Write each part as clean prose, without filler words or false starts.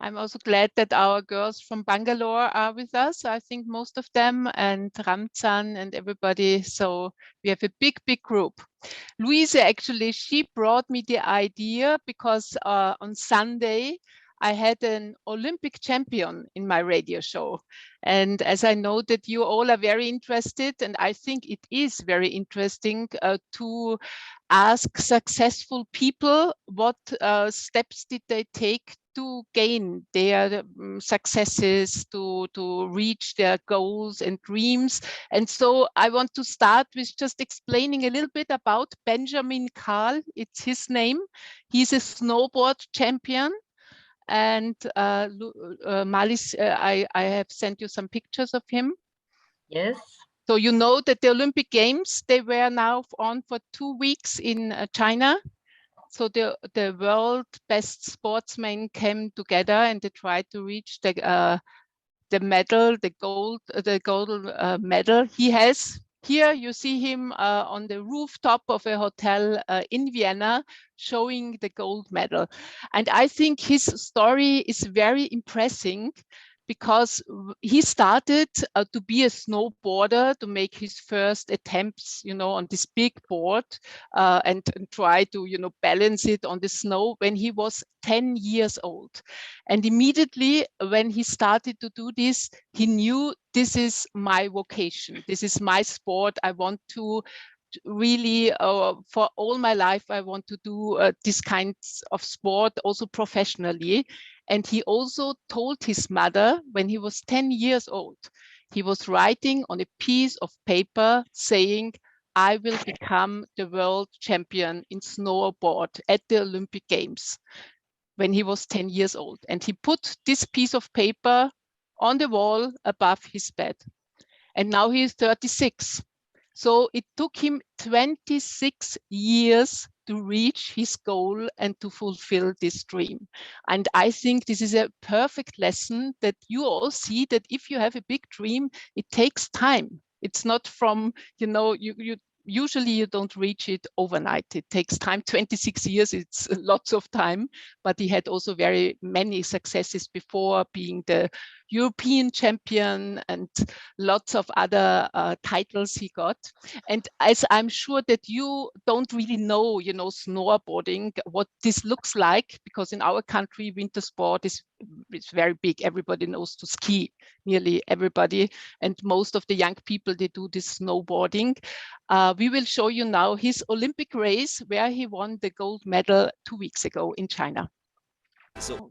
I'm also glad that our girls from Bangalore are with us. I think most of them, and Ramzan and everybody. So we have a big group. Louise, actually, she brought me the idea because on Sunday, I had an Olympic champion in my radio show. And as I know that you all are very interested, and I think it is very interesting to ask successful people what steps did they take to gain their successes, to reach their goals and dreams. And so I want to start with just explaining a little bit about Benjamin Karl. It's his name. He's a snowboard champion. And Marlies, I have sent you some pictures of him. Yes. So you know that the Olympic Games, they were now on for 2 weeks in China. So the world best sportsmen came together and they tried to reach the medal, the gold medal. He has here. You see him on the rooftop of a hotel in Vienna, showing the gold medal. And I think his story is very impressive because he started to be a snowboarder, to make his first attempts, on this big board and try to, balance it on the snow when he was 10 years old. And immediately when he started to do this, he knew this is my vocation. This is my sport. I want to really, for all my life, I want to do this kind of sport also professionally. And he also told his mother when he was 10 years old, he was writing on a piece of paper saying, I will become the world champion in snowboard at the Olympic Games, when he was 10 years old. And he put this piece of paper on the wall above his bed. And now he is 36. So it took him 26 years to reach his goal and to fulfill this dream. And I think this is a perfect lesson that you all see, that if you have a big dream, it takes time. It's not from, usually you don't reach it overnight. It takes time. 26 years, it's lots of time. But he had also very many successes before, being the European champion and lots of other titles he got. And as I'm sure that you don't really know, snowboarding, what this looks like, because in our country, winter sport is very big. Everybody knows to ski, nearly everybody. And most of the young people, they do this snowboarding. We will show you now his Olympic race where he won the gold medal 2 weeks ago in China. So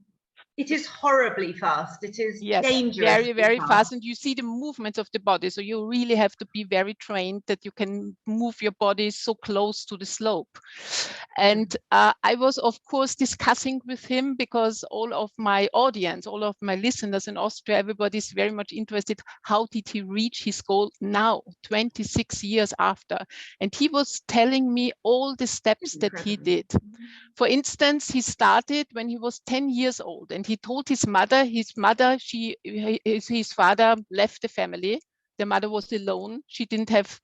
it is horribly fast. It is dangerous. Very fast. And you see the movements of the body. So you really have to be very trained that you can move your body so close to the slope. And I was, of course, discussing with him because all of my audience, all of my listeners in Austria, everybody is very much interested. How did he reach his goal now, 26 years after? And he was telling me all the steps that he did. For instance, he started when he was 10 years old, and he told his mother, his father left the family. The mother was alone. She didn't have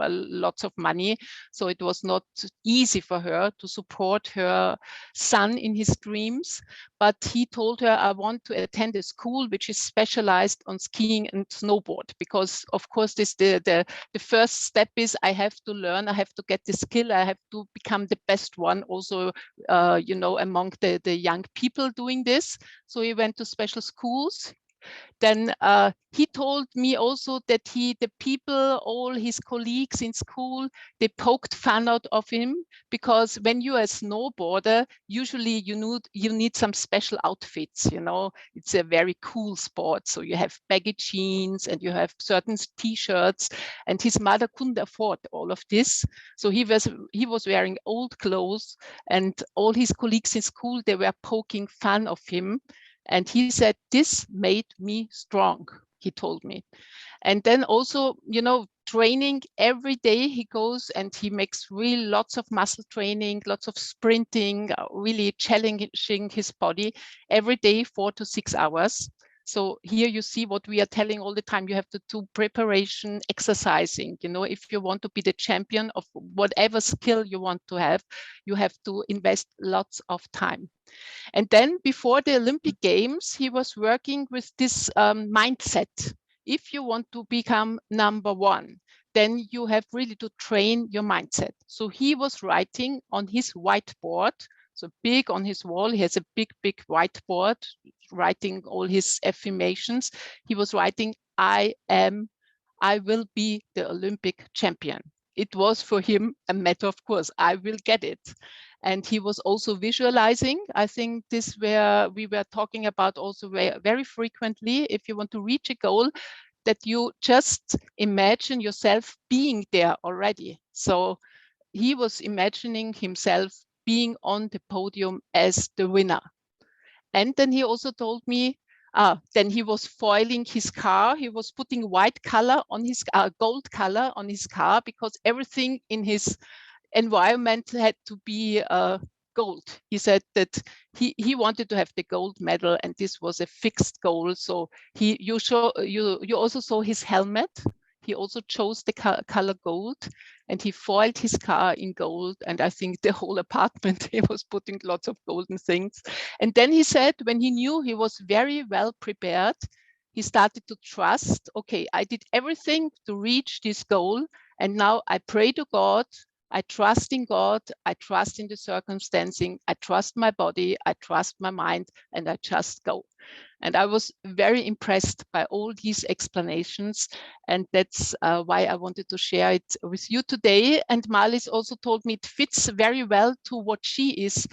lots of money. So it was not easy for her to support her son in his dreams. But he told her, I want to attend a school which is specialized on skiing and snowboard, because of course the first step is I have to learn, I have to get the skill, I have to become the best one also, among the young people doing this. So he went to special schools. Then he told me also that the people, all his colleagues in school, they poked fun out of him, because when you're a snowboarder, usually you need some special outfits, it's a very cool sport. So you have baggy jeans and you have certain t-shirts, and his mother couldn't afford all of this. So he was wearing old clothes, and all his colleagues in school, they were poking fun of him. And he said, this made me strong, he told me. And then also, training every day he goes and he makes really lots of muscle training, lots of sprinting, really challenging his body every day, 4 to 6 hours. So here you see what we are telling all the time. You have to do preparation, exercising. You know, if you want to be the champion of whatever skill you want to have to invest lots of time. And then before the Olympic Games, he was working with this mindset. If you want to become #1, then you have really to train your mindset. So he was writing on his whiteboard, so big on his wall. He has a big, big whiteboard, writing all his affirmations. He was writing, I will be the Olympic champion. It was for him a matter of course, I will get it. And he was also visualizing. I think this where we were talking about also very frequently, if you want to reach a goal, that you just imagine yourself being there already. So he was imagining himself being on the podium as the winner. And then he also told me, then he was foiling his car. He was putting white color on his gold color on his car, because everything in his environment had to be gold. He said that he wanted to have the gold medal, and this was a fixed goal. So you also saw his helmet. He also chose the color gold, and he foiled his car in gold. And I think the whole apartment, he was putting lots of golden things. And then he said, when he knew he was very well prepared, he started to trust, okay, I did everything to reach this goal. And now I pray to God, I trust in God, I trust in the circumstancing, I trust my body, I trust my mind, and I just go. And I was very impressed by all these explanations. And that's why I wanted to share it with you today. And Marlies also told me it fits very well to what she is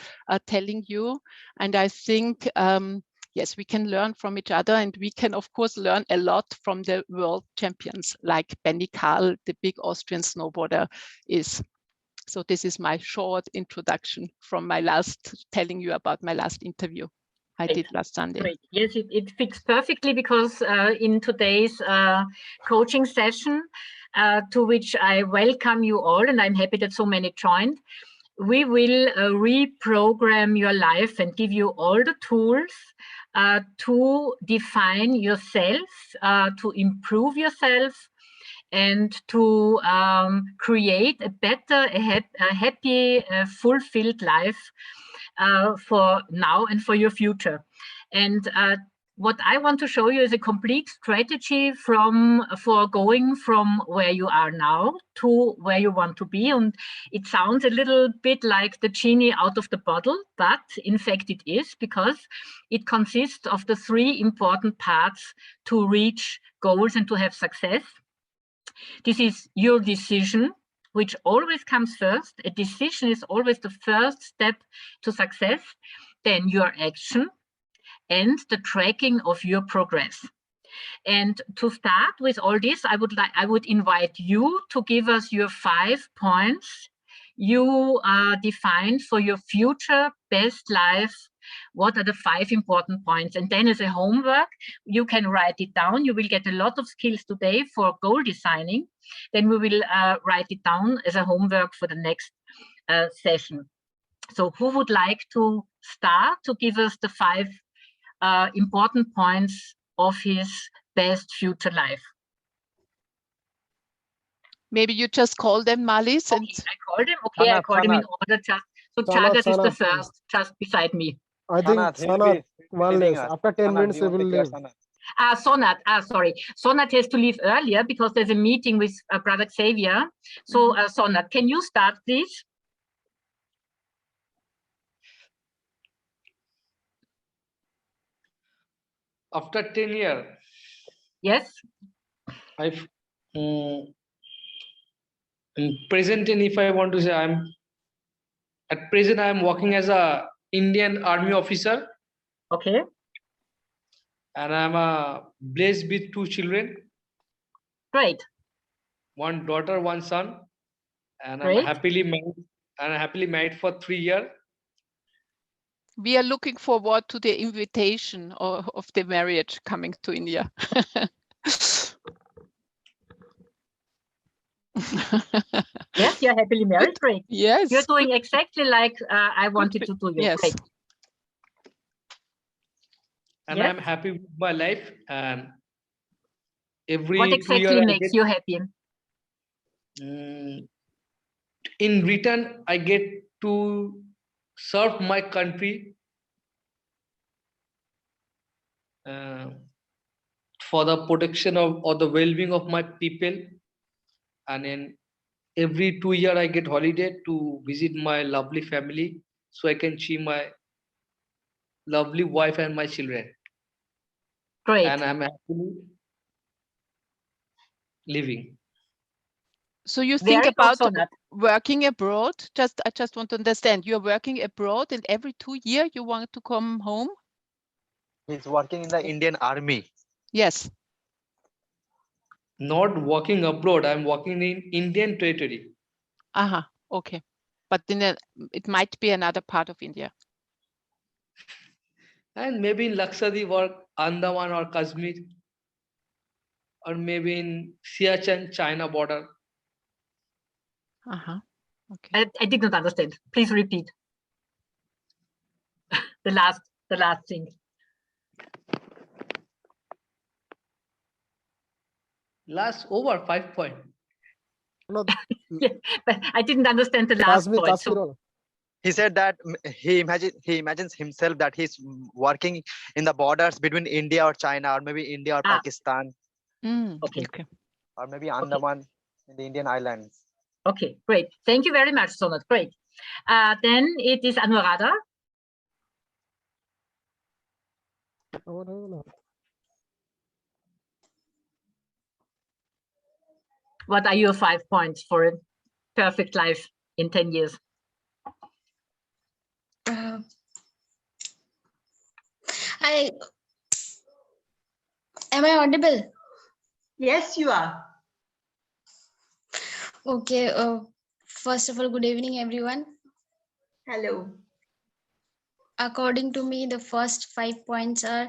telling you. And I think, yes, we can learn from each other, and we can, of course, learn a lot from the world champions like Benny Karl, the big Austrian snowboarder, is. So this is my short introduction from my telling you about my last interview I did last Sunday. Great. Yes, it fits perfectly, because in today's coaching session, to which I welcome you all, and I'm happy that so many joined, we will reprogram your life and give you all the tools to define yourself, to improve yourself, and to create a better, a happy, fulfilled life for now and for your future. And what I want to show you is a complete strategy for going from where you are now to where you want to be. And it sounds a little bit like the genie out of the bottle, but in fact it is, because it consists of the 3 important parts to reach goals and to have success. This is your decision, which always comes first. A decision is always the first step to success. Then your action and the tracking of your progress. And to start with all this, I would invite you to give us your 5 points you defined for your future best life. What are the 5 important points? And then as a homework, you can write it down. You will get a lot of skills today for goal designing. Then we will write it down as a homework for the next session. So who would like to start to give us the 5 important points of his best future life? Maybe you just call them, Marlies. Okay, I call them. Okay, I call them in order. So Chagat is the first, just beside me. I think Sanat, after 10 minutes we will leave. Sonat, sorry. Sonat has to leave earlier because there's a meeting with Brother Xavier. So Sonat, can you start, please? After 10 years. Yes. I've in present, and if I want to say, at present I am working as a Indian Army officer. Okay. And I'm blessed with 2 children. Great. 1 daughter, 1 son, and Great. I'm happily married for 3 years. We are looking forward to the invitation of the marriage coming to India. Yes, you're happily married. Great. Yes. You're doing exactly like I wanted to do. Yes. Great. and Yes. I'm happy with my life. And every What 2 exactly years makes you happy? in return, I get to serve my country for the protection of or the well-being of my people. And then every 2 years I get holiday to visit my lovely family, so I can see my lovely wife and my children. Great. And I'm happily living. So you think Very good, about Sonat. working abroad? I just want to understand. You're working abroad, and every 2 years you want to come home? He's working in the Indian Army. Yes. Not working abroad, I'm working in Indian territory. Aha. Okay. But then it might be another part of India. And maybe in Lakshadweep or Andaman or Kashmir, or maybe in Siachen, China border. Uh-huh. Okay. I did not understand. Please repeat. the last thing. Last over 5 point. No, Yeah, but I didn't understand the last Kashmir, point. Kashmir. So, He said that he imagines himself that he's working in the borders between India or China, or maybe India or Pakistan, okay. Okay. or maybe Andaman in the Indian islands. Okay, great. Thank you very much, Sonat. Great. Then it is Anuradha. No. What are your 5 points for a perfect life in 10 years? Am I audible? Yes, you are. Okay. First of all, good evening, everyone. Hello. According to me, the first 5 points are,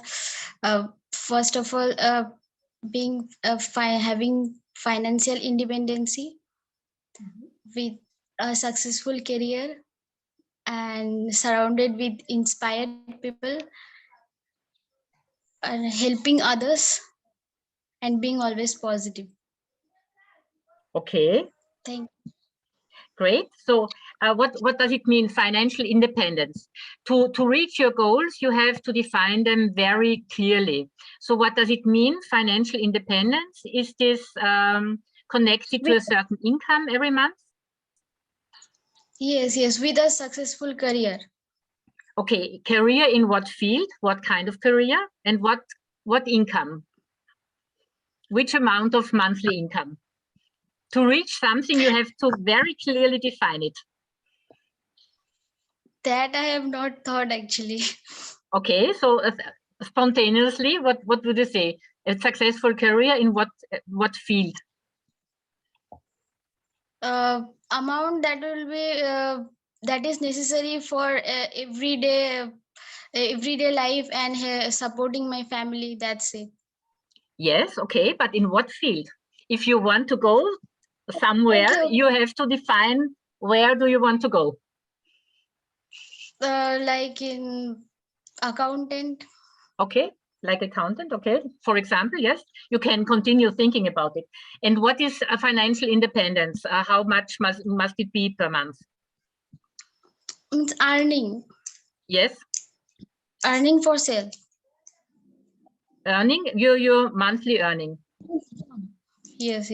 first of all, being having financial independency with a successful career and surrounded with inspired people and helping others and being always positive. Okay. Thank you. Great. So what does it mean, financial independence? To reach your goals, you have to define them very clearly. So what does it mean, financial independence? Is this connected to a certain income every month? Yes, with a successful career. Okay, career in what field? What kind of career? And what income? Which amount of monthly income? To reach something, you have to very clearly define it. That I have not thought actually. Okay, so spontaneously, what would you say? A successful career in what field? Amount that will be that is necessary for everyday life and supporting my family. That's it. Yes, okay, but in what field? If you want to go somewhere, Okay. you have to define where do you want to go. Like in accountant. Okay, like accountant, okay. For example, yes, you can continue thinking about it. And what is a financial independence? How much must it be per month? It's earning. Yes. Earning for sale. Earning, your monthly earning. Yes.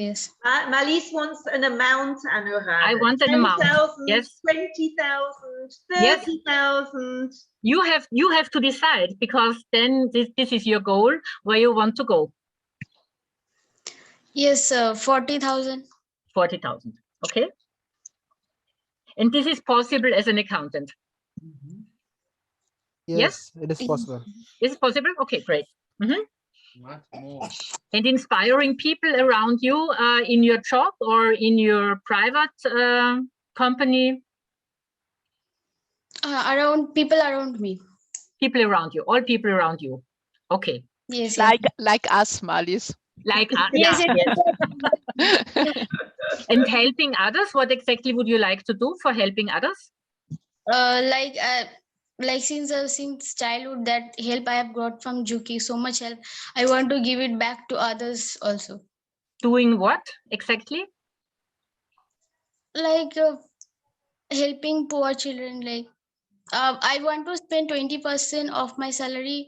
Marlies wants an amount, Anuradha. I want an amount. 10,000, yes. 20,000, 30,000. Yes. You have to decide, because then this is your goal, where you want to go. Yes, 40,000. 40,000. Okay. And this is possible as an accountant. Yes, it is possible. Is it possible? Okay, great. Much more. And inspiring people around you in your job or in your private company? People around me. People around you, all people around you. Okay. Yes. Like us, Marlies. Like yes. And helping others, what exactly would you like to do for helping others? like since childhood, that help I have got from ZUKI, so much help. I want to give it back to others also. Doing what exactly? Like helping poor children. Like I want to spend 20% of my salary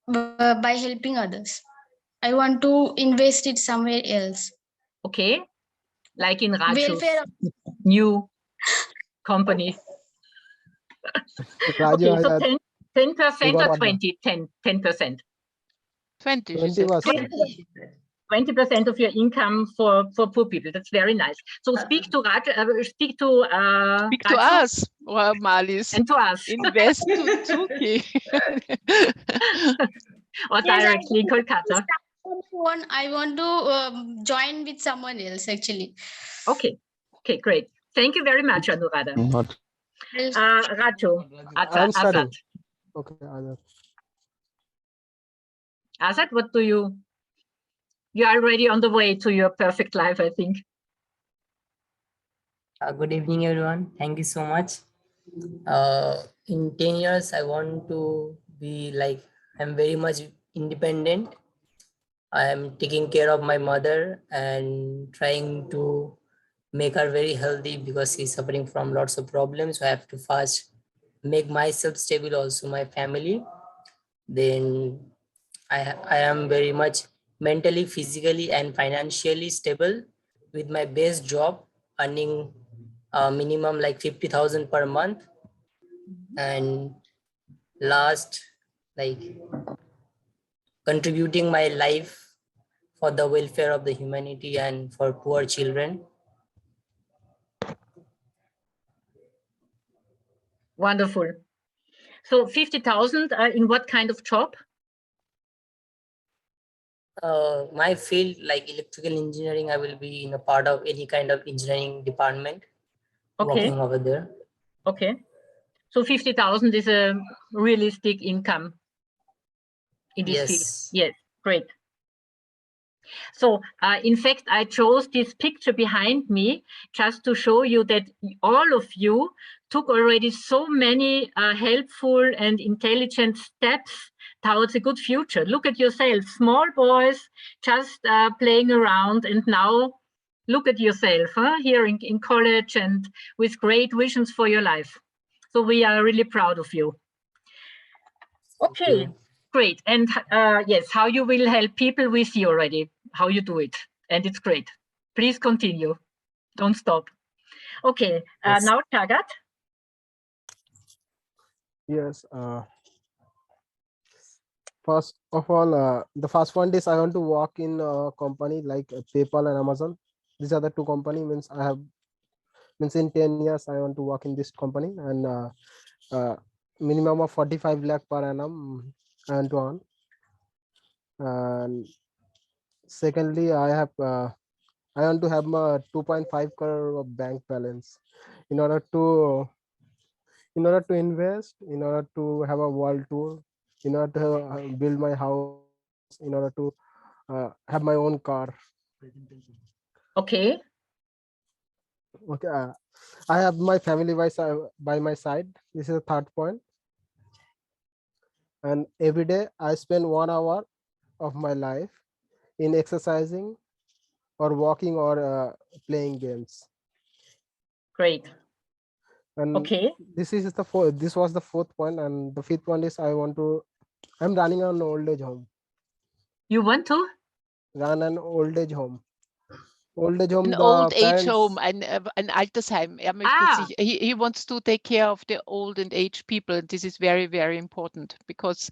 by helping others. I want to invest it somewhere else. Okay, like in Raju's Welfare. new company. Raju, Okay, so 10% or 20? 10%. 20. 20%. 20% of your income for poor people. That's very nice. So speak to Raju, speak to us, or Marlies, and to us. Invest to ZUKI. Or directly Kolkata. I want to join with someone else actually. Okay, great. Thank you very much, Anuradha. Raju, I'm studying. Azad. Okay, Azad, what do you? You are already on the way to your perfect life, I think. Good evening, everyone. Thank you so much. In 10 years, I want to be like, I'm very much independent. I am taking care of my mother and trying to make her very healthy because she's suffering from lots of problems. So I have to first make myself stable, also my family. Then I am very much mentally, physically, and financially stable with my best job, earning minimum like 50,000 per month. And last, like contributing my life for the welfare of the humanity and for poor children. Wonderful. So 50,000 in what kind of job? My field, like electrical engineering, I will be in a part of any kind of engineering department, working over there. Okay. So 50,000 is a realistic income in this field. Yes, great. So in fact, I chose this picture behind me just to show you that all of you took already so many helpful and intelligent steps towards a good future. Look at yourself, small boys just playing around, and now look at yourself here in college and with great visions for your life. So we are really proud of you. Okay, great. And yes, how you will help people with you already, how you do it. And it's great. Please continue. Don't stop. Okay, now Tagat. Yes. First of all, the first one is I want to work in a company like PayPal and Amazon. These are the two companies. Means in 10 years I want to work in this company, and minimum of 45 lakh per annum and to earn. And secondly, I want to have my 2.5 crore of bank balance in order to invest, in order to have a world tour, in order to build my house, in order to have my own car. Okay. Okay. I have my family by my side. This is the third point. And every day I spend 1 hour of my life in exercising or walking or playing games. Great. And okay, this is the fourth. This was the fourth point, and the fifth one is I'm running an old age home. You want to run an old age home? Old age home. An old age home, ein Altersheim. He wants to take care of the old and aged people. This is very, very important because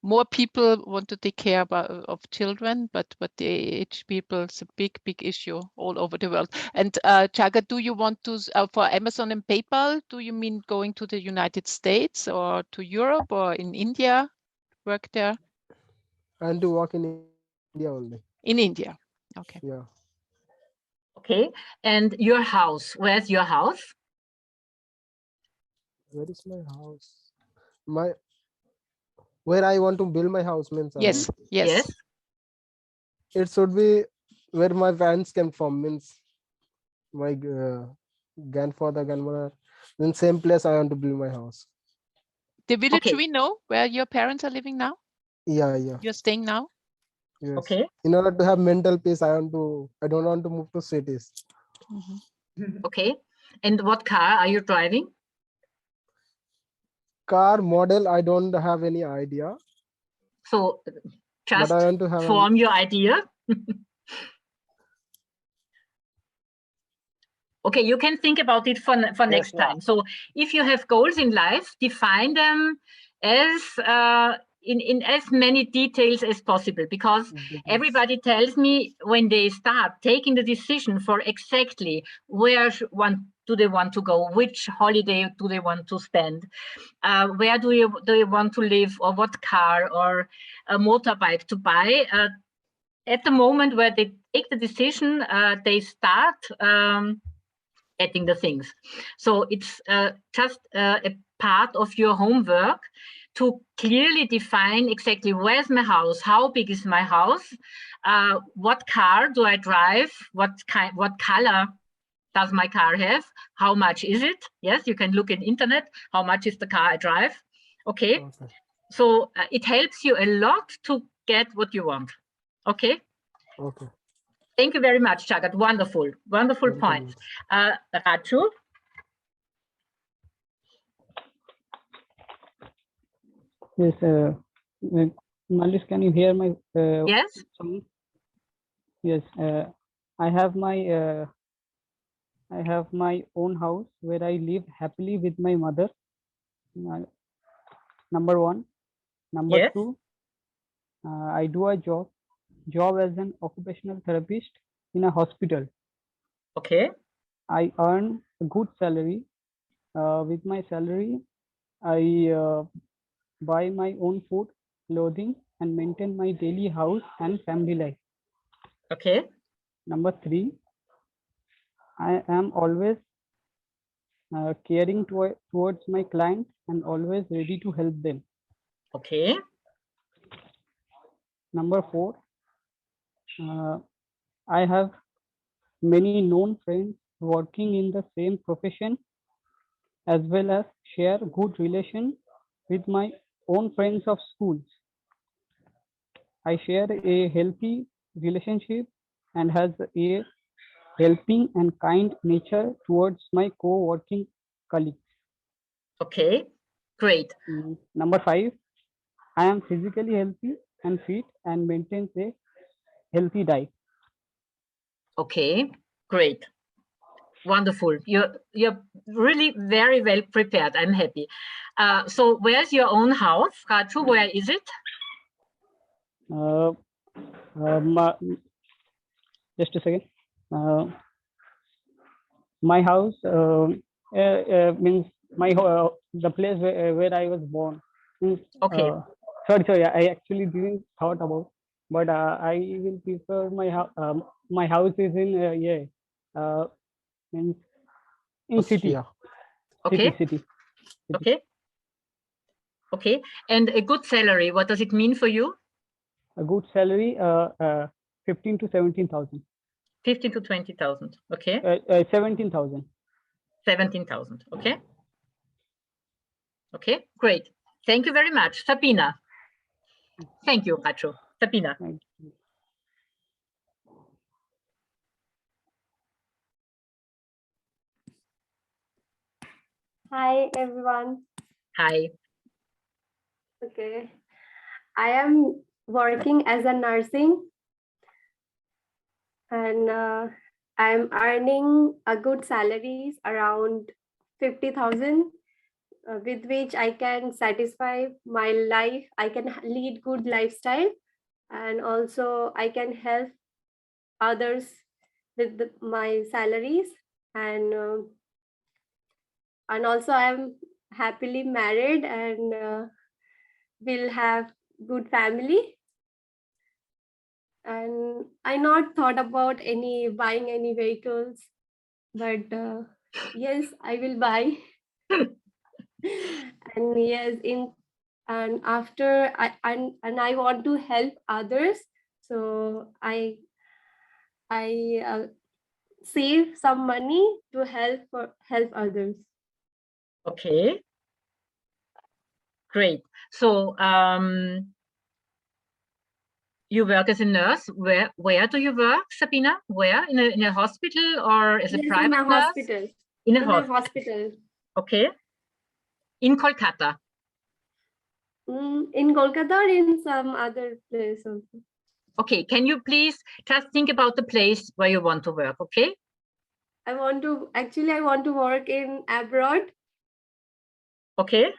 more people want to take care of children, but the aged people is a big issue all over the world. And Chaga, do you want to for Amazon and PayPal? Do you mean going to the United States or to Europe or in India? Work there? And to work in India only. In India. Okay. Yeah. Okay. And your house? Where's your house? Where is my house? Where I want to build my house means. Yes. It should be where my parents came from, means my grandfather, grandmother. In same place I want to build my house. The village we know where your parents are living now? Yeah. You're staying now? Yes. Okay. In order to have mental peace, I don't want to move to cities. Okay. And what car are you driving? Car model, I don't have any idea. So just But I want to have form your idea. Okay, you can think about it for next time. So if you have goals in life, define them as in as many details as possible, because everybody tells me when they start taking the decision for exactly where do they want to go, which holiday do they want to spend, where do you want to live, or what car or a motorbike to buy. At the moment where they take the decision, they start getting the things. So it's just a part of your homework to clearly define exactly where's my house, how big is my house, what car do I drive, what color does my car have, how much is it? Yes, you can look in internet, how much is the car I drive. Okay. So it helps you a lot to get what you want. Okay. Okay. Thank you very much, Jagat. Wonderful, wonderful point. Raju? Yes, Marlies, can you hear my yes song? Yes, I have my own house where I live happily with my mother. Number one. Number two, I do a job as an occupational therapist in a hospital. Okay. I earn a good salary. With my salary, I buy my own food, clothing, and maintain my daily house and family life. Okay. Number three, I am always caring towards my client and always ready to help them. Okay. Number four, I have many known friends working in the same profession, as well as share good relation with my own friends of schools. I share a healthy relationship and has a helping and kind nature towards my co-working colleagues. Okay, great. Number five, I am physically healthy and fit and maintains a healthy diet. Okay, great. Wonderful. You're really very well prepared. I'm happy. So where's your own house, Raju? Where is it? Just a second. My house means my the place where I was born. Okay. Sorry. I actually didn't thought about, but I will prefer my house. My house is in means in city. Okay. City. Okay. Okay. And a good salary, what does it mean for you? A good salary, 15 to 17,000. 15 to 20,000. Okay. 17,000. 17,000. Okay. Okay, great. Thank you very much. Sabina. Thank you, Raju. Sabina. Thank you. Hi, everyone. Hi. Okay. I am working as a nursing and I'm earning a good salaries around 50,000, with which I can satisfy my life. I can lead good lifestyle, and also I can help others with my salaries, and also I'm happily married and will have good family. And I not thought about buying any vehicles, but yes, I will buy. And yes, after I want to help others, so I save some money to help others. Okay. Great. So you work as a nurse. Where do you work, Sabina? Where? In a hospital or as a private in a nurse? hospital. In a hospital. Okay. In Kolkata. In Kolkata or in some other place also. Okay. Can you please just think about the place where you want to work? Okay. I want to work in abroad. Okay.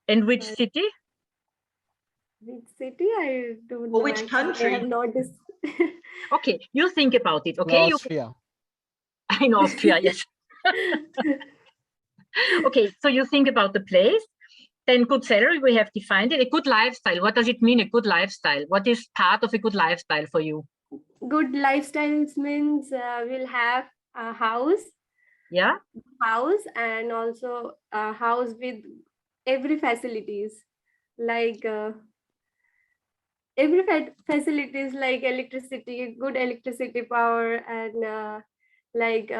And which city? Which city? I don't know. Or which country? I have noticed. Okay, you think about it. Okay. Austria. In Austria, yes. Okay, so you think about the place. Then good salary, we have defined it. A good lifestyle. What does it mean, a good lifestyle? What is part of a good lifestyle for you? Good lifestyles means we'll have a house. Yeah. House, and also a house with every facilities, like facilities like electricity, good electricity power, and like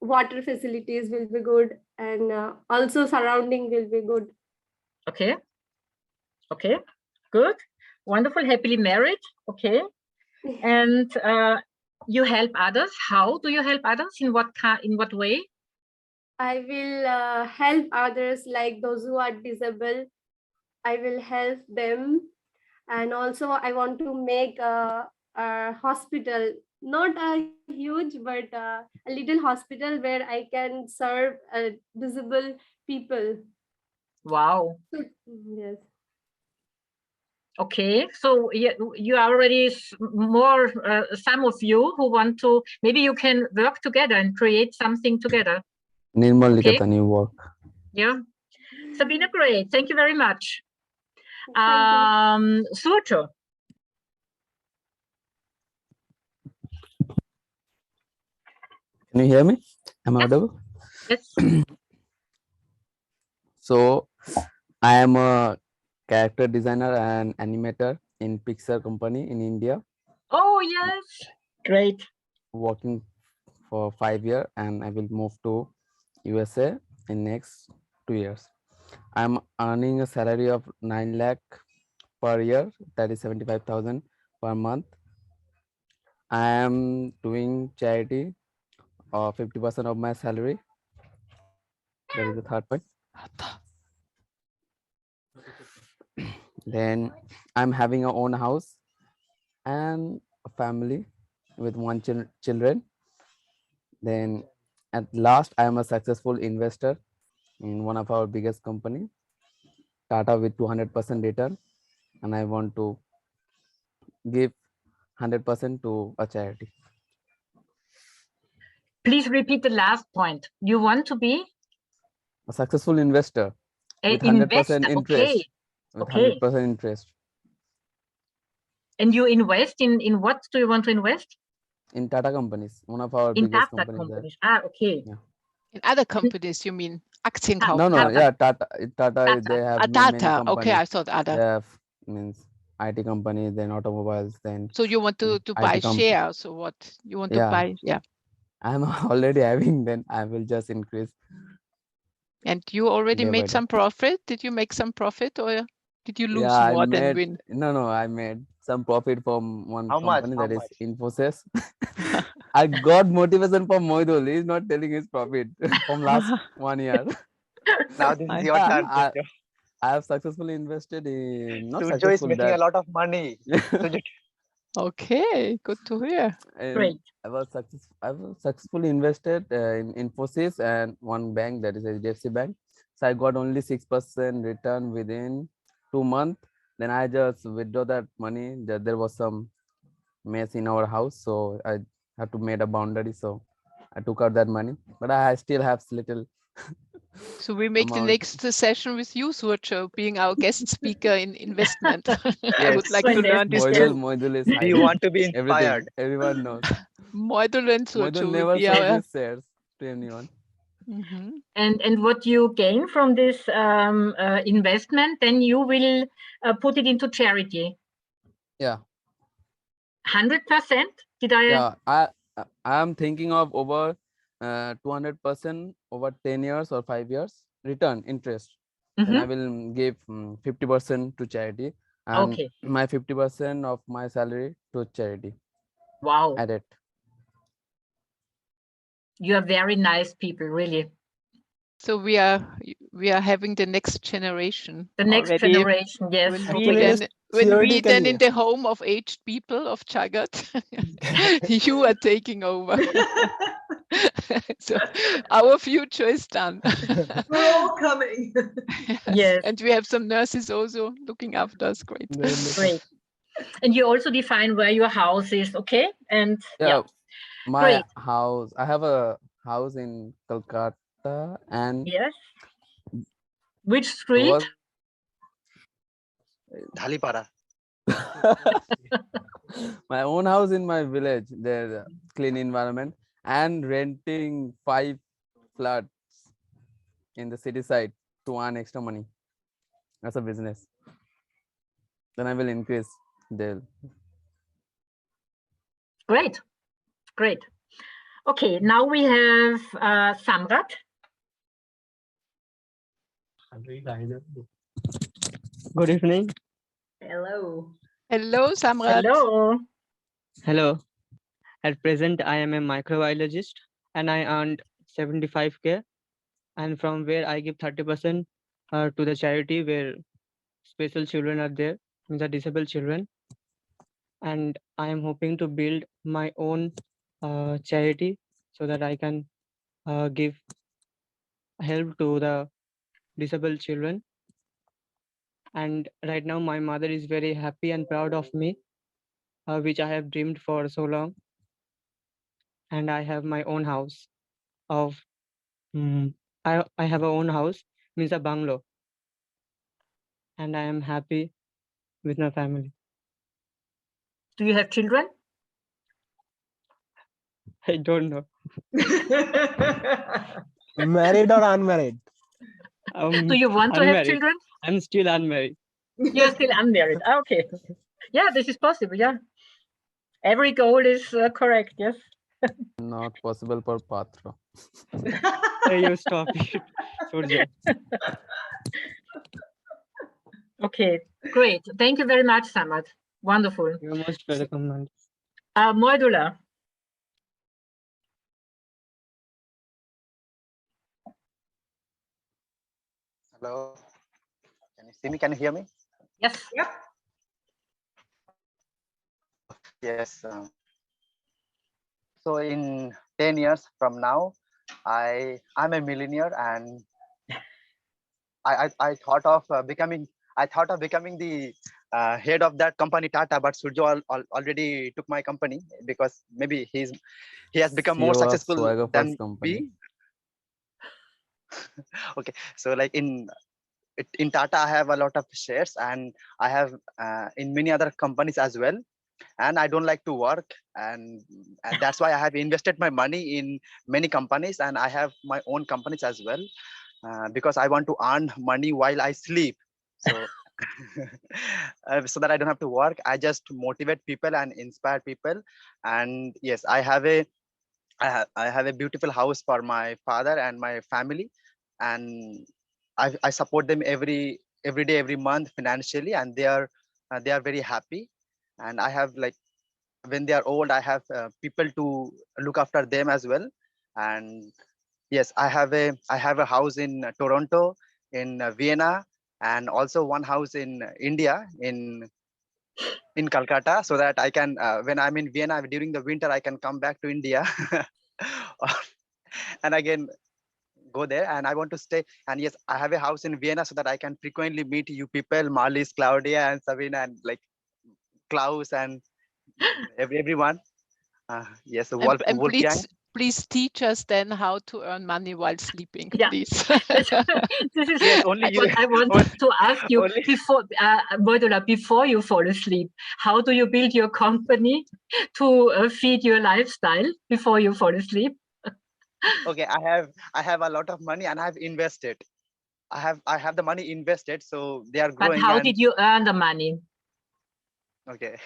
water facilities will be good, and also surrounding will be good. Okay. Okay. Good. Wonderful. Happily married. Okay. And you help others. How do you help others? In what way? I will help others, like those who are disabled. I will help them, and also I want to make a hospital, not a huge, but a little hospital where I can serve disabled people. Wow. Yes. Okay, so you are already more, some of you who want to, maybe you can work together and create something together. Okay. New work. Yeah. Sabina, great. Thank you very much. Surcho. Can you hear me? Am I audible? Yes. So I am a character designer and animator in Pixar company in India. Oh, yes. Great. Working for 5 years, and I will move to USA in next 2 years. I'm earning a salary of 9 lakh per year, that is 75,000 per month. I am doing charity 50% of my salary. That is the third point. Then I'm having a own house and a family with one children. Then at last, I am a successful investor in one of our biggest company, Tata, with 200% return, and I want to give 100% to a charity. Please repeat the last point. You want to be a successful investor with 100% interest. Okay. With 100% interest. And you invest in what do you want to invest? In Tata companies, one of our in biggest Tata companies. Okay. Yeah. In other companies, you mean? Aktienkaufen. No, yeah, Tata, they have many companies. Okay, I thought other. They have means IT companies, then automobiles, then. So you want to buy shares, or what? You want to buy? Yeah. I'm already having, then I will just increase. And you already made some profit? Did you make some profit, or did you lose more than win? No, I made some profit from one company that is Infosys. I got motivation from Moidul. He's not telling his profit from last 1 year. Now this is your turn. I have successfully invested in. Sujo is making a lot of money. Okay, good to hear. Great. I was successfully invested in Infosys and one bank, that is HDFC Bank. So I got only 6% return within 2 months. Then I just withdraw that money. There was some mess in our house, so I had to make a boundary. So I took out that money, but I still have little. So we make the next session with you, Surcho, being our guest speaker in investment. Yes. I would like to learn this too. Moidul is Do you want to be inspired? Everyone knows. Moidul and Surcho Moidul never sold his shares to anyone. Mm-hmm. And what you gain from this investment, then you will put it into charity. Yeah. 100%? Did I? Yeah, I am thinking of over 200% over 10 years or 5 years return interest. then I will give 50% to charity, and my 50% of my salary to charity. Wow. Added. You are very nice people, really. So we are having the next generation. The next already. generation, yes. When we then in the home of aged people of Jagat, you are taking over. So our future is done. We're all coming. Yes. And we have some nurses also looking after us. Great. Great. And you also define where your house is, okay? And yeah. My house, I have a house in Kolkata, and yes. Which street? Dhalipara. My own house in my village. There's a clean environment, and renting 5 flats in the city side to earn extra money. That's a business. Then I will increase there. Great, great. Okay, now we have Samrat. Good evening. Hello. Hello, Samrat. Hello. Hello. At present, I am a microbiologist and I earned 75K, and from where I give 30% to the charity where special children are there, the disabled children. And I am hoping to build my own charity so that I can give help to the disabled children. And right now my mother is very happy and proud of me, which I have dreamed for so long. And I have my own house of I have a own house, means a bungalow, and I am happy with my family. Do you have children? I don't know. Married or unmarried? Do you want to have children? I'm still unmarried. You're still unmarried. Okay. Yeah, this is possible. Yeah. Every goal is correct. Yes. Not possible for Patra. You stop it, Surya. Okay, great. Thank you very much, Samad. Wonderful. You're most welcome. Moidula. Hello. Can you see me? Can you hear me? Yes. Yep. Yes. So in 10 years from now, I'm a millionaire, and I thought of becoming the head of that company Tata, but Surjo already took my company because maybe he has become more successful than me. Okay, so like in Tata, I have a lot of shares, and I have in many other companies as well. And I don't like to work, and that's why I have invested my money in many companies, and I have my own companies as well, because I want to earn money while I sleep. So so that I don't have to work, I just motivate people and inspire people. And yes, I have a beautiful house for my father and my family, and I support them every day, every month financially, and they are very happy. And I have, like, when they are old, I have people to look after them as well. And yes, I have a house in Toronto, in Vienna, and also one house in India, in Calcutta, so that I can when I'm in Vienna during the winter, I can come back to India and again go there. And I want to stay. And yes, I have a house in Vienna so that I can frequently meet you people, Marlies, Claudia, and Sabina, and like Klaus, and everyone. Yes, and please teach us then how to earn money while sleeping, please. This is yes, only what I want to ask you before, Moidula, before you fall asleep. How do you build your company to feed your lifestyle before you fall asleep? Okay, I have a lot of money, and I've invested. I have the money invested, so they are growing. But how did you earn the money? Okay.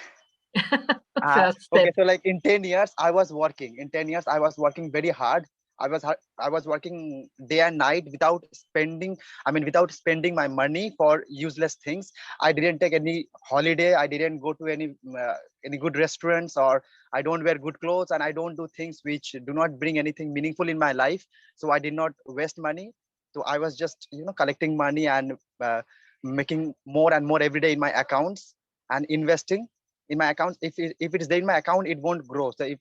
Okay, so like in 10 years, I was working. In 10 years, I was working very hard. I was working day and night without spending my money for useless things. I didn't take any holiday. I didn't go to any good restaurants, or I don't wear good clothes, and I don't do things which do not bring anything meaningful in my life. So I did not waste money. So I was just collecting money and making more and more every day in my accounts and investing in my accounts. If it is there in my account, it won't grow. So if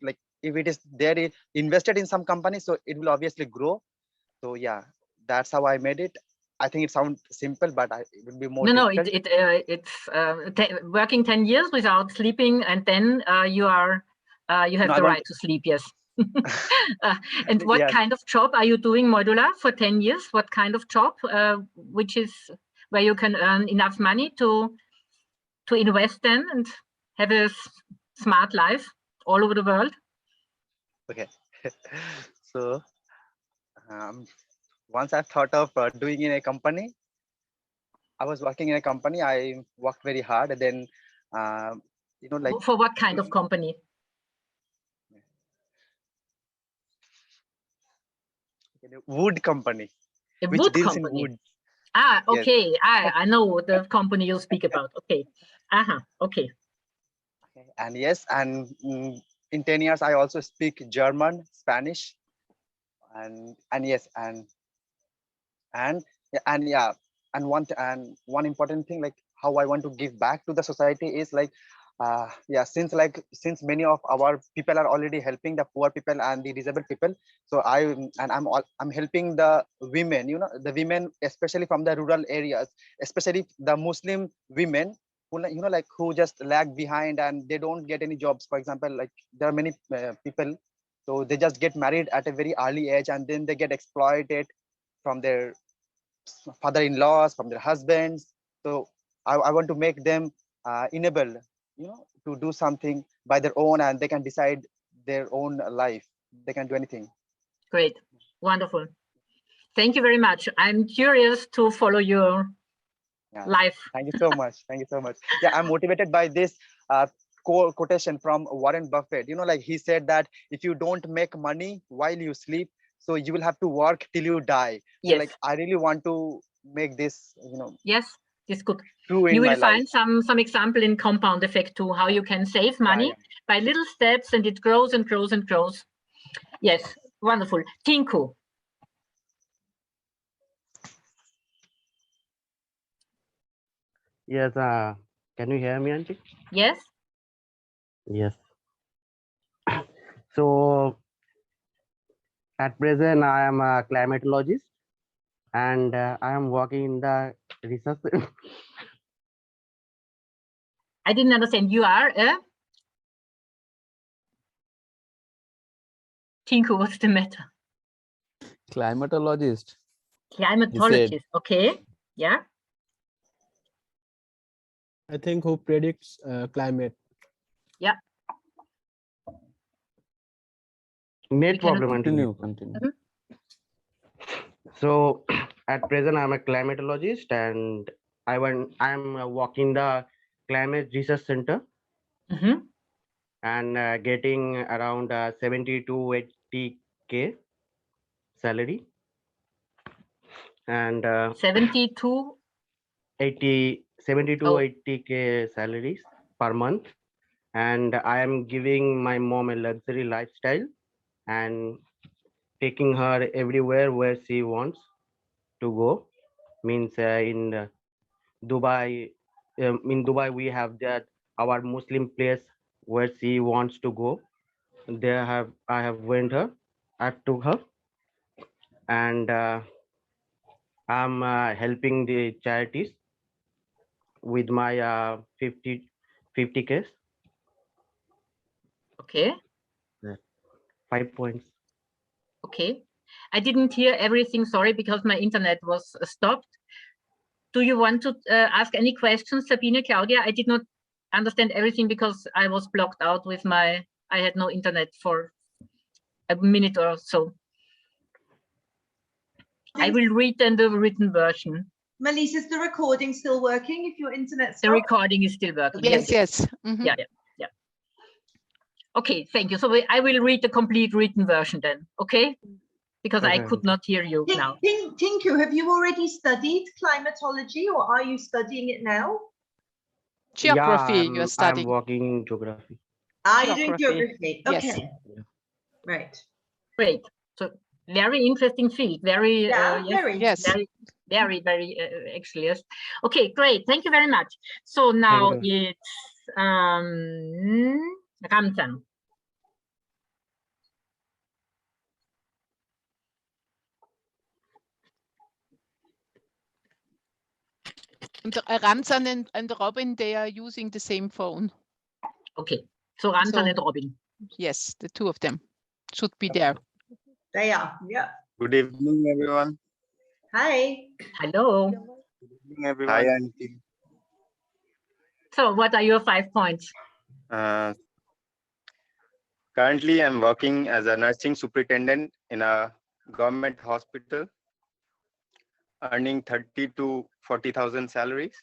it is there invested in some company, so it will obviously grow. So yeah, that's how I made it. I think it sounds simple, but it will be more difficult. It's working 10 years without sleeping, and then you have the right to sleep. Yes. And what kind of job are you doing, Modular, for 10 years? What kind of job, which is where you can earn enough money to invest then and have a smart life all over the world? Okay. So once I thought of doing in a company, I was working in a company. I worked very hard, and then like, for what kind of company? Wood company. A wood company. In wood. Ah, okay. Yes. I know the company you speak about. Okay. Okay. And yes, and in 10 years I also speak German, Spanish, and yes, and one important thing, like how I want to give back to the society is like, since many of our people are already helping the poor people and the disabled people, so I'm helping the women, the women especially from the rural areas, especially the Muslim women who just lag behind and they don't get any jobs. For example, like there are many people, so they just get married at a very early age, and then they get exploited from their father-in-laws, from their husbands. So I want to make them enabled, to do something by their own, and they can decide their own life. They can do anything. Great, wonderful. Thank you very much. I'm curious to follow your life. Thank you so much. Thank you so much. Yeah, I'm motivated by this quotation from Warren Buffett. Like he said that if you don't make money while you sleep, so you will have to work till you die. Yes. So like I really want to make this, Yes, it's good. True in you will my find life. some example in compound effect too, how you can save money by little steps, and it grows and grows and grows. Yes, wonderful. Tinku. Yes, can you hear me, Auntie? Yes. Yes. So at present, I am a climatologist, and I am working in the research. I didn't understand. You are a Tinku, what's the matter? Climatologist. Climatologist. Okay. Yeah. I think who predicts climate. Yeah. Net problem. Continue. So at present, I'm a climatologist, and I'm working the climate research center, and getting around 70 to 80K salary, and 70 to 80K salaries per month, and I am giving my mom a luxury lifestyle and taking her everywhere where she wants to go. Means in Dubai, we have that our Muslim place where she wants to go. I have took her, and I'm helping the charities with my 50K. Okay. 5 points. Okay. I didn't hear everything, sorry, because my internet was stopped. Do you want to ask any questions, Sabine, Claudia? I did not understand everything because I was blocked out with I had no internet for a minute or so. I will read then the written version. Marlies, is the recording still working if your internet stopped? The recording is still working. Yes. Mm-hmm. Yeah. Okay, thank you. So I will read the complete written version then, okay? because I could not hear you now. Tinku, have you already studied climatology or are you studying it now? Geography, you're studying. I'm working in geography. Are you doing geography? Yes. Okay. Right. Great. So very interesting field. Very, very, actually, yes. Okay, great. Thank you very much. So now it's Ramzan. Ramzan and Robin, they are using the same phone. Okay, so Ramzan and Robin. Yes, the two of them should be there. They are, yeah. Good evening, everyone. Hi. Hello. Good evening, everyone. Hi, Auntie. So what are your 5 points? Currently, I'm working as a nursing superintendent in a government hospital, earning 30 to 40,000 salaries.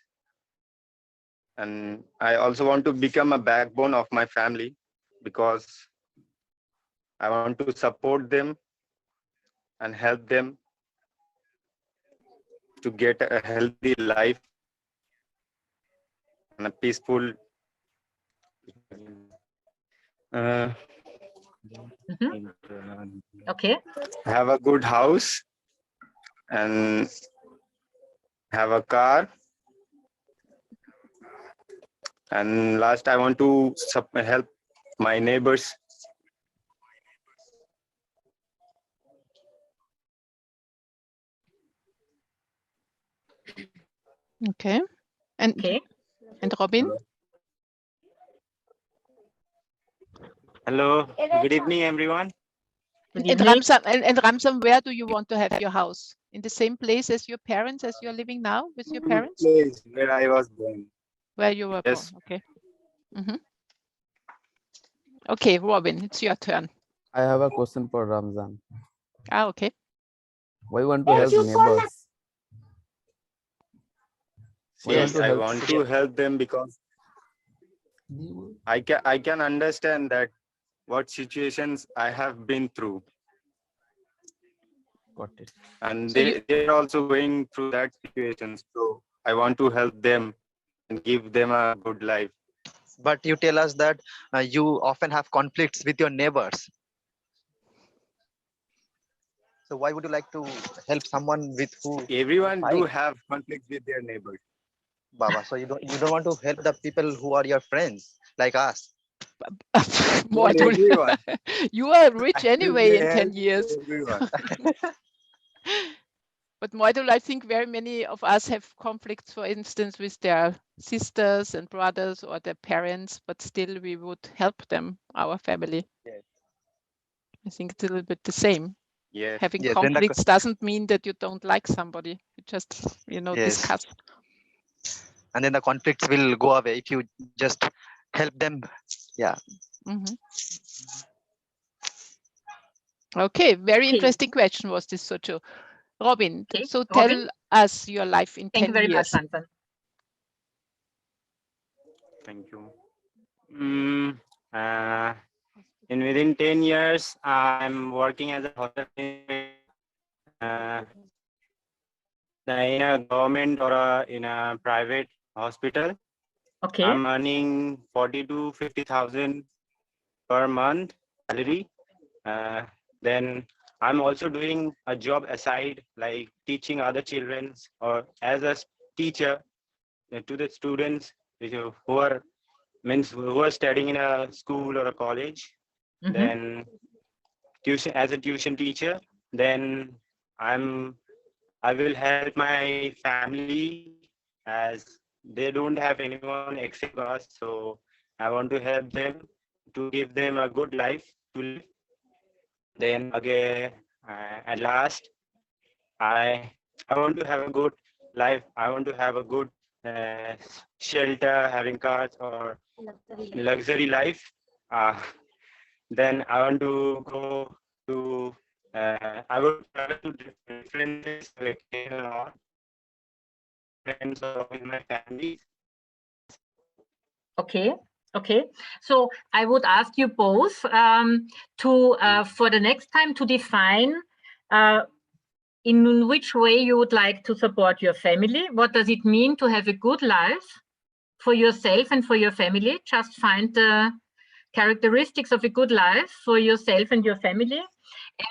And I also want to become a backbone of my family because I want to support them and help them to get a healthy life and a peaceful Okay. Have a good house and have a car. And last, I want to help my neighbors. Okay. And Robin? Hello. Good evening, everyone. And Ramzan, where do you want to have your house? In the same place as your parents, as you're living now with your parents? Place where I was born. Where you were born, okay. Okay, Robin, it's your turn. I have a question for Ramzan. Okay. Why want to help neighbors? Yes, I want to help them because I can understand that what situations I have been through. Got it. And they're also going through that situation. So I want to help them and give them a good life. But you tell us that you often have conflicts with your neighbors. So why would you like to help someone with who? Everyone do have conflicts with their neighbors. Baba, so you don't want to help the people who are your friends like us. You are rich anyway in 10 years. But Moidul, I think very many of us have conflicts, for instance, with their sisters and brothers or their parents, but still we would help them, our family. Yes. I think it's a little bit the same. Yes. Having conflicts doesn't mean that you don't like somebody. You just, discuss. And then the conflicts will go away if you just help them. Yeah. Okay, very interesting question was this, Socho. Robin, so tell us your life in 10 years. Thank you very much, Ramzan. Thank you. Within 10 years, I'm working as a hospital in a government or in a private hospital. Okay. I'm earning 40 to 50,000 per month salary. Then I'm also doing a job aside, like teaching other children or as a teacher to the students who are studying in a school or a college. Then as a tuition teacher. Then I will help my family as they don't have anyone except us. So I want to help them to give them a good life to live. Then again, at last, I want to have a good life. I want to have a good shelter, having cars or luxury life. Then I want to go to. I would travel to different vacation or friends or with my family. Okay. Okay, so I would ask you both to for the next time to define in which way you would like to support your family. What does it mean to have a good life for yourself and for your family? Just find the characteristics of a good life for yourself and your family.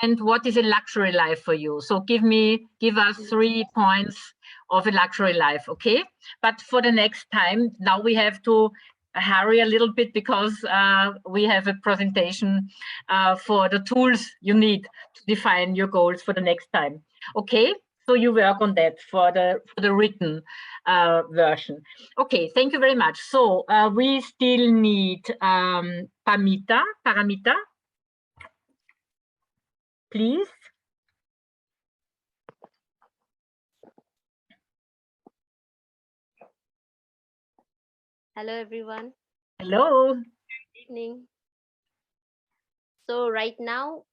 And what is a luxury life for you? So give us 3 points of a luxury life, okay? But for the next time, now we have to hurry a little bit because we have a presentation for the tools you need to define your goals for the next time. Okay, so you work on that for the written version. Okay, thank you very much. So we still need Paramita, please. Hello, everyone. Hello. Good evening. So right now,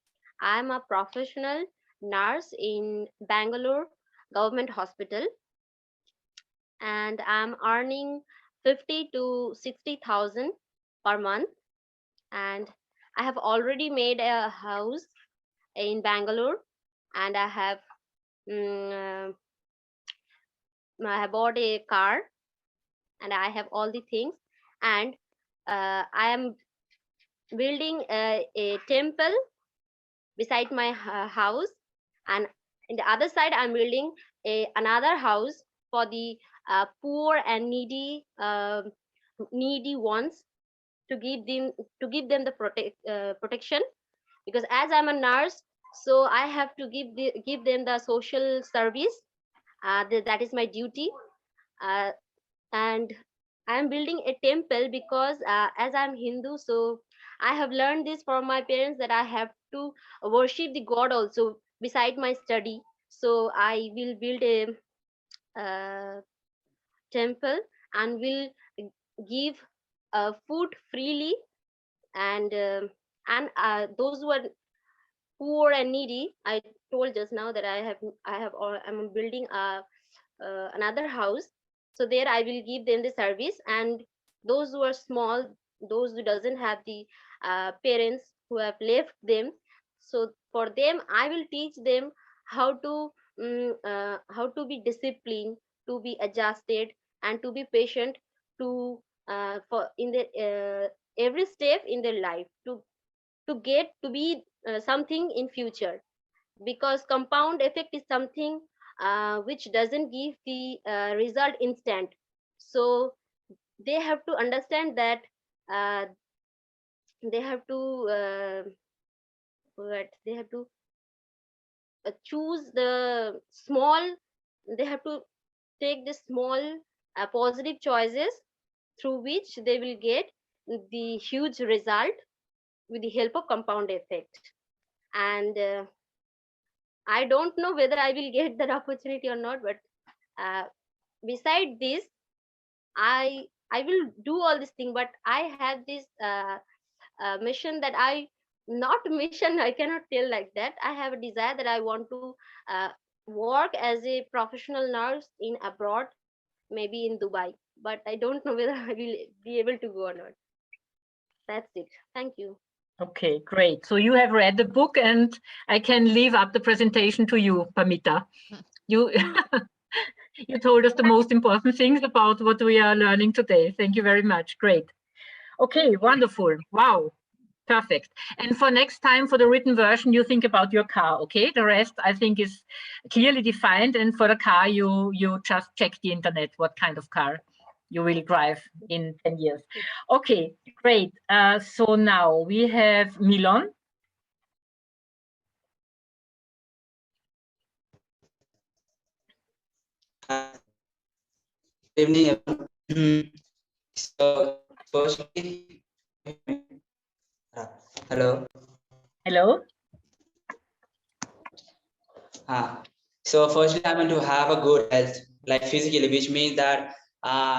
I'm a professional nurse in Bangalore Government Hospital, and I'm earning 50 to 60,000 per month. And I have already made a house in Bangalore, and I have bought a car, and I have all the things, and I am building a temple beside my house, and in the other side I'm building another house for the poor and needy ones, to give them the protection, because as I'm a nurse, so I have to give them the social service. That is my duty. And I'm building a temple because as I'm Hindu, so I have learned this from my parents, that I have to worship the God also beside my study. So I will build a temple and will give food freely, and those who are poor and needy, I told just now that I'm building another house. So there I will give them the service, and those who are small, those who doesn't have the parents who have left them, so for them I will teach them how to be disciplined, to be adjusted, and to be patient, to for in the every step in their life, to get to be something in future, because compound effect is something which doesn't give the result instant. So they have to understand that they have to choose the small, they have to take the small positive choices, through which they will get the huge result with the help of compound effect. And I don't know whether I will get that opportunity or not, but beside this, I will do all this thing, but I have this mission that not mission, I cannot tell like that. I have a desire that I want to work as a professional nurse in abroad, maybe in Dubai, but I don't know whether I will be able to go or not. That's it. Thank you. Okay, great. So you have read the book, and I can leave up the presentation to you, Paramita. You you told us the most important things about what we are learning today. Thank you very much. Great. Okay, wonderful. Wow, perfect. And for next time, for the written version, you think about your car, okay? The rest, I think, is clearly defined. And for the car, you just check the internet, what kind of car you will drive in 10 years. Okay, great. So now we have Milan. Good evening, everyone. So, firstly, hello. Hello. So, firstly, I want to have a good health, like physically, which means that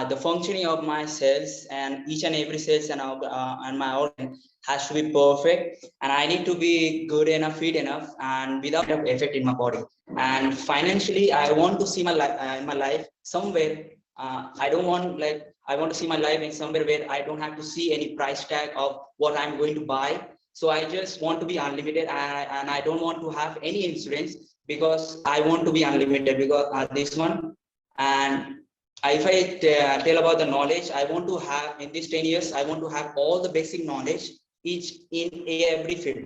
the functioning of my cells and each and every cells and my organ has to be perfect, and I need to be good enough, fit enough, and without enough effect in my body. And financially, I want to see my life somewhere. I don't want I want to see my life in somewhere where I don't have to see any price tag of what I'm going to buy. So I just want to be unlimited, and I don't want to have any insurance because I want to be unlimited because this one. And if I tell about the knowledge, I want to have in these 10 years, I want to have all the basic knowledge each in every field.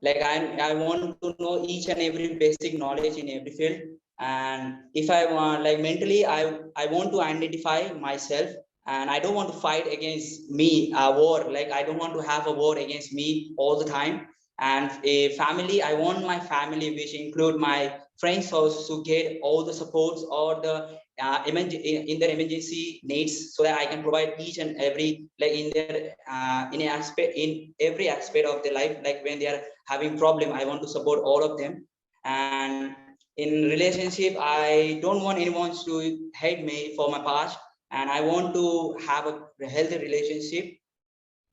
Like I want to know each and every basic knowledge in every field. And if I want, like mentally, I want to identify myself, and I don't want to fight against me a war. Like I don't want to have a war against me all the time. And a family, I want my family, which include my friends also, to get all the supports or the in their emergency needs, so that I can provide each and every, like in their in every aspect of their life. Like when they are having problem, I want to support all of them. And in relationship, I don't want anyone to hate me for my past, and I want to have a healthy relationship.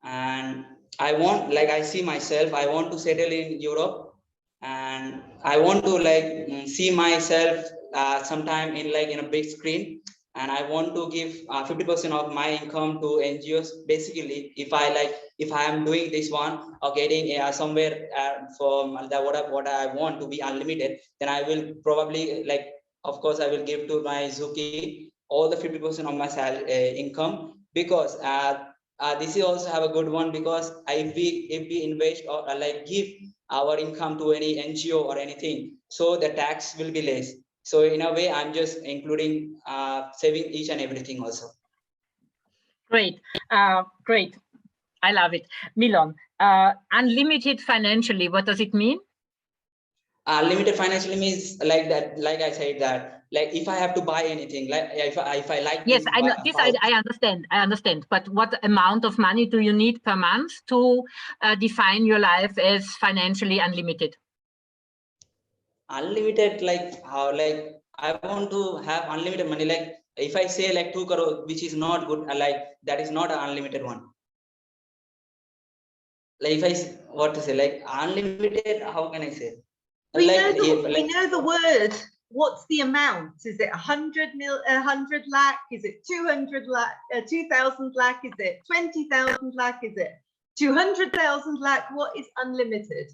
And I want, like I see myself, I want to settle in Europe, and I want to like see myself sometime in like in a big screen. And I want to give 50% of my income to NGOs. Basically, if I am doing this one or getting somewhere from what I want to be unlimited, then I will probably, like, of course, I will give to my ZUKI all the 50% of my income, because this is also have a good one, because if we invest or like give our income to any NGO or anything, so the tax will be less. So in a way, I'm just including saving each and everything also. Great, great. I love it. Milan, unlimited financially, what does it mean? Unlimited financially means like that, like I said that, like if I have to buy anything, like if I like. Yes, I know this. I understand. But what amount of money do you need per month to define your life as financially unlimited? Unlimited, like how, like I want to have unlimited money. Like if I say like 2 crore, which is not good, like that is not an unlimited one. Like if I, what to say, like unlimited, how can I say? We like, know the word. What's the amount? Is it 100 lakh? Is it 200 lakh? 2,000 lakh? Is it 20,000 lakh? Is it 200,000 lakh? What is unlimited?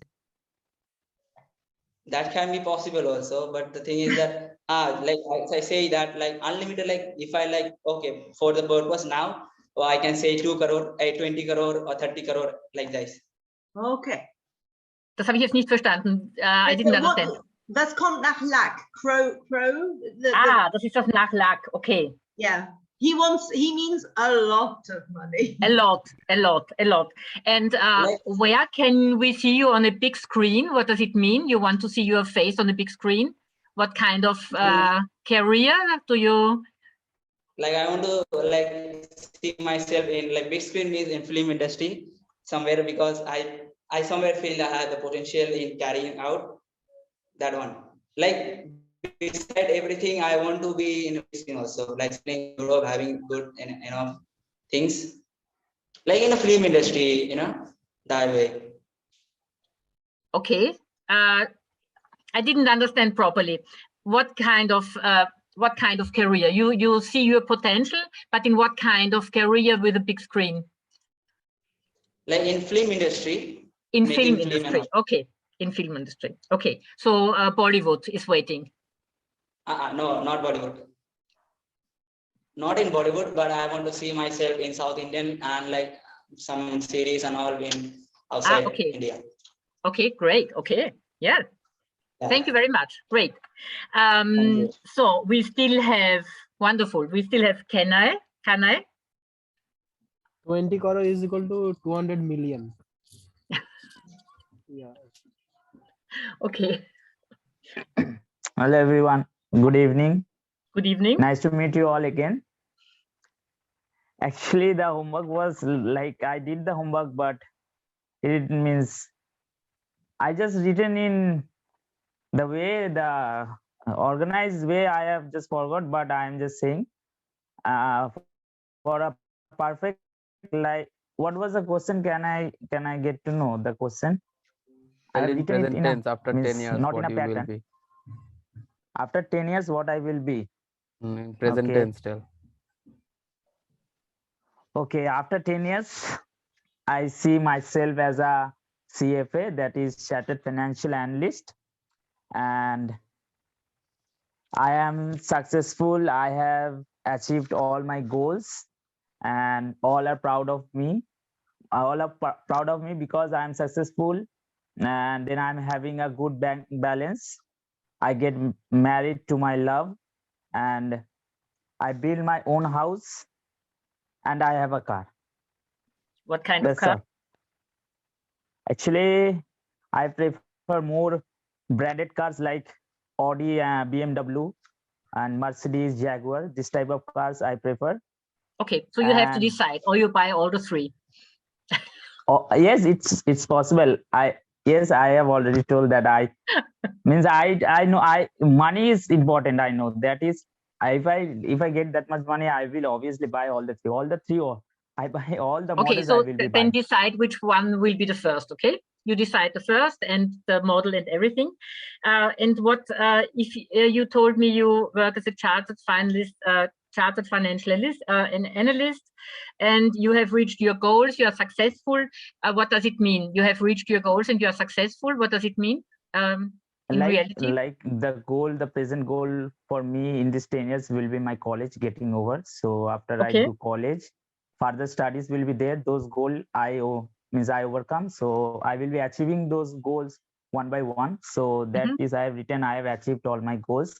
That can be possible also, but the thing is that like I say that like unlimited, like if I like, okay, for the purpose now, or I can say 2 crore, 20 crore or 30 crore, like this. Okay. Das habe ich jetzt nicht verstanden. I didn't understand. Das kommt nach Lakh. Crow. Das ist das nach Lakh. Okay. Yeah. He means a lot of money. A lot. And where can we see you on a big screen? What does it mean? You want to see your face on a big screen? What kind of career do you? Like I want to like see myself in like big screen means in film industry somewhere, because I somewhere feel I have the potential in carrying out that one. Like beside everything, I want to be in a screen also, like in Europe, having good things, like in a film industry, that way. Okay, I didn't understand properly. What kind of career you see your potential, but in what kind of career with a big screen? Like in film industry. In film industry, okay. In film industry, okay. So Bollywood is waiting. No, not Bollywood. Not in Bollywood, but I want to see myself in South Indian and like some series and all in outside India. Okay, great. Okay, yeah. Thank you very much. Great. So we still have, wonderful. We still have Kanai. 20 crore is equal to 200 million. Yeah. Okay. Hello everyone. Good evening. Good evening. Nice to meet you all again. Actually, the homework was like I did the homework, but it means I just written in the way, the organized way. I have just forgot, but I am just saying for a perfect, like, what was the question? Can I get to know the question? I have in written present it in tense after 10 years, not what in a you will pattern. be. After 10 years, what I will be? In present tense still. Okay, after 10 years, I see myself as a CFA, that is Chartered Financial Analyst, and I am successful. I have achieved all my goals, and all are proud of me. All are proud of me because I am successful, and then I'm having a good bank balance. I get married to my love, and I build my own house, and I have a car. What kind of That's car? all. Actually, I prefer more branded cars like Audi, BMW, and Mercedes, Jaguar. This type of cars I prefer. Okay, so you have to And decide, or you buy all the three. oh, yes, it's possible. I have already told that I means I know money is important. I know that is if I get that much money, I will obviously buy all the three. Or I buy all the Okay, models. I so will be then buying. decide which one will be the first. Okay, you decide the first and the model and everything. And what if you told me you work as a chartered financial analyst, and you have reached your goals, you are successful. What does it mean? You have reached your goals and you are successful. What does it mean in reality? Like the present goal for me in this 10 years will be my college getting over. So after I do college, further studies will be there. Those goals I overcome. So I will be achieving those goals one by one. So that is I have achieved all my goals.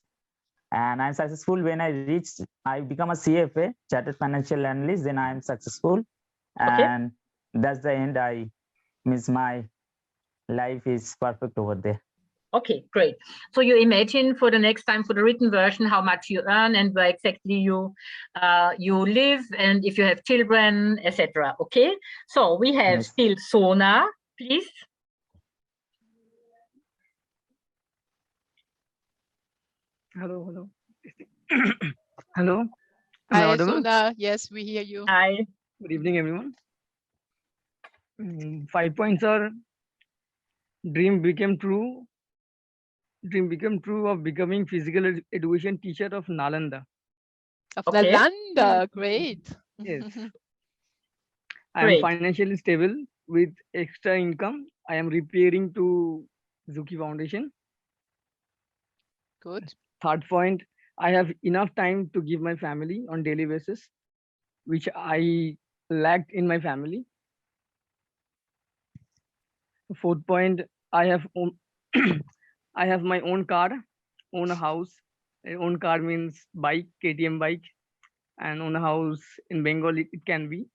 And I'm successful when I become a CFA, Chartered Financial Analyst, then I am successful. And that's the end. My life is perfect over there. Okay, great. So you imagine for the next time for the written version how much you earn and where exactly you live and if you have children, etc. Okay. So we have still Sona, please. Hello. Hello. Hi, Sona. Yes, we hear you. Hi. Good evening, everyone. 5 points are: dream became true of becoming physical education teacher of Nalanda. Of Nalanda, great. Yes. I am financially stable with extra income. I am repairing to ZUKI Foundation. Good. Third point, I have enough time to give my family on daily basis, which I lacked in my family. Fourth point, I have my own car, own a house. Own car means bike, KTM bike, and own a house in Bengal. It can be.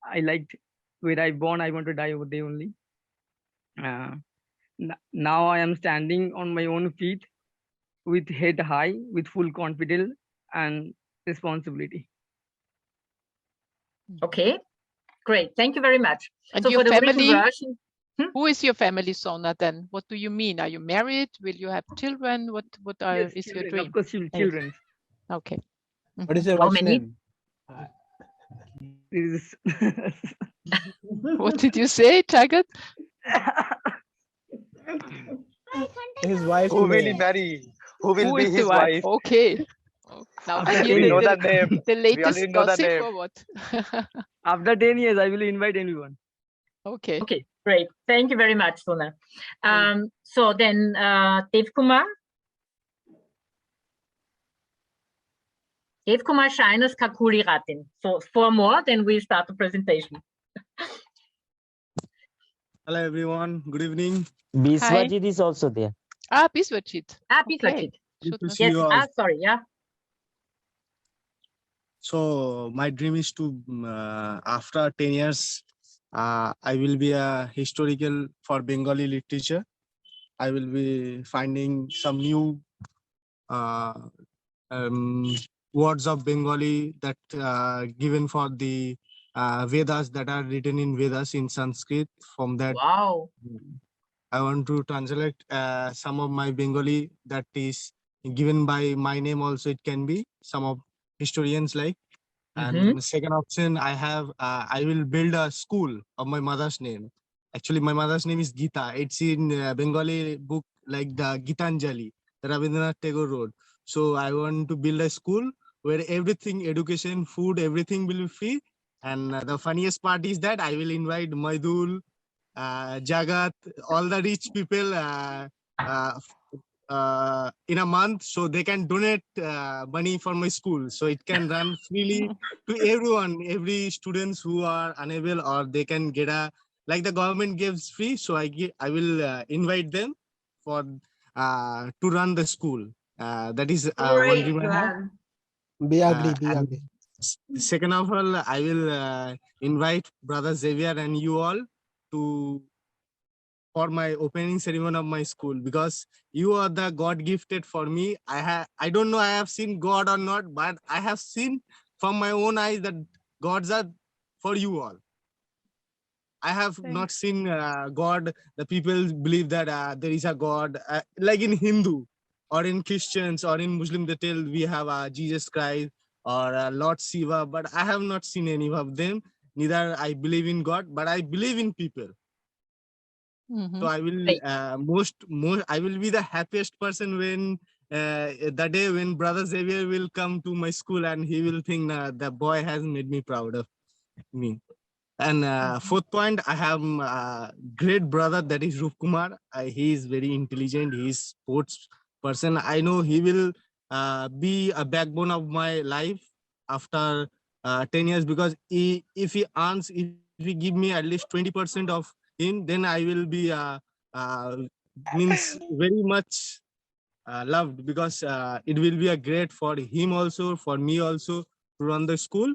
I liked where I born. I want to die over there only. Now I am standing on my own feet, with head high, with full confidence and responsibility. Okay, great. Thank you very much. And so your for the family, written version, who is your family, Sona? Then what do you mean? Are you married? Will you have children? What is children, your dream? Of course, children. Okay. What is your How wife's many? name? What did you say, Jagat? His wife's Who will he name. marry? Who will Who be is the his wife? Okay. Now we hear We know the name. the We latest already know the gossip name. or what? After 10 years, I will invite anyone. Okay. Okay, great. Thank you very much, Sona. So then Dev Kumar. Dev Kumar Shainas Kakuli Ratin. So 4 more, then we start the presentation. Hello everyone, good evening. Biswajit is also there. Biswajit. Biswajit. Good to see Yes, you all. sorry, yeah. So my dream is to, after 10 years, I will be a historical for Bengali literature. I will be finding some new words of Bengali that given for the Vedas, that are written in Vedas in Sanskrit. From that, wow, I want to translate some of my Bengali that is given by my name. Also, it can be some of historians like. And the second option, I will build a school of my mother's name. Actually, my mother's name is Gita. It's in Bengali book like the Gitanjali, Rabindranath Tagore wrote. So I want to build a school where everything, education, food, everything will be free. And the funniest part is that I will invite Maidul, Jagat, all the rich people in a month, so they can donate money for my school, so it can run freely to everyone, every students who are unable, or they can get a, like the government gives free, so I will invite them for to run the school. That is one dream I have. Be agree, be And agree. second of all, I will invite Brother Xavier and you all to for my opening ceremony of my school, because you are the God gifted for me. I don't know I have seen God or not, but I have seen from my own eyes that gods are for you all. I have not seen God. The people believe that there is a God, like in Hindu or in Christians or in Muslim, they tell we have Jesus Christ or Lord Shiva, but I have not seen any of them. Neither I believe in God, but I believe in people. So I will I will be the happiest person when the day when Brother Xavier will come to my school and he will think the boy has made me proud of me. And fourth point, I have a great brother, that is Rup Kumar. He is very intelligent. He is sports person. I know he will be a backbone of my life after 10 years, because if he earns, if he give me at least 20% of him, then I will be means very much loved, because it will be a great for him also, for me also, to run the school.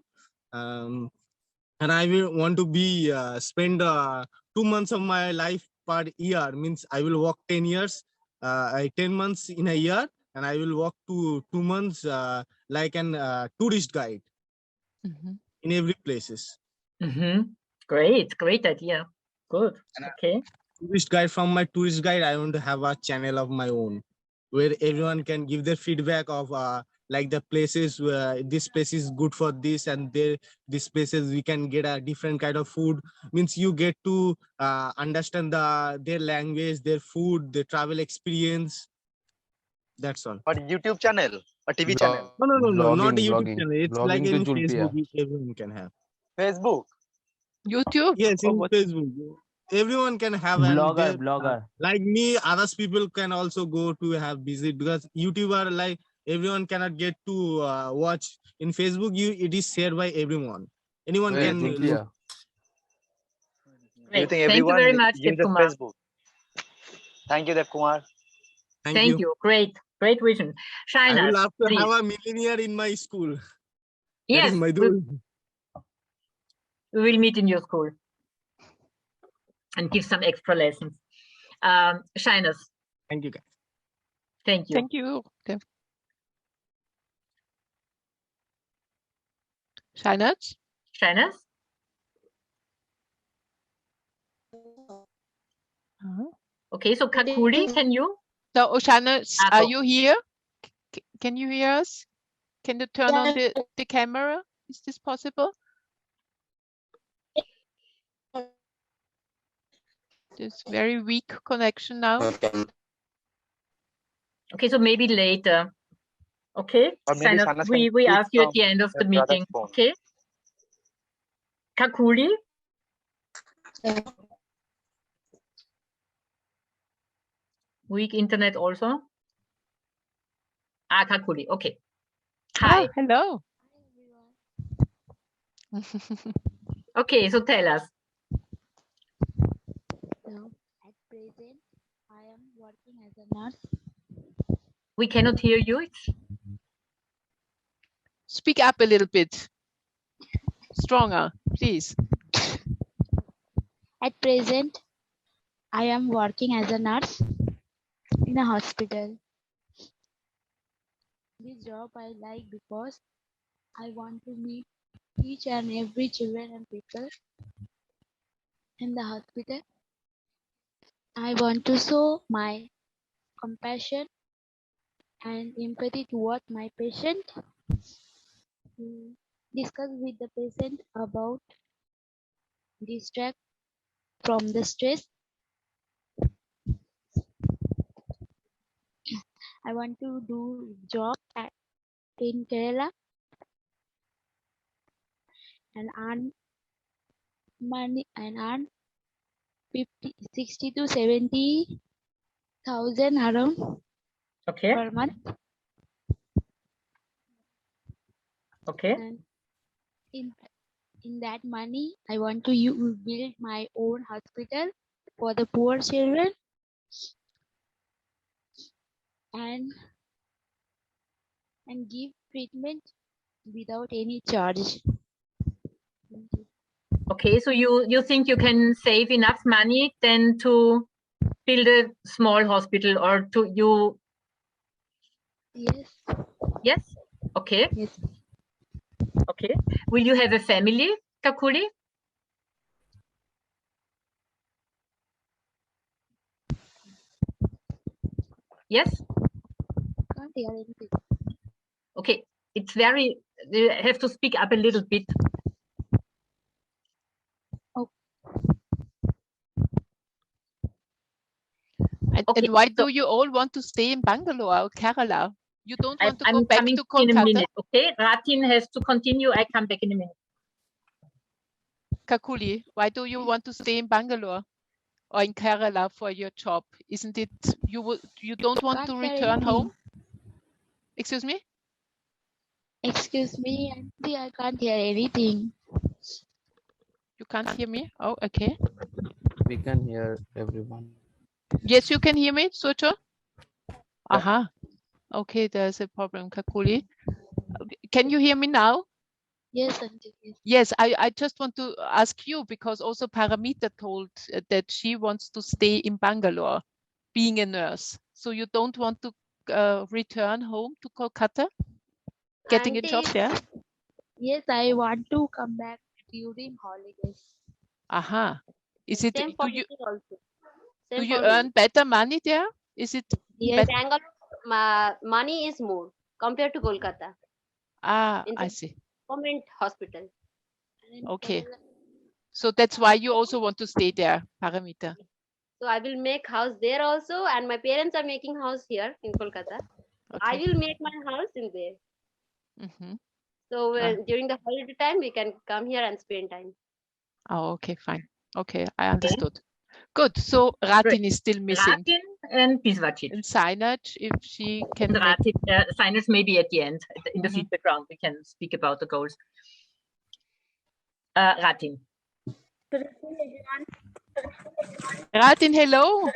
And I will want to be spend 2 months of my life per year, means I will work 10 years, 10 months in a year, and I will work to 2 months like an tourist guide in every places. Great idea. Good. Okay. Tourist guide, from my tourist guide, I want to have a channel of my own where everyone can give their feedback of like the places where this place is good for this, and there these places we can get a different kind of food. Means you get to understand their language, their food, their travel experience. That's all. But YouTube channel, a TV channel. No, not a YouTube Vlogging, channel. It's like vlogging to in Julpia. Facebook, everyone can have. Facebook. YouTube? Yes, in Facebook. Everyone can have, and there, Blogger. like me, others people can also go to have visit, because YouTuber, like everyone cannot get to watch in Facebook. It is shared by everyone. Anyone Hey, can look. Julpia. Do you Great. think Thank you everyone very much, uses Kumar. Facebook? Thank you, Dev Kumar. Thank you. Great vision. I Shine will us, love to please. have a millionaire in my school. That Yes, is my we goal. will meet in your school and give some extra lessons. Shine us. Thank you, guys. Thank you. Thank you. Shines? Shine us. Okay, so Kakuli, can you? So, Shines, are you here? Can you hear us? Can you turn on the camera? Is this possible? There's very weak connection now. Okay, so maybe later. Okay, Or maybe Shine us. Shanas can We speak ask you at from the end of her the brother's meeting. phone. Okay. Kakuli. Weak internet also. Kakuli. Okay. Hi. Hello. Okay, so tell us. So, at present, I am working as a nurse. We cannot hear you. Speak up a little bit. Stronger, please. At present, I am working as a nurse in a hospital. This job I like because I want to meet each and every children and people in the hospital. I want to show my compassion and empathy toward my patient. Discuss with the patient about distract from the stress. I want to do job in Kerala and earn money and earn 60 to 70,000 around per month. And in that money, I want to build my own hospital for the poor children and give treatment without any charge. Okay, so you think you can save enough money then to build a small hospital, or to you? Yes. Yes. Okay. Yes. Okay. Will you have a family, Kakuli? Yes. Can't hear anything. Okay. It's very. You have to speak up a little bit. And why do you all want to stay in Bangalore or Kerala? You don't want to go I'm back coming to in a Kolkata? minute. Okay, Ratin has to continue. I come back in a minute. Kakuli, why do you want to stay in Bangalore or in Kerala for your job? Isn't it you don't want to return home? Excuse me? Excuse me, Auntie, I can't hear anything. You can't hear me? Oh, okay. We can hear everyone. Yes, you can hear me, Socho? Aha. Okay, there's a problem, Kakuli. Can you hear me now? Yes, Auntie. Yes, I just want to ask you, because also Paramita told that she wants to stay in Bangalore, being a nurse. So you don't want to return home to Kolkata, getting a job there? Yes, I want to come back during holidays. Aha. Is it? Same for me also. Do Same you for me. earn better money there? Is it? In Bangalore, money is more compared to Kolkata. I see. Government hospital. Okay. So that's why you also want to stay there, Paramita. So I will make house there also, and my parents are making house here in Kolkata. I will make my house in there. So during the holiday time, we can come here and spend time. Oh, okay, fine. Okay, I understood. Good. So Ratin is still missing. Ratin and Bisvacic. And Sinaj, if she can. Sinaj maybe at the end, in the feedback round, we can speak about the goals. Ratin. Ratin, hello.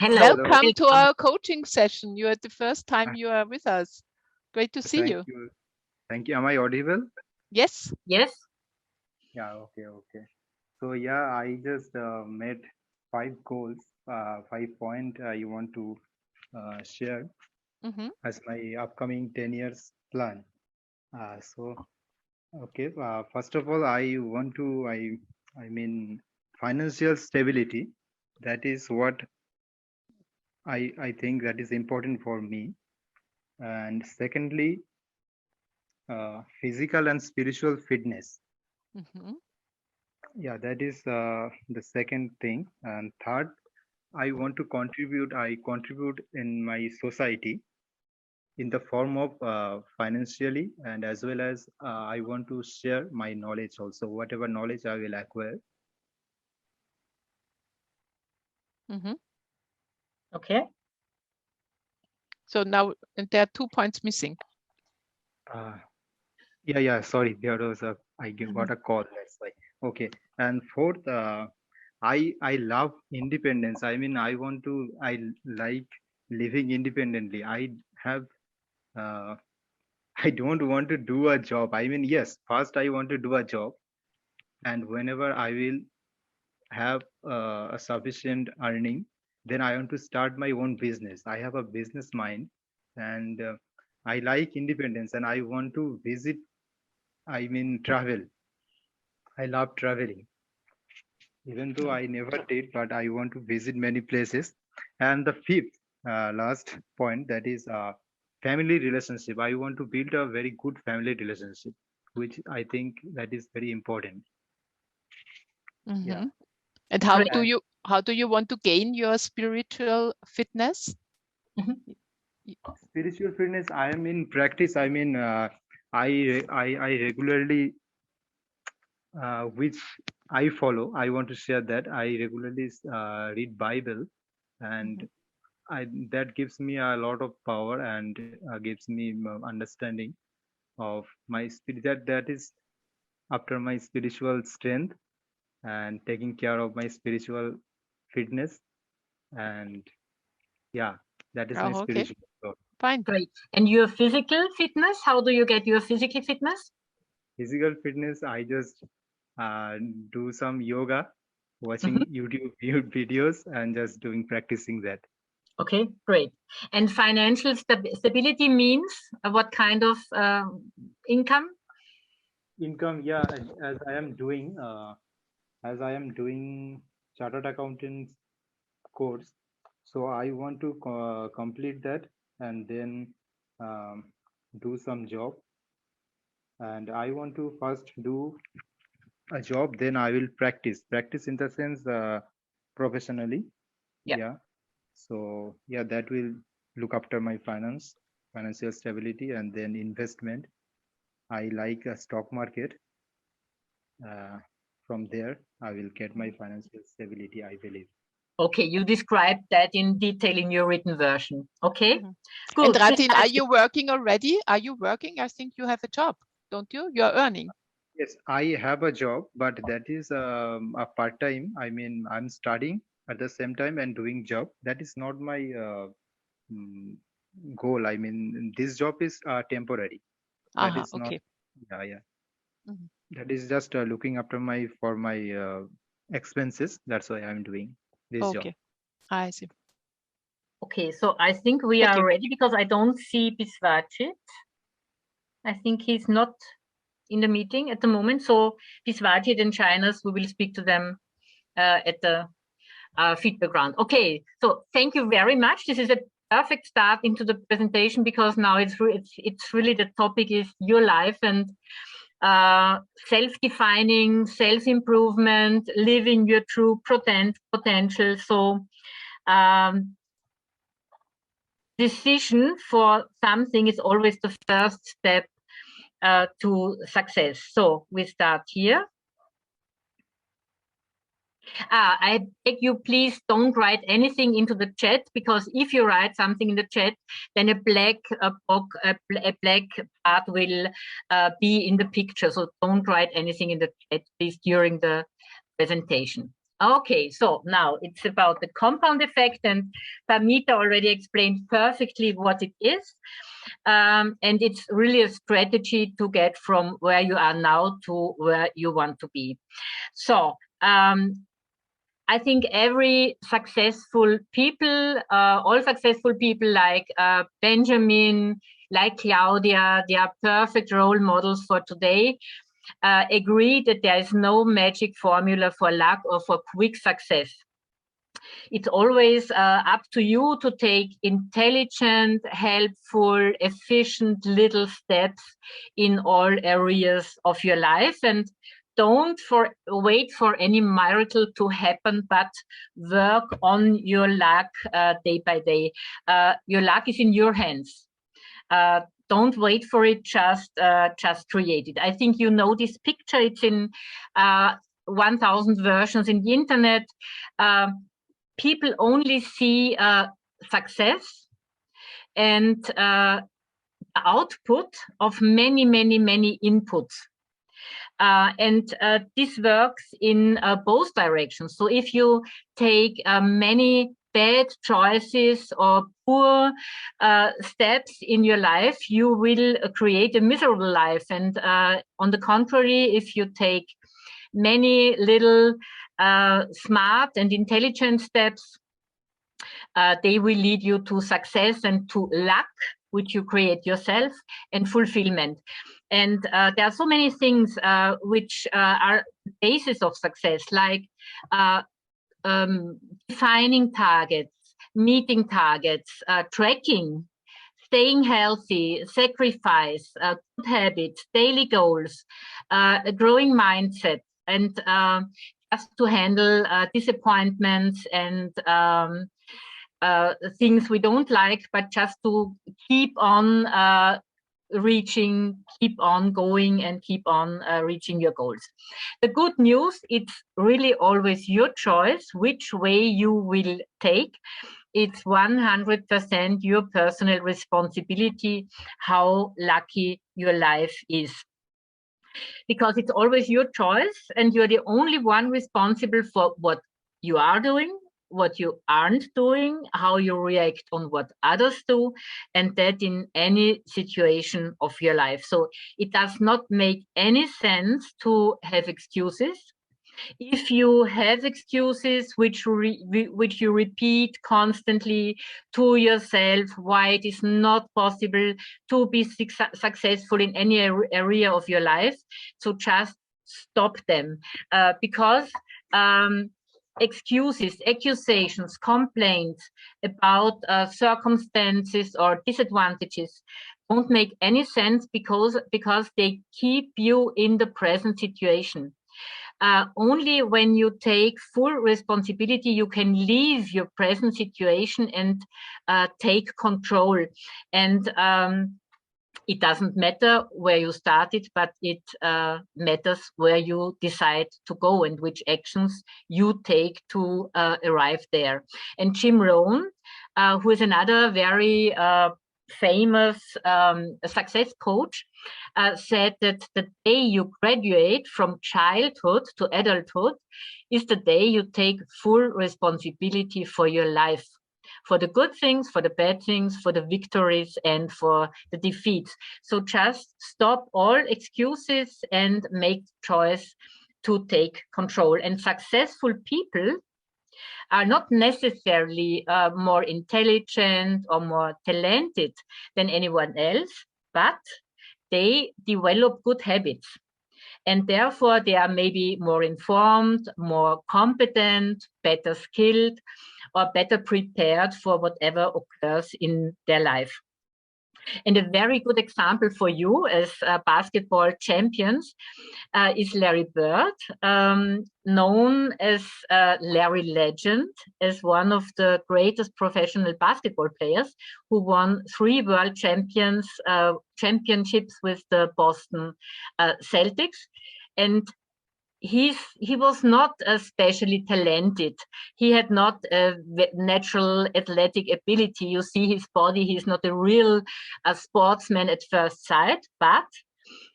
Hello. Welcome to our coaching session. You are the first time you are with us. Great to see you. Thank you. Am I audible? Yes. Yes. Yeah. Okay. So yeah, I just made 5 goals, 5 points I want to share as my upcoming 10 years plan. Okay. First of all, I want to, I mean, financial stability. That is what I think that is important for me. And secondly, physical and spiritual fitness. Yeah, that is the second thing. And third, I want to contribute. I contribute in my society in the form of financially, and as well as I want to share my knowledge also, whatever knowledge I will acquire. Okay. So now there are 2 points missing. Yeah. Sorry, there was I got a call. That's why. Okay. And fourth, I love independence. I mean, I like living independently. I don't want to do a job. I mean, yes, first I want to do a job, and whenever I will have a sufficient earning, then I want to start my own business. I have a business mind, and I like independence, and I want to visit. I mean, travel. I love traveling. Even though I never did, but I want to visit many places. And the fifth, last point, that is family relationship. I want to build a very good family relationship, which I think that is very important. Yeah. And how do you want to gain your spiritual fitness? Spiritual fitness, I am in practice. I mean, I regularly which I follow. I want to share that I regularly read Bible, and that gives me a lot of power and gives me understanding of my spirit. That is after my spiritual strength and taking care of my spiritual fitness, and yeah, that is my Oh, okay. spiritual growth. Fine. Great. And your physical fitness, how do you get your physical fitness? Physical fitness, I just do some yoga, watching YouTube videos, and just practicing that. Okay, great. And financial stability means what kind of income? Income, yeah, as I am doing chartered accountants course, so I want to complete that and then do some job, and I want to first do a job, then I will practice in the sense professionally. Yeah. So yeah, that will look after my financial stability, and then investment. I like a stock market. From there I will get my financial stability, I believe. Okay, you described that in detail in your written version. Okay, good. And Ratin, are you working already? Are you working? I think you have a job, don't you? You are earning. Yes, I have a job, but that is a part-time. I mean, I'm studying at the same time and doing job. That is not my goal. I mean, this job is temporary. That is not. Okay. Yeah. That is just looking after my expenses. That's why I'm doing this job. Okay, I see. Okay, so I think we are ready because I don't see Biswajit. I think he's not in the meeting at the moment. So Biswajit and Shinas, we will speak to them at the feedback round. Okay, so thank you very much. This is a perfect start into the presentation because now it's really the topic is your life and self-defining, self-improvement, living your true potential. So decision for something is always the first step to success. So we start here. I beg you, please don't write anything into the chat, because if you write something in the chat, then a black part will be in the picture. So don't write anything in the chat, please, during the presentation. Okay, so now it's about the compound effect, and Pamita already explained perfectly what it is. And it's really a strategy to get from where you are now to where you want to be. So I think every successful people, all successful people like Benjamin, like Claudia, they are perfect role models for today, agree that there is no magic formula for luck or for quick success. It's always up to you to take intelligent, helpful, efficient little steps in all areas of your life. And don't wait for any miracle to happen, but work on your luck day by day. Your luck is in your hands. Don't wait for it, just create it. I think you know this picture. It's in 1,000 versions in the internet. People only see success and the output of many, many, many inputs. And this works in both directions. So if you take many bad choices or poor steps in your life, you will create a miserable life. And on the contrary, if you take many little smart and intelligent steps, they will lead you to success and to luck, which you create yourself, and fulfillment. And there are so many things which are the basis of success, like defining targets, meeting targets, tracking, staying healthy, sacrifice, good habits, daily goals, a growing mindset, and just to handle disappointments and things we don't like, but just to keep on keep on going and keep on reaching your goals. The good news, it's really always your choice which way you will take. It's 100% your personal responsibility how lucky your life is. Because it's always your choice and you're the only one responsible for what you are doing, what you aren't doing, how you react on what others do, and that in any situation of your life. So it does not make any sense to have excuses. If you have excuses which you repeat constantly to yourself, why it is not possible to be successful in any area of your life, so just stop them, because excuses, accusations, complaints about circumstances or disadvantages don't make any sense because they keep you in the present situation. Only when you take full responsibility, you can leave your present situation and take control. And it doesn't matter where you started, but it matters where you decide to go and which actions you take to arrive there. And Jim Rohn, who is another very famous success coach, said that the day you graduate from childhood to adulthood is the day you take full responsibility for your life, for the good things, for the bad things, for the victories and for the defeats. So just stop all excuses and make choice to take control. And successful people are not necessarily more intelligent or more talented than anyone else, but they develop good habits. And therefore, they are maybe more informed, more competent, better skilled, or better prepared for whatever occurs in their life. And a very good example for you as basketball champions is Larry Bird, known as Larry Legend, as one of the greatest professional basketball players who won 3 world championships with the Boston Celtics. And he was not especially talented. He had not a natural athletic ability. You see his body, he's not a real sportsman at first sight, but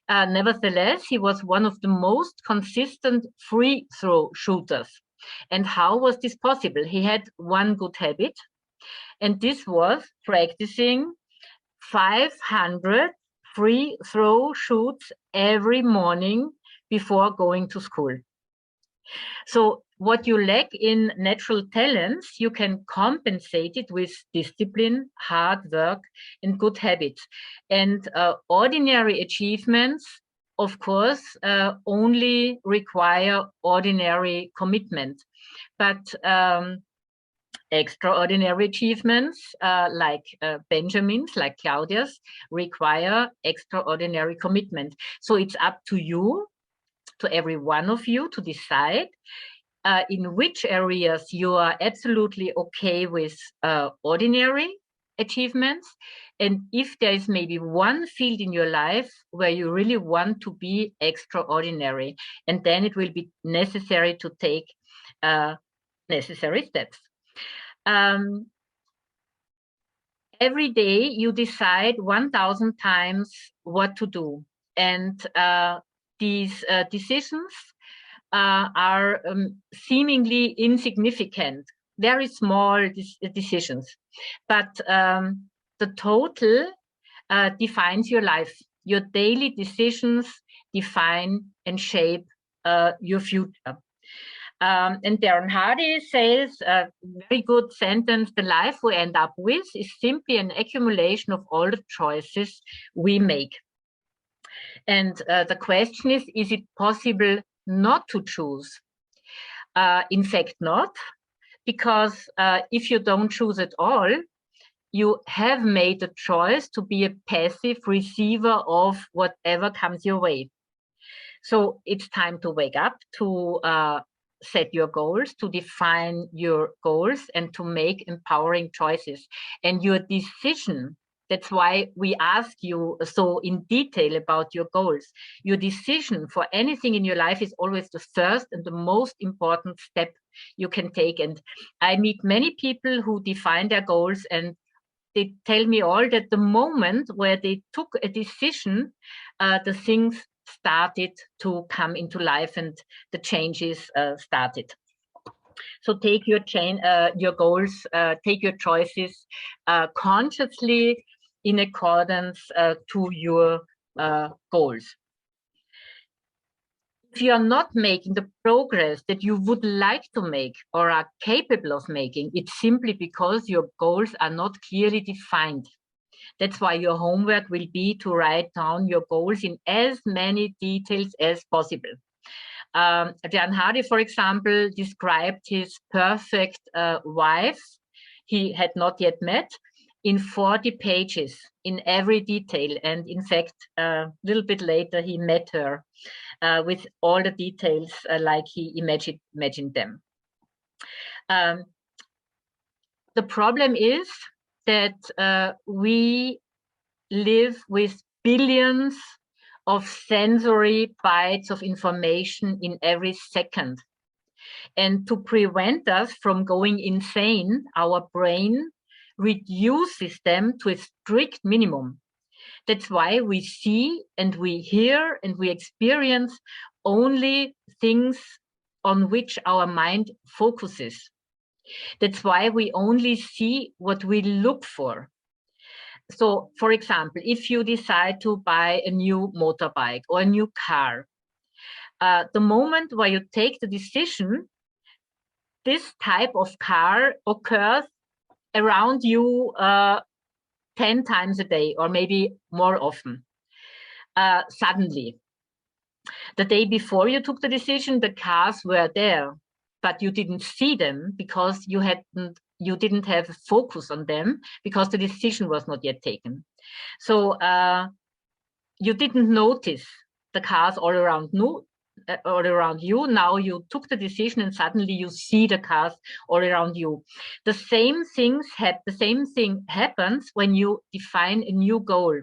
nevertheless, he was one of the most consistent free throw shooters. And how was this possible? He had one good habit, and this was practicing 500 free throw shoots every morning before going to school. So what you lack in natural talents, you can compensate it with discipline, hard work, and good habits. And ordinary achievements, of course, only require ordinary commitment. But extraordinary achievements like Benjamin's, like Claudia's, require extraordinary commitment. So it's up to you, to every one of you, to decide in which areas you are absolutely okay with ordinary achievements, and if there is maybe one field in your life where you really want to be extraordinary, and then it will be necessary to take necessary steps. Every day you decide 1,000 times what to do, and these decisions are seemingly insignificant, very small decisions, but the total defines your life. Your daily decisions define and shape your future. And Darren Hardy says a very good sentence: the life we end up with is simply an accumulation of all the choices we make. And the question is it possible not to choose? In fact, not, because if you don't choose at all, you have made a choice to be a passive receiver of whatever comes your way. So it's time to wake up, to set your goals, to define your goals, and to make empowering choices. And your decision That's why we ask you so in detail about your goals. Your decision for anything in your life is always the first and the most important step you can take. And I meet many people who define their goals, and they tell me all that the moment where they took a decision, the things started to come into life and the changes started. So take your goals, take your choices consciously in accordance to your goals. If you are not making the progress that you would like to make or are capable of making, it's simply because your goals are not clearly defined. That's why your homework will be to write down your goals in as many details as possible. Jan Hardy, for example, described his perfect wife he had not yet met in 40 pages in every detail. And in fact, a little bit later, he met her with all the details like he imagined them. The problem is that we live with billions of sensory bytes of information in every second. And to prevent us from going insane, our brain reduces them to a strict minimum. That's why we see and we hear and we experience only things on which our mind focuses. That's why we only see what we look for. So, for example, if you decide to buy a new motorbike or a new car, the moment where you take the decision, this type of car occurs around you 10 times a day or maybe more often, suddenly. The day before you took the decision, the cars were there, but you didn't see them because you didn't have a focus on them because the decision was not yet taken. So you didn't notice the cars all around you. Now you took the decision and suddenly you see the cars all around you. The same thing happens when you define a new goal.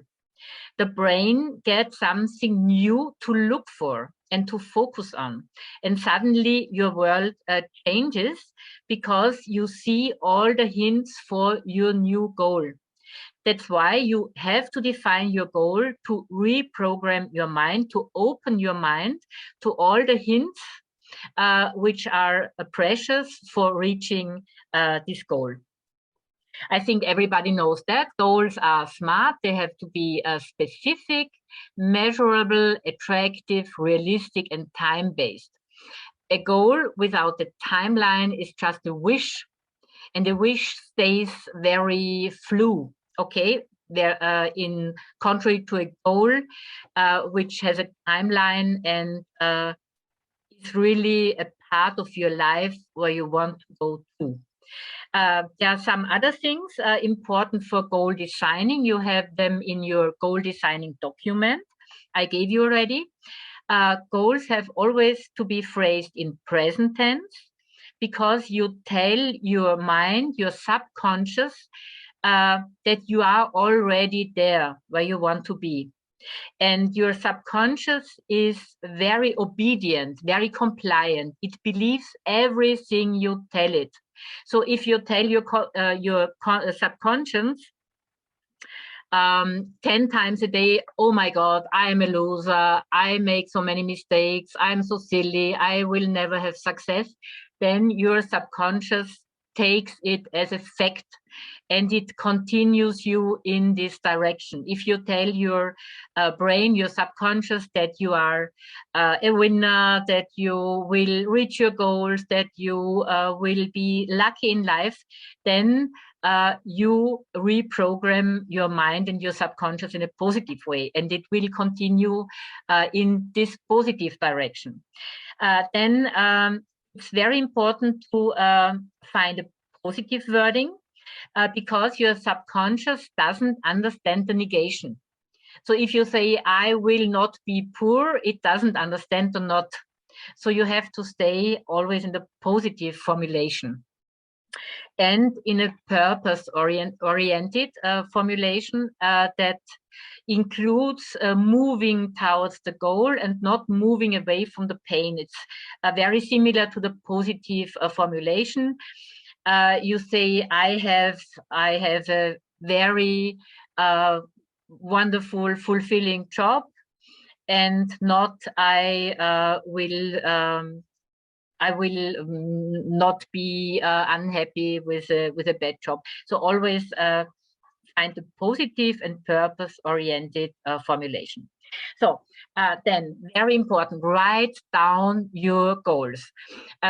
The brain gets something new to look for and to focus on. And suddenly your world changes because you see all the hints for your new goal. That's why you have to define your goal, to reprogram your mind, to open your mind to all the hints which are precious for reaching this goal. I think everybody knows that goals are smart. They have to be specific, measurable, attractive, realistic, and time-based. A goal without a timeline is just a wish, and the wish stays very fluid. Okay, there in contrary to a goal which has a timeline and is really a part of your life where you want to go to. There are some other things important for goal designing. You have them in your goal designing document I gave you already. Goals have always to be phrased in present tense because you tell your mind, your subconscious, that you are already there where you want to be. And your subconscious is very obedient, very compliant. It believes everything you tell it. So if you tell your subconscious 10 times a day, oh my God, I'm a loser, I make so many mistakes, I'm so silly, I will never have success, then your subconscious takes it as a fact and it continues you in this direction. If you tell your brain, your subconscious, that you are a winner, that you will reach your goals, that you will be lucky in life, then you reprogram your mind and your subconscious in a positive way, and it will continue in this positive direction. Then it's very important to find a positive wording because your subconscious doesn't understand the negation. So if you say, I will not be poor, it doesn't understand the not. So you have to stay always in the positive formulation. and in a purpose-oriented formulation that includes moving towards the goal and not moving away from the pain. It's very similar to the positive formulation. You say, I have a very wonderful, fulfilling job, and not I will not be unhappy with a bad job. So always find the positive and purpose-oriented formulation. So then, very important, write down your goals.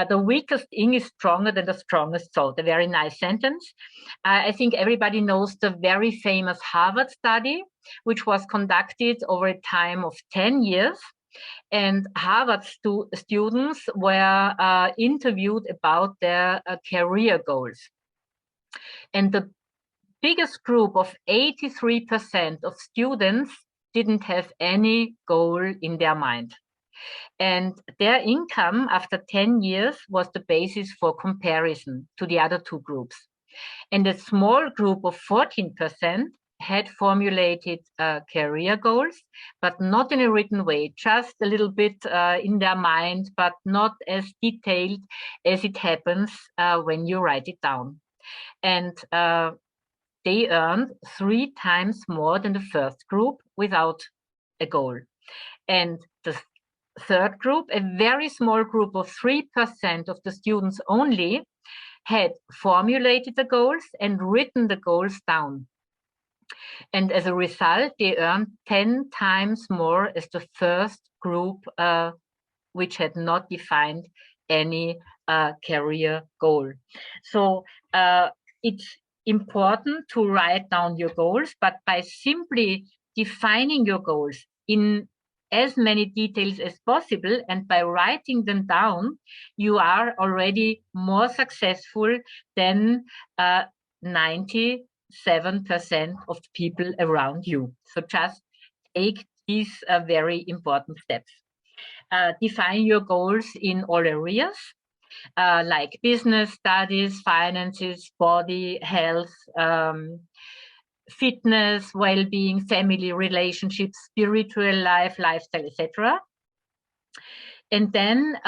The weakest ink is stronger than the strongest salt. A very nice sentence. I think everybody knows the very famous Harvard study, which was conducted over a time of 10 years. And Harvard students were interviewed about their career goals. And the biggest group of 83% of students didn't have any goal in their mind. And their income after 10 years was the basis for comparison to the other two groups. And a small group of 14% had formulated career goals, but not in a written way, just a little bit in their mind, but not as detailed as it happens when you write it down. And they earned 3 times more than the first group without a goal. And the third group, a very small group of 3% of the students only, had formulated the goals and written the goals down. And as a result, they earned 10 times more as the first group, which had not defined any career goal. So it's important to write down your goals, but by simply defining your goals in as many details as possible and by writing them down, you are already more successful than 97% of the people around you. So just take these very important steps. Define your goals in all areas, like business, studies, finances, body, health, fitness, well-being, family, relationships, spiritual life, lifestyle, etc. And then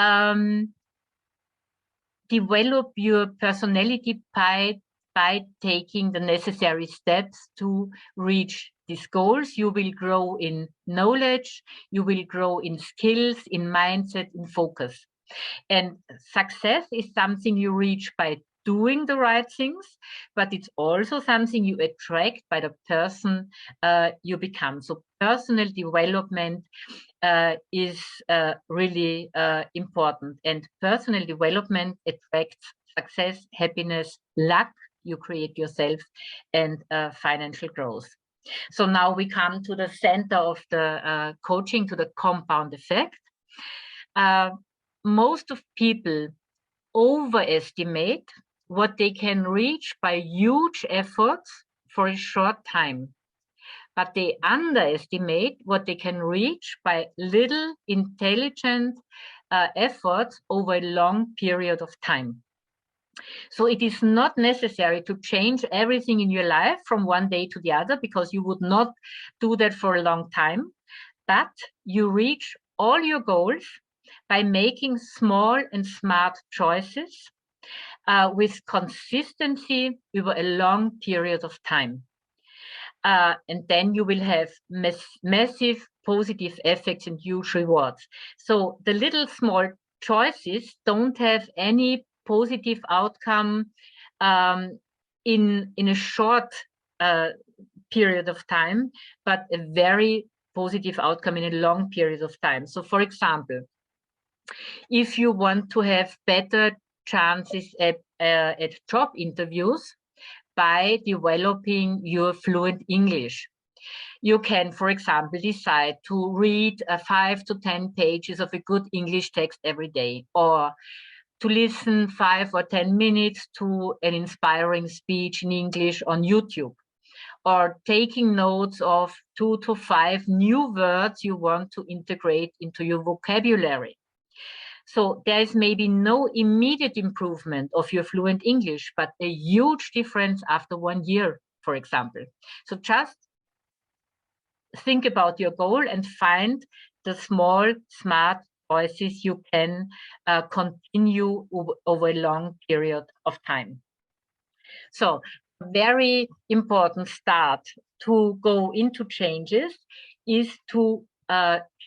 develop your personality by taking the necessary steps to reach these goals. You will grow in knowledge, you will grow in skills, in mindset, in focus. And success is something you reach by doing the right things, but it's also something you attract by the person you become. So personal development is really important, and personal development attracts success, happiness, luck you create yourself, and financial growth. So now we come to the center of the coaching, to the compound effect. Most of people overestimate what they can reach by huge efforts for a short time, but they underestimate what they can reach by little intelligent efforts over a long period of time. So it is not necessary to change everything in your life from one day to the other, because you would not do that for a long time, but you reach all your goals by making small and smart choices with consistency over a long period of time. And then you will have massive positive effects and huge rewards. So the little small choices don't have any positive outcome in a short period of time, but a very positive outcome in a long period of time. So for example, if you want to have better chances at job interviews by developing your fluent English, you can, for example, decide to read 5 to 10 pages of a good English text every day, or to listen 5 or 10 minutes to an inspiring speech in English on YouTube, or taking notes of 2 to 5 new words you want to integrate into your vocabulary. So there is maybe no immediate improvement of your fluent English, but a huge difference after 1 year, for example. So just think about your goal and find the small, smart choices you can continue over a long period of time. So very important start to go into changes is to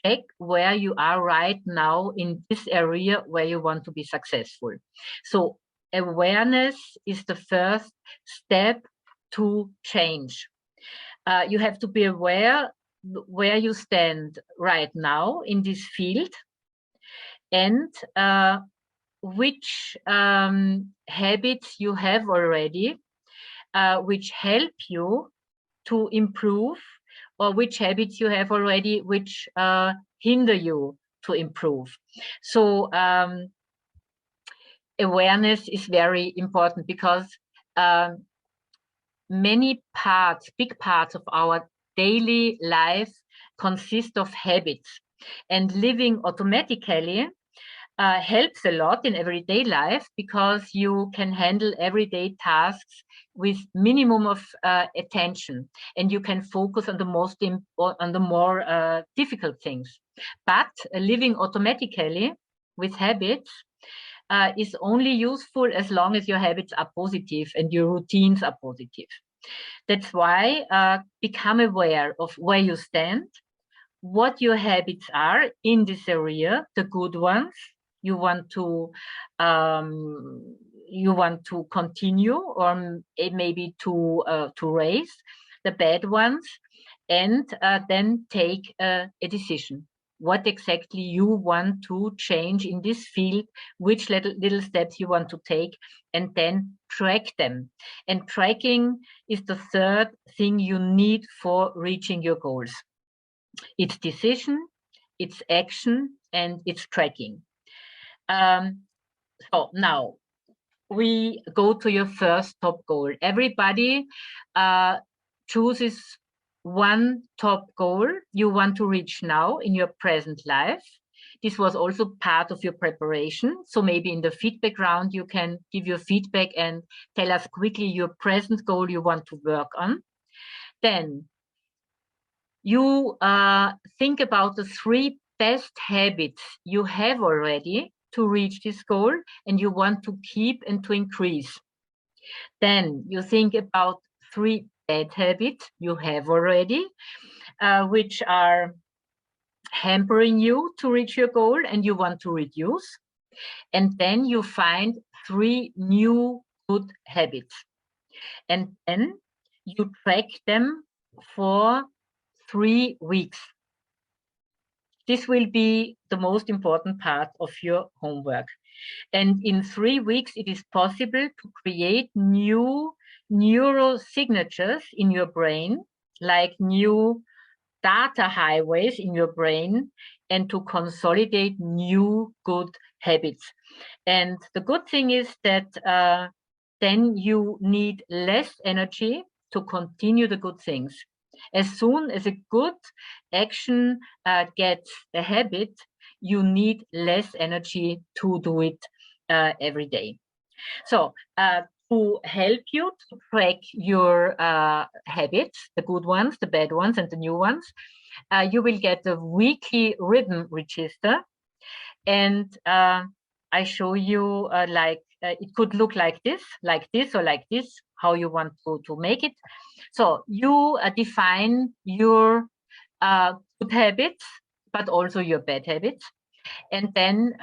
check where you are right now in this area where you want to be successful. So awareness is the first step to change. You have to be aware where you stand right now in this field and which habits you have already which help you to improve, or which habits you have already which hinder you to improve. So awareness is very important because many parts, big parts of our daily life consist of habits, and living automatically helps a lot in everyday life because you can handle everyday tasks with minimum of attention, and you can focus on the more difficult things. But living automatically with habits is only useful as long as your habits are positive and your routines are positive. That's why become aware of where you stand, what your habits are in this area, the good ones you want to continue, or maybe to raise, the bad ones, and then take a decision. What exactly you want to change in this field, which little steps you want to take, and then track them. And tracking is the third thing you need for reaching your goals. It's decision, it's action, and it's tracking. So now we go to your first top goal. Everybody chooses one top goal you want to reach now in your present life. This was also part of your preparation. So maybe in the feedback round, you can give your feedback and tell us quickly your present goal you want to work on. Then you think about the 3 best habits you have already to reach this goal and you want to keep and to increase. Then you think about 3 bad habits you have already, which are hampering you to reach your goal and you want to reduce. And then you find 3 new good habits. And then you track them for 3 weeks. This will be the most important part of your homework. And in 3 weeks, it is possible to create new neural signatures in your brain, like new data highways in your brain, and to consolidate new good habits. And the good thing is that then you need less energy to continue the good things. As soon as a good action gets a habit, you need less energy to do it every day. So to help you to track your habits, the good ones, the bad ones, and the new ones, you will get a weekly rhythm register. And I show you it could look like this, or like this, how you want to make it. So you define your good habits, but also your bad habits. And then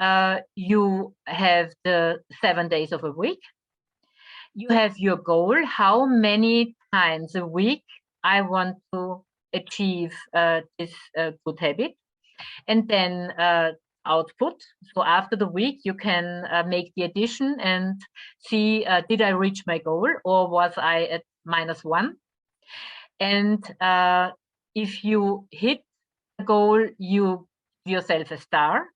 you have the 7 days of a week. You have your goal, how many times a week I want to achieve this good habit. And then output. So after the week, you can make the addition and see, did I reach my goal or was I at -1? And if you hit the goal, you give yourself a star.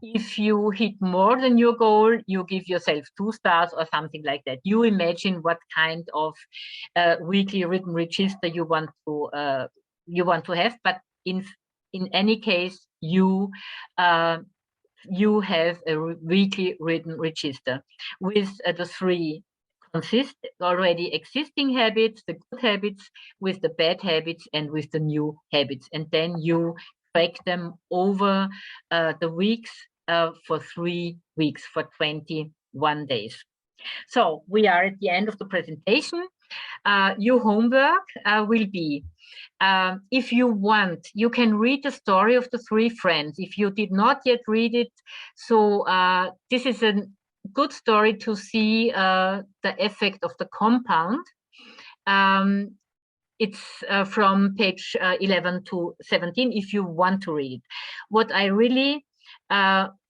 If you hit more than your goal, you give yourself 2 stars or something like that. You imagine what kind of weekly written register you want to have, but in any case, you you have a weekly written register with the 3 already existing habits, the good habits, with the bad habits, and with the new habits. And then you track them over the weeks for 3 weeks, for 21 days. So we are at the end of the presentation. Your homework will be, if you want, you can read the story of the 3 friends. If you did not yet read it, so this is a good story to see the effect of the compound. It's from page 11 to 17, if you want to read it. What I really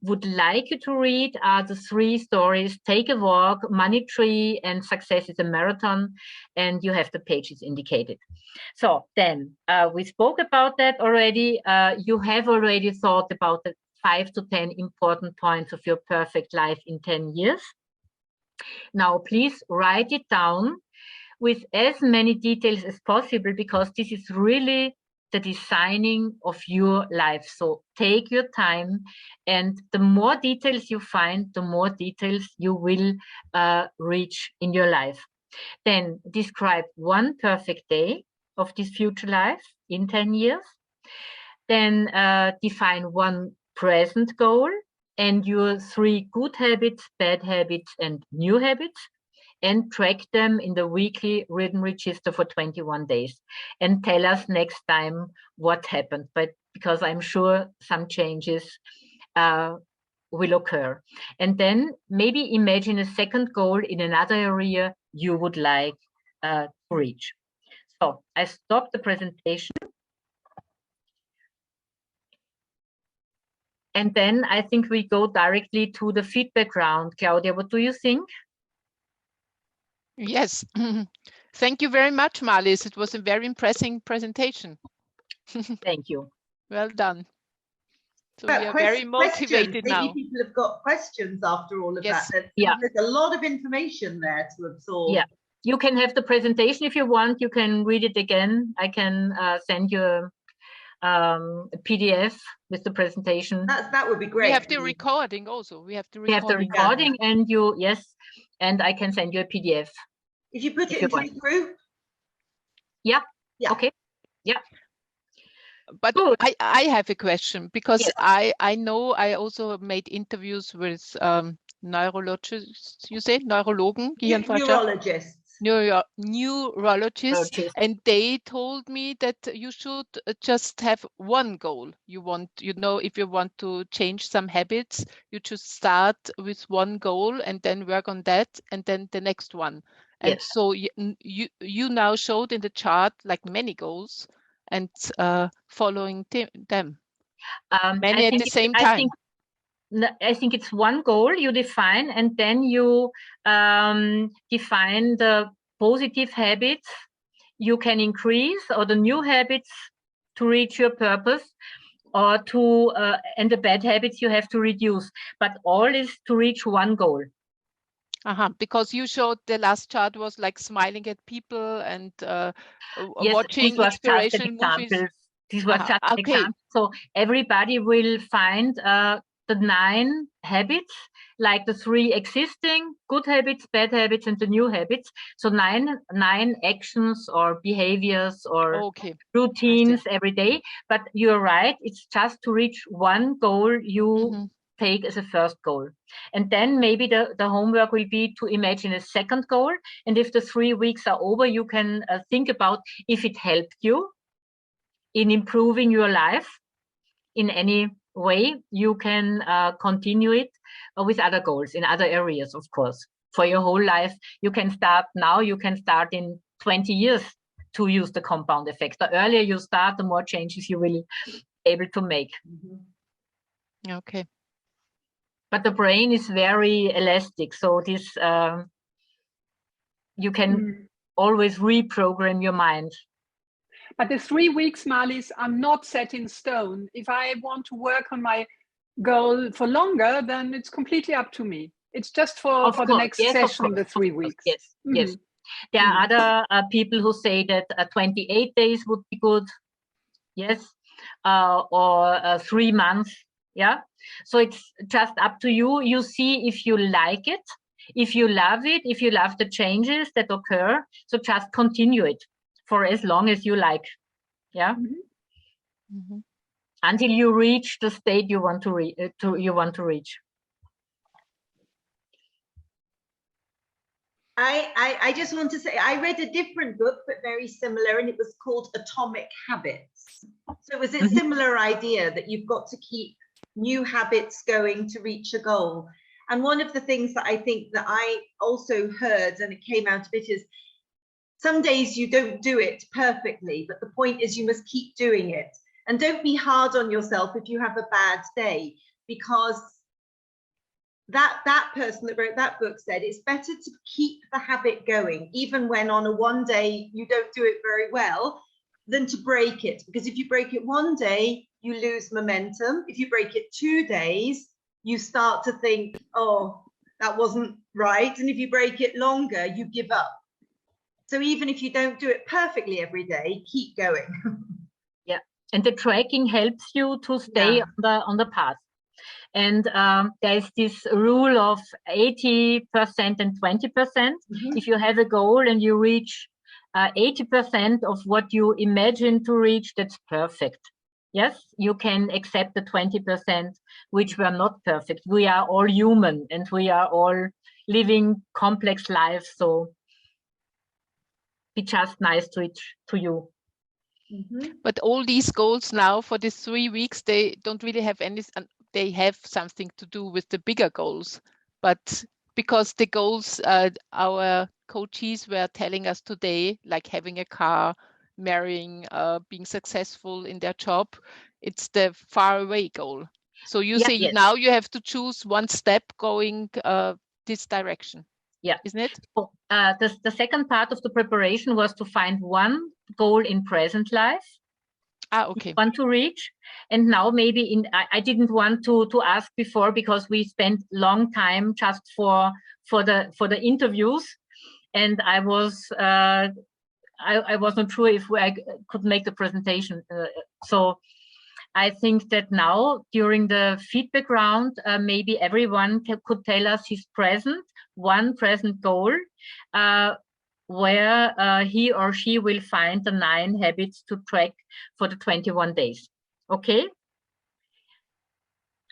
would like you to read are the 3 stories: Take a Walk, Money Tree, and Success is a Marathon, and you have the pages indicated. So then we spoke about that already. You have already thought about the 5 to 10 important points of your perfect life in 10 years. Now, please write it down with as many details as possible, because this is really the designing of your life. So take your time, and the more details you find, the more details you will reach in your life. Then describe 1 perfect day of this future life in 10 years. Then define 1 present goal and your 3 good habits, bad habits, and new habits, and track them in the weekly written register for 21 days. And tell us next time what happened, but because I'm sure some changes will occur. And then maybe imagine a second goal in another area you would like to reach. So I stop the presentation. And then I think we go directly to the feedback round. Claudia, what do you think? Yes, thank you very much, Marlies. It was a very impressive presentation. Thank you. Well done. So we are very motivated now. Maybe people have got questions after all of Yes. that. Yeah. There's a lot of information there to absorb. Yeah, you can have the presentation if you want. You can read it again. I can send you a PDF with the presentation. That would be great. We have the recording also. We have the We have the recording, and you, yes, and I can send you a PDF. If you put it into a group. Yeah. Okay. Yeah. But I have a question, because I know I also made interviews with neurologists, you say, Neurologen, neurologists. Neurologists, and they told me that you should just have 1 goal. If you want to change some habits, you just start with 1 goal and then work on that, and then the next one. And so you now showed in the chart like many goals, and following them, many at the same time. I think it's 1 goal you define, and then you define the positive habits you can increase, or the new habits to reach your purpose, or and the bad habits you have to reduce. But all is to reach 1 goal. Because you showed the last chart was like smiling at people and watching this was inspirational just an movies. Example. This was just an example. So everybody will find the 9 habits, like the 3 existing good habits, bad habits, and the new habits. So 9 actions or behaviors or routines every day. But you're right, it's just to reach 1 goal you take as a first goal. And then maybe the homework will be to imagine a second goal. And if the 3 weeks are over, you can think about if it helped you in improving your life in any way. You can continue it with other goals in other areas, of course. For your whole life, you can start now, you can start in 20 years to use the compound effect. The earlier you start, the more changes you will be able to make. Okay. But the brain is very elastic, so this you can always reprogram your mind. But the 3 weeks, Marlies, are not set in stone. If I want to work on my goal for longer, then it's completely up to me. It's just for the next session, the 3 weeks. Yes, yes. There are other people who say that 28 days would be good. Yes, or 3 months. Yeah, so it's just up to you. You see if you like it, if you love it, if you love the changes that occur. So just continue it for as long as you like. Yeah. Until you reach the state you want to reach. I just want to say, I read a different book, but very similar, and it was called Atomic Habits. So was it similar idea that you've got to keep new habits going to reach a goal? And one of the things that I think that I also heard, and it came out of it, is some days you don't do it perfectly, but the point is you must keep doing it. And don't be hard on yourself if you have a bad day, because that person that wrote that book said it's better to keep the habit going, even when on a one day you don't do it very well, than to break it. Because if you break it one day, you lose momentum. If you break it 2 days, you start to think, oh, that wasn't right. And if you break it longer, you give up. So even if you don't do it perfectly every day, keep going. Yeah, and the tracking helps you to stay on the path. And there's this rule of 80% and 20%. If you have a goal and you reach 80% of what you imagine to reach, that's perfect. Yes, you can accept the 20% which were not perfect. We are all human and we are all living complex lives. So be just nice to you. But all these goals now for these 3 weeks, they don't really have any, they have something to do with the bigger goals. But because the goals our coaches were telling us today, like having a car, marrying, being successful in their job, it's the far away goal. So you say now you have to choose one step going this direction. Yeah, isn't it? So, the second part of the preparation was to find one goal in present life. Okay. Want to reach, and now maybe I didn't want to ask before because we spent long time just for the interviews, and I was not sure if I could make the presentation. So I think that now during the feedback round, maybe everyone could tell us his one present goal, where he or she will find the 9 habits to track for the 21 days. Okay?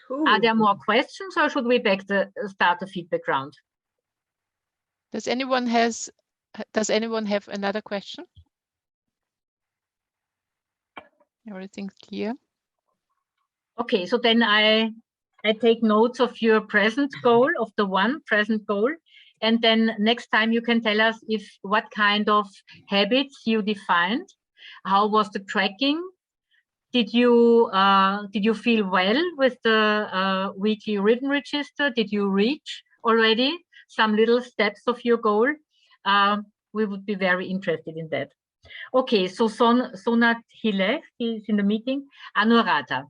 Cool. Are there more questions, or should we start the feedback round? Does anyone have another question? Everything's clear. Okay, so then I take notes of your present goal, of the one present goal. And then next time you can tell us what kind of habits you defined. How was the tracking? Did you feel well with the weekly written register? Did you reach already some little steps of your goal? We would be very interested in that. Okay, so Sonat Hile, he's in the meeting. Anuradha.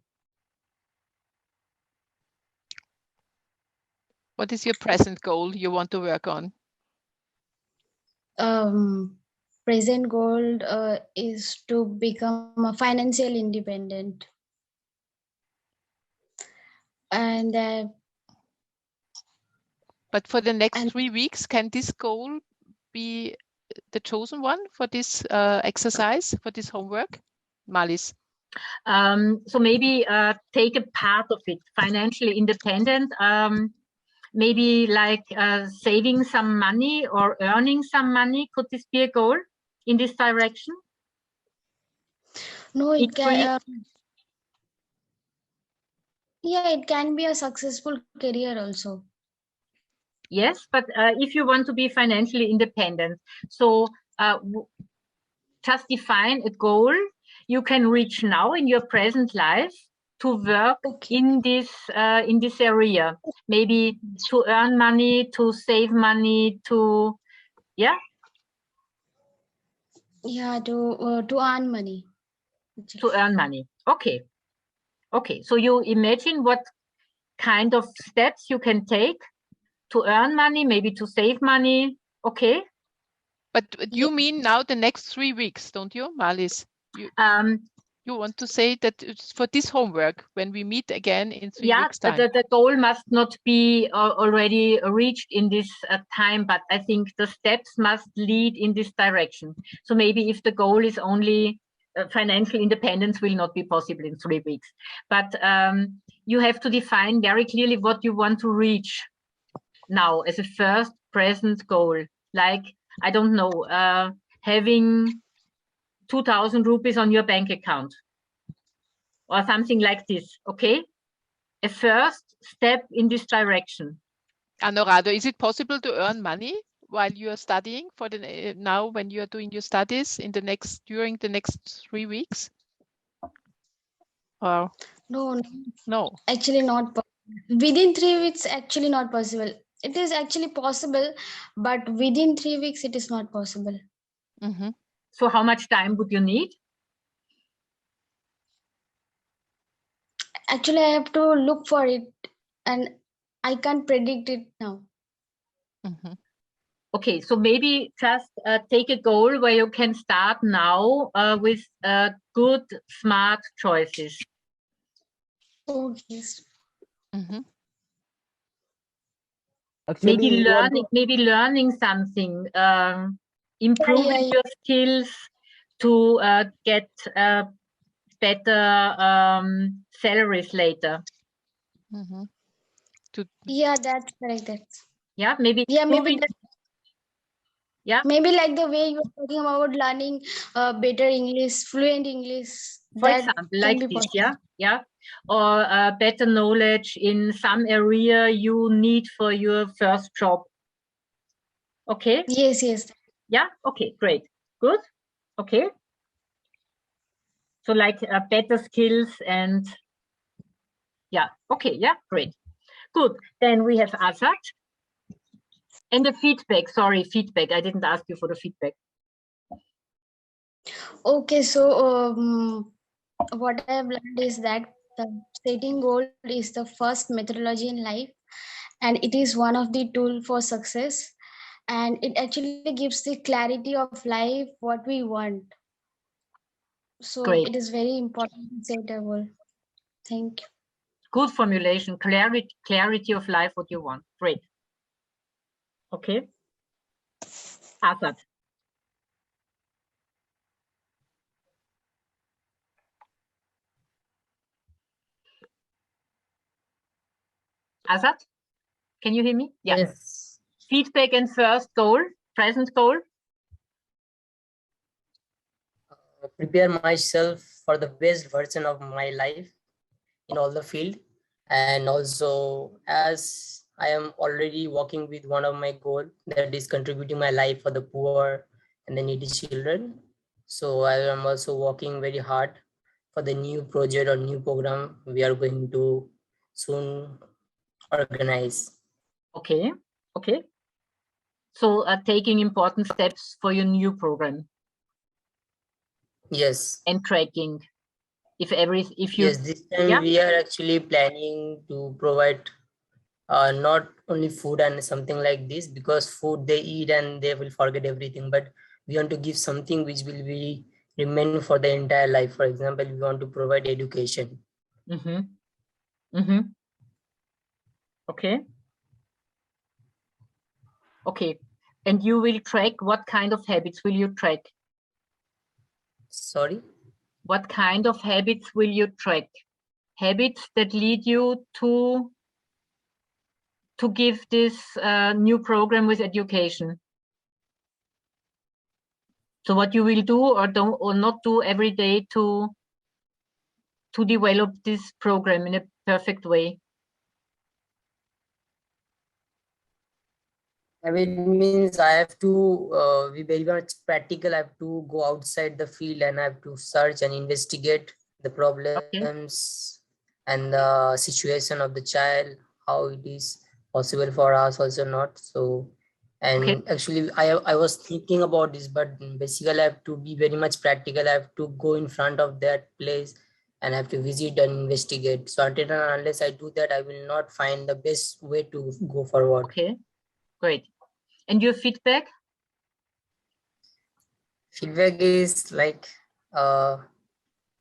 What is your present goal you want to work on? Present goal is to become financially independent. And but for the next 3 weeks, can this goal be the chosen one for this exercise, for this homework? Marlies. So maybe take a part of it, financially independent. Maybe like saving some money or earning some money. Could this be a goal in this direction? No, it can. Yeah, it can be a successful career also. Yes, but if you want to be financially independent, so just define a goal you can reach now in your present life to work in this area. Maybe to earn money, to save money, to Yeah, to earn money. To earn money. Okay. Okay. So you imagine what kind of steps you can take to earn money, maybe to save money. Okay. But you mean now the next 3 weeks, don't you, Marlies? You want to say that it's for this homework when we meet again in 3 weeks' time? The goal must not be already reached in this time, but I think the steps must lead in this direction. So maybe if the goal is only financial independence will not be possible in 3 weeks, but you have to define very clearly what you want to reach now as a first present goal. Like, I don't know, having 2,000 rupees on your bank account or something like this, okay? A first step in this direction. Anorado, is it possible to earn money while you are studying for the now when you are doing your studies in the during the next 3 weeks? Or no. Actually not within 3 weeks, actually not possible. It is actually possible, but within 3 weeks it is not possible. Mm-hmm. So how much time would you need? Actually, I have to look for it and I can't predict it now. Mm-hmm. Okay, so maybe just take a goal where you can start now with good, smart choices. Okay. Mm-hmm. Maybe learning something, improving your skills to get better salaries later. Mm-hmm. Yeah, that's correct. Yeah, maybe. Yeah, maybe. Yeah. Maybe like the way you're talking about learning better English, fluent English. For example, like this, yeah. Or better knowledge in some area you need for your first job. Okay. Yes. Yeah. Okay. Great. Good. Okay. So like better skills and yeah. Okay. Yeah. Great. Good. Then we have Azad. And the feedback. Sorry, feedback. I didn't ask you for the feedback. Okay. So what I have learned is that the setting goal is the first methodology in life, and it is one of the tools for success. And it actually gives the clarity of life what we want. So Great. it is very important to set a goal. Thank you. Good formulation, clarity of life, what you want. Great. Okay. Azad. Azad, can you hear me? Yeah. Yes. Feedback and first goal, present goal. Prepare myself for the best version of my life in all the field, and also as I am already working with one of my goal, that is contributing my life for the poor and the needy children. So I am also working very hard for the new project or new program we are going to soon organize. Okay. Okay. So taking important steps for your new program. Yes. And tracking. If you yes, this time we are actually planning to provide not only food and something like this, because food they eat and they will forget everything, but we want to give something which will be remain for the entire life. For example, we want to provide education. Mm-hmm. Mm-hmm. Okay. Okay. And you will track, what kind of habits will you track? Sorry? What kind of habits will you track? Habits that lead you to give this new program with education. So what you will do or not do every day to develop this program in a perfect way. It means I have to be very much practical. I have to go outside the field and I have to search and investigate the problems and the situation of the child, how it is possible for us also not. So, and actually I was thinking about this, but basically I have to be very much practical. I have to go in front of that place and I have to visit and investigate. So until and unless I do that, I will not find the best way to go forward. Okay, great. And your feedback? Feedback is like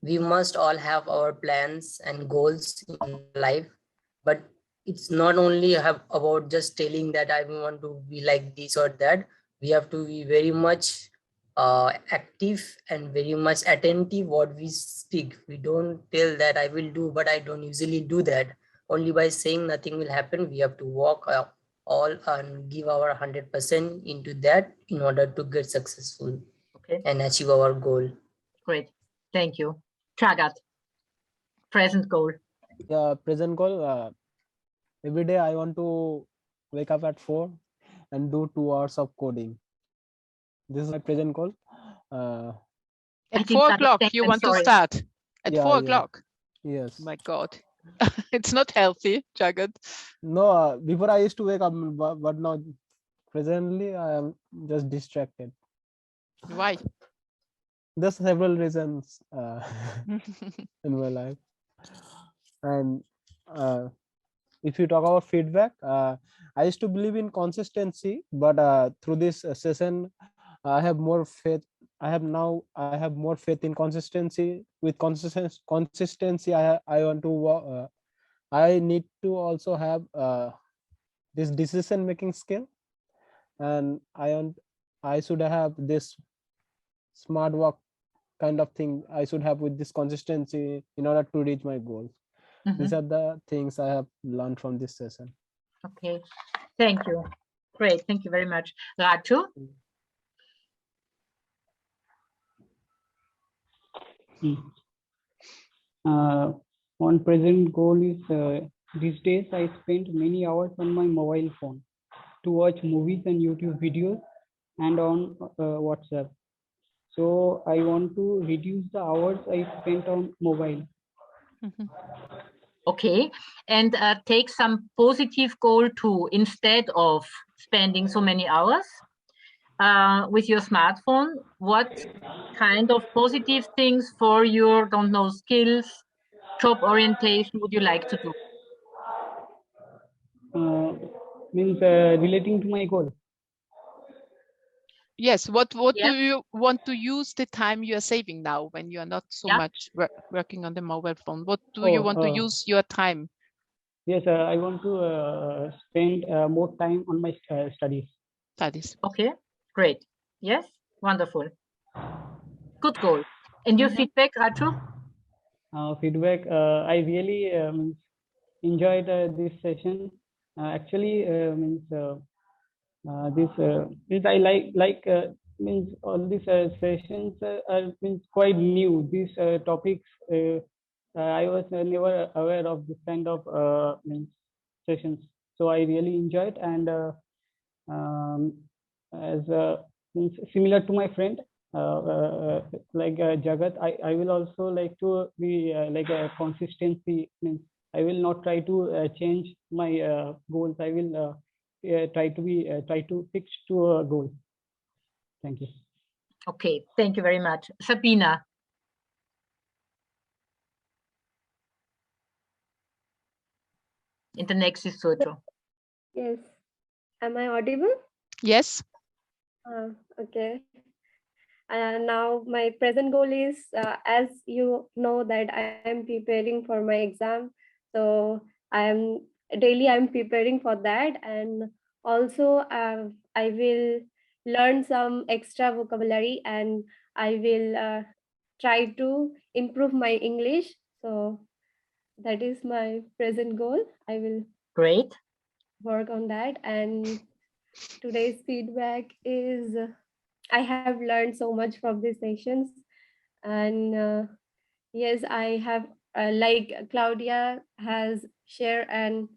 we must all have our plans and goals in life, but it's not only about just telling that I want to be like this or that. We have to be very much active and very much attentive what we speak. We don't tell that I will do, but I don't usually do that. Only by saying nothing will happen. We have to walk all and give our 100% into that in order to get successful and achieve our goal. Great, thank you. Chagat, present goal. Yeah, present goal. Every day I want to wake up at 4 and do 2 hours of coding. This is my present goal. At 4 o'clock, you want to start? At 4 o'clock? Yes. My God. It's not healthy, Jagat. No, before I used to wake up, but now presently I am just distracted. Why? There's several reasons in my life. And if you talk about feedback, I used to believe in consistency, but through this session, I have more faith. I have more faith in consistency. With consistency, I want to. I need to also have this decision making skill, and I should have this smart work kind of thing. I should have with this consistency in order to reach my goals. These are the things I have learned from this session. Okay, thank you. Great, thank you very much. Ratu? One present goal is these days I spend many hours on my mobile phone to watch movies and YouTube videos and on WhatsApp. So I want to reduce the hours I spent on mobile. Okay, and take some positive goal too, instead of spending so many hours with your smartphone. What kind of positive things for your, don't know, skills, job orientation would you like to do? Means relating to my goal. Yes, what do you want to use the time you are saving now when you are not so much working on the mobile phone? What do you want to use your time? Yes, I want to spend more time on my studies. Studies. Okay, great. Yes, wonderful. Good goal. And your feedback, Ratu? Feedback, I really enjoyed this session. Actually, means I like means all these sessions are means quite new. These topics I was never aware of this kind of means sessions. So I really enjoyed, and as means similar to my friend like Jagat, I will also like to be like a consistency. Means I will not try to change my goals. I will try to fix to a goal. Thank you. Okay, thank you very much. Sabina. And the next is Sojo. Yes. Am I audible? Yes. Okay. Now my present goal is, as you know, that I am preparing for my exam. So I'm preparing for that, and also I will learn some extra vocabulary, and I will try to improve my English. So that is my present goal. I will work on that. And today's feedback is, I have learned so much from these sessions, and yes, I have like Claudia has shared an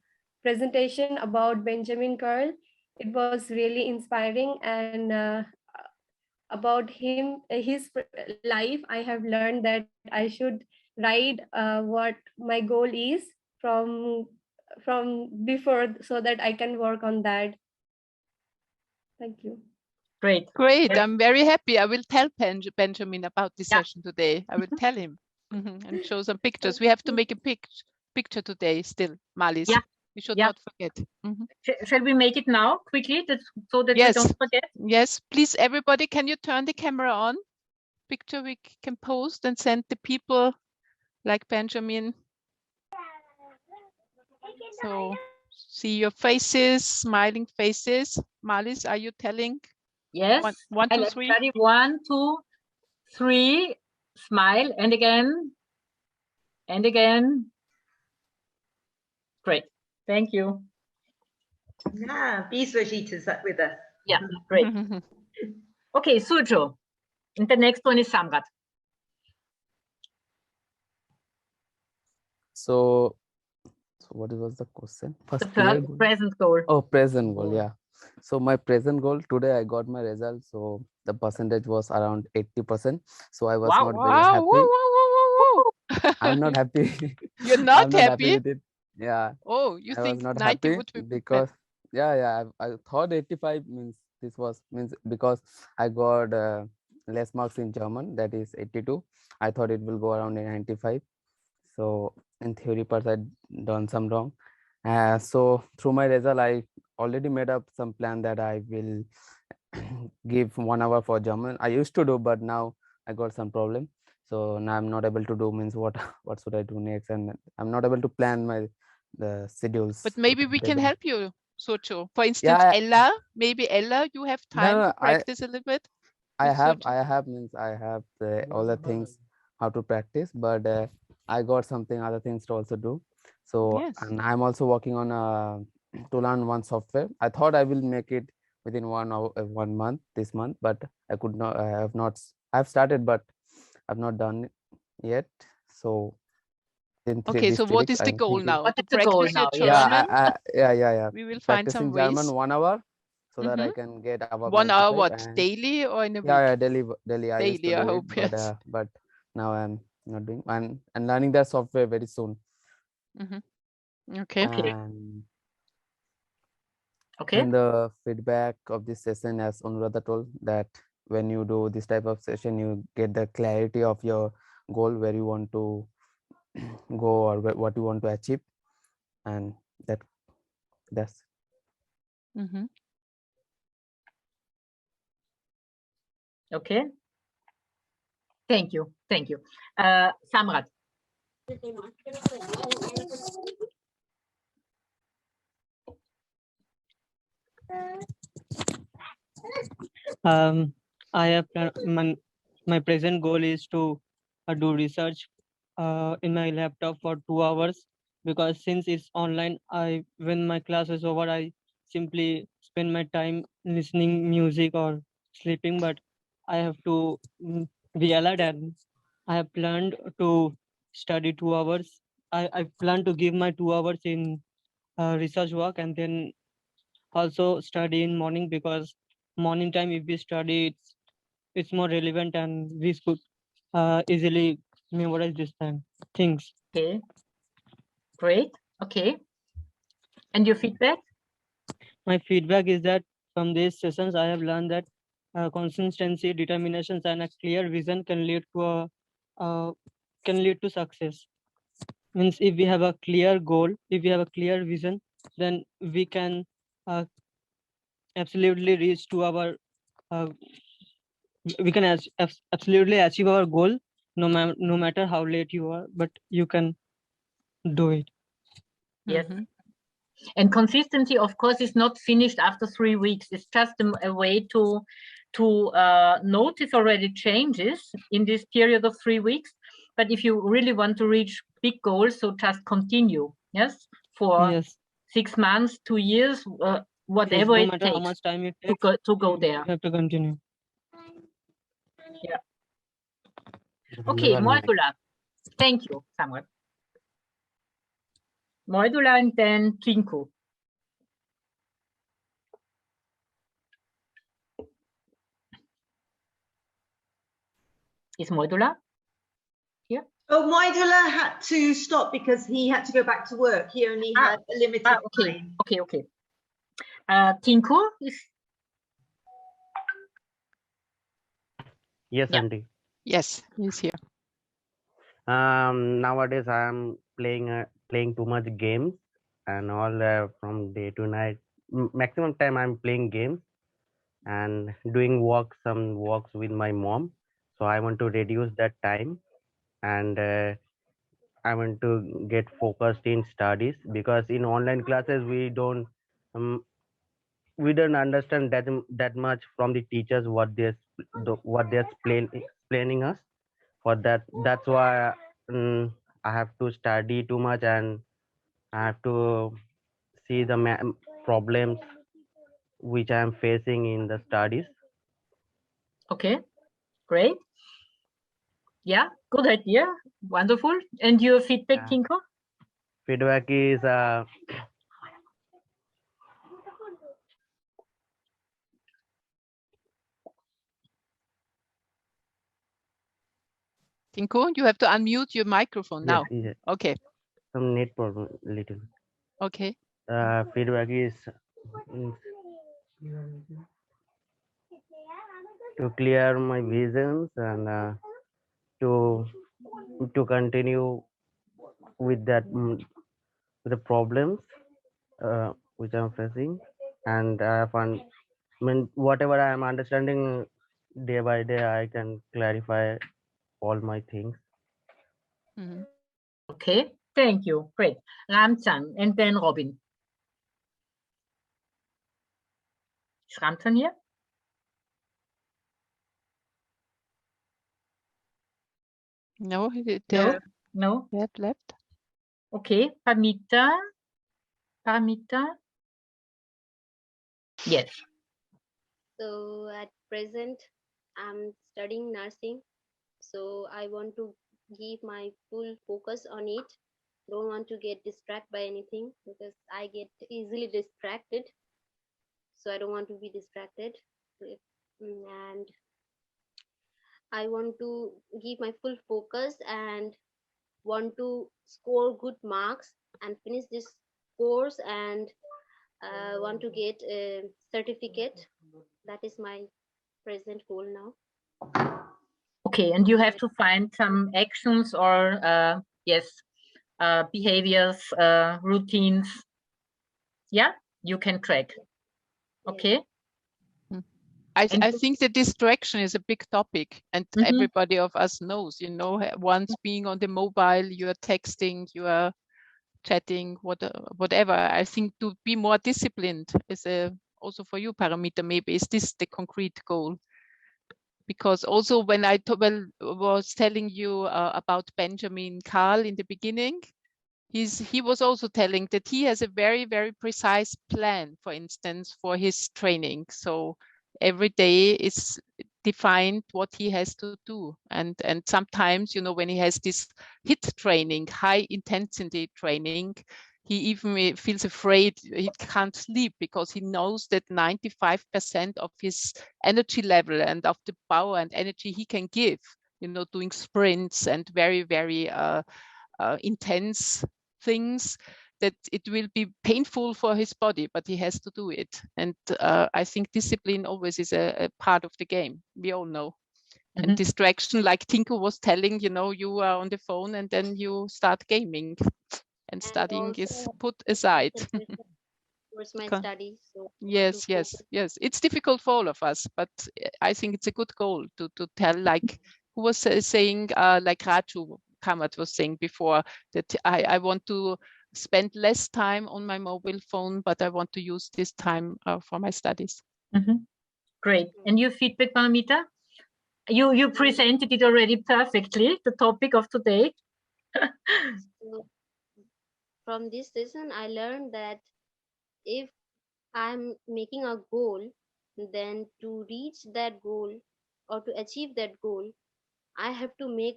presentation about Benjamin Curl. It was really inspiring, and about his life, I have learned that I should write what my goal is from before, so that I can work on that. Thank you. Great. Great. I'm very happy. I will tell Benjamin about this session today. I will tell him and show some pictures. We have to make a picture today still, Marlies. Yeah. We should not forget. Shall we make it now quickly so that we don't forget? Yes, please, everybody, can you turn the camera on? picture we can post and send the people like Benjamin. So see your faces, smiling faces. Marlies, are you telling? Yes. One, And two, three. everybody, 1, 2, 3. Smile and again. And again. Great. Thank you. Yeah, Biswajita's up with us. Yeah, great. Okay, Sujo. And the next one is Samrat. So what was the question? First The present goal. Oh, present goal, yeah. So my present goal today, I got my result. So the percentage was around 80%. So I was not very happy. I'm not happy. You're not I'm not happy happy? with it. Yeah. Oh, you I think was not 90 happy would be because I thought 85 means means because I got less marks in German, that is 82. I thought it will go around 95. So in theory part I done some wrong. So through my result I already made up some plan that I will give 1 hour for German. I used to do, but now I got some problem. So now I'm not able to do, means what should I do next, and I'm not able to plan the schedules. But maybe we can help you, Socho. For instance, Yeah, Ella, maybe Ella, you have time No, to practice a little bit. I have all the things how to practice, but I got something other things to also do. So Yes. and I'm also working on to learn one software. I thought I will make it within 1 month this month, but I could not. I have not. I've started, but I've not done it yet. So Okay, so what is the goal now? What To is the goal practice your now? German? Yeah. We will find Practicing some ways. German 1 hour so that I can get above 1 hour, 95 what, and daily or in a week? yeah, daily. I used to Daily, I do hope, it, yes. but now I'm not doing and learning that software very soon. Okay. And the feedback of this session, as Anuradha told, that when you do this type of session, you get the clarity of your goal, where you want to go or what you want to achieve, and that's. Okay. Thank you. Samrat. I have my present goal is to do research in my laptop for 2 hours, because since it's online, when my class is over, I simply spend my time listening music or sleeping, but I have to be alert, and I have planned to study 2 hours. I plan to give my 2 hours in research work, and then also study in morning, because morning time if we study it's more relevant and we could easily memorize this things. Okay, great. Okay, and your feedback? My feedback is that from these sessions I have learned that consistency, determinations, and a clear vision can lead to success. Means if we have a clear goal, if we have a clear vision, then we can absolutely reach to our we can absolutely achieve our goal, no matter how late you are, but you can do it. Yes. And consistency, of course, is not finished after 3 weeks. It's just a way to notice already changes in this period of 3 weeks. But if you really want to reach big goals, so just continue. Yes, for 6 months, 2 years, whatever no it matter takes how much time it takes to go there. You have to continue. Yeah. Okay, Moidula. Thank you, Samuel. Moidula and then Tinku. Is Moidula here? Oh, Moidula had to stop because he had to go back to work. He only had a limited time. Okay. Tinku is. Yes, Auntie. Yes, he's here. Nowadays I am playing too much games and all from day to night. Maximum time I'm playing games and doing some walks with my mom. So I want to reduce that time, and I want to get focused in studies, because in online classes um, we don't understand that much from the teachers what they're explaining us. For that's why I have to study too much, and I have to see the problems which I am facing in the studies. Okay, great. Yeah, good idea. Wonderful. And your feedback, Tinko? Feedback is Tinko, you have to unmute your microphone now. Yes. Okay. Some net problem little. Okay. Feedback is to clear my visions, and to continue with that the problems which I'm facing, and whatever I am understanding day by day, I can clarify all my things. Okay, thank you. Great. Ramchan and then Robin. Is Ramchan here? No, no. They have left. Okay, Paramita. Yes. So at present, I'm studying nursing. So I want to give my full focus on it. Don't want to get distracted by anything, because I get easily distracted. So I don't want to be distracted. And I want to give my full focus and want to score good marks and finish this course, and want to get a certificate. That is my present goal now. Okay, and you have to find some actions or behaviors, routines. Yeah, you can track. Okay. I think the distraction is a big topic, and everybody of us knows, once being on the mobile, you are texting, you are chatting, whatever. I think to be more disciplined is also for you, Paramita, maybe is this the concrete goal? Because also when I was telling you about Benjamin Karl in the beginning, he was also telling that he has a very, very precise plan, for instance, for his training. So every day is defined what he has to do. And sometimes, when he has this HIIT training, high intensity training, he even feels afraid, he can't sleep, because he knows that 95% of his energy level and of the power and energy he can give, doing sprints and very, very intense things, that it will be painful for his body, but he has to do it. And I think discipline always is a part of the game. We all know. And distraction, like Tinko was telling, you are on the phone and then you start gaming, and studying is put aside. Towards my studies. So yes. It's difficult for all of us, but I think it's a good goal to tell, like who was saying, like Raju Kamat was saying before, that I want to spend less time on my mobile phone, but I want to use this time for my studies. Great. And your feedback, Paramita? You presented it already perfectly, the topic of today. So from this session, I learned that if I'm making a goal, then to reach that goal or to achieve that goal, I have to make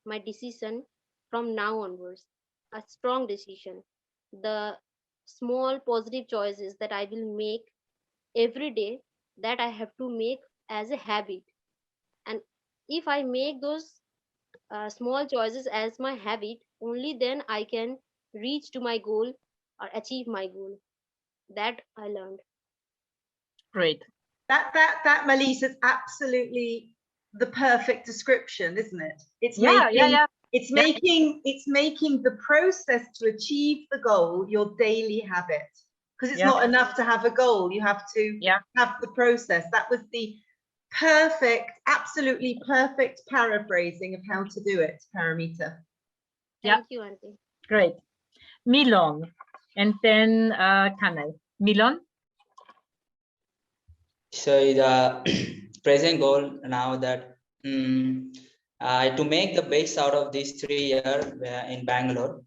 my decision from now onwards, a strong decision. The small positive choices that I will make every day, that I have to make as a habit. And if I make those small choices as my habit, only then I can reach to my goal or achieve my goal. That I learned. Great. That Marlies is absolutely the perfect description, isn't it? It's making the process to achieve the goal your daily habit. Because it's not enough to have a goal, you have to have the process. That was the perfect, absolutely perfect paraphrasing of how to do it, Paramita. Thank you, Auntie. Great. Milon, and then Kanai. Milon? So the present goal now that to make the best out of these 3 years in Bangalore.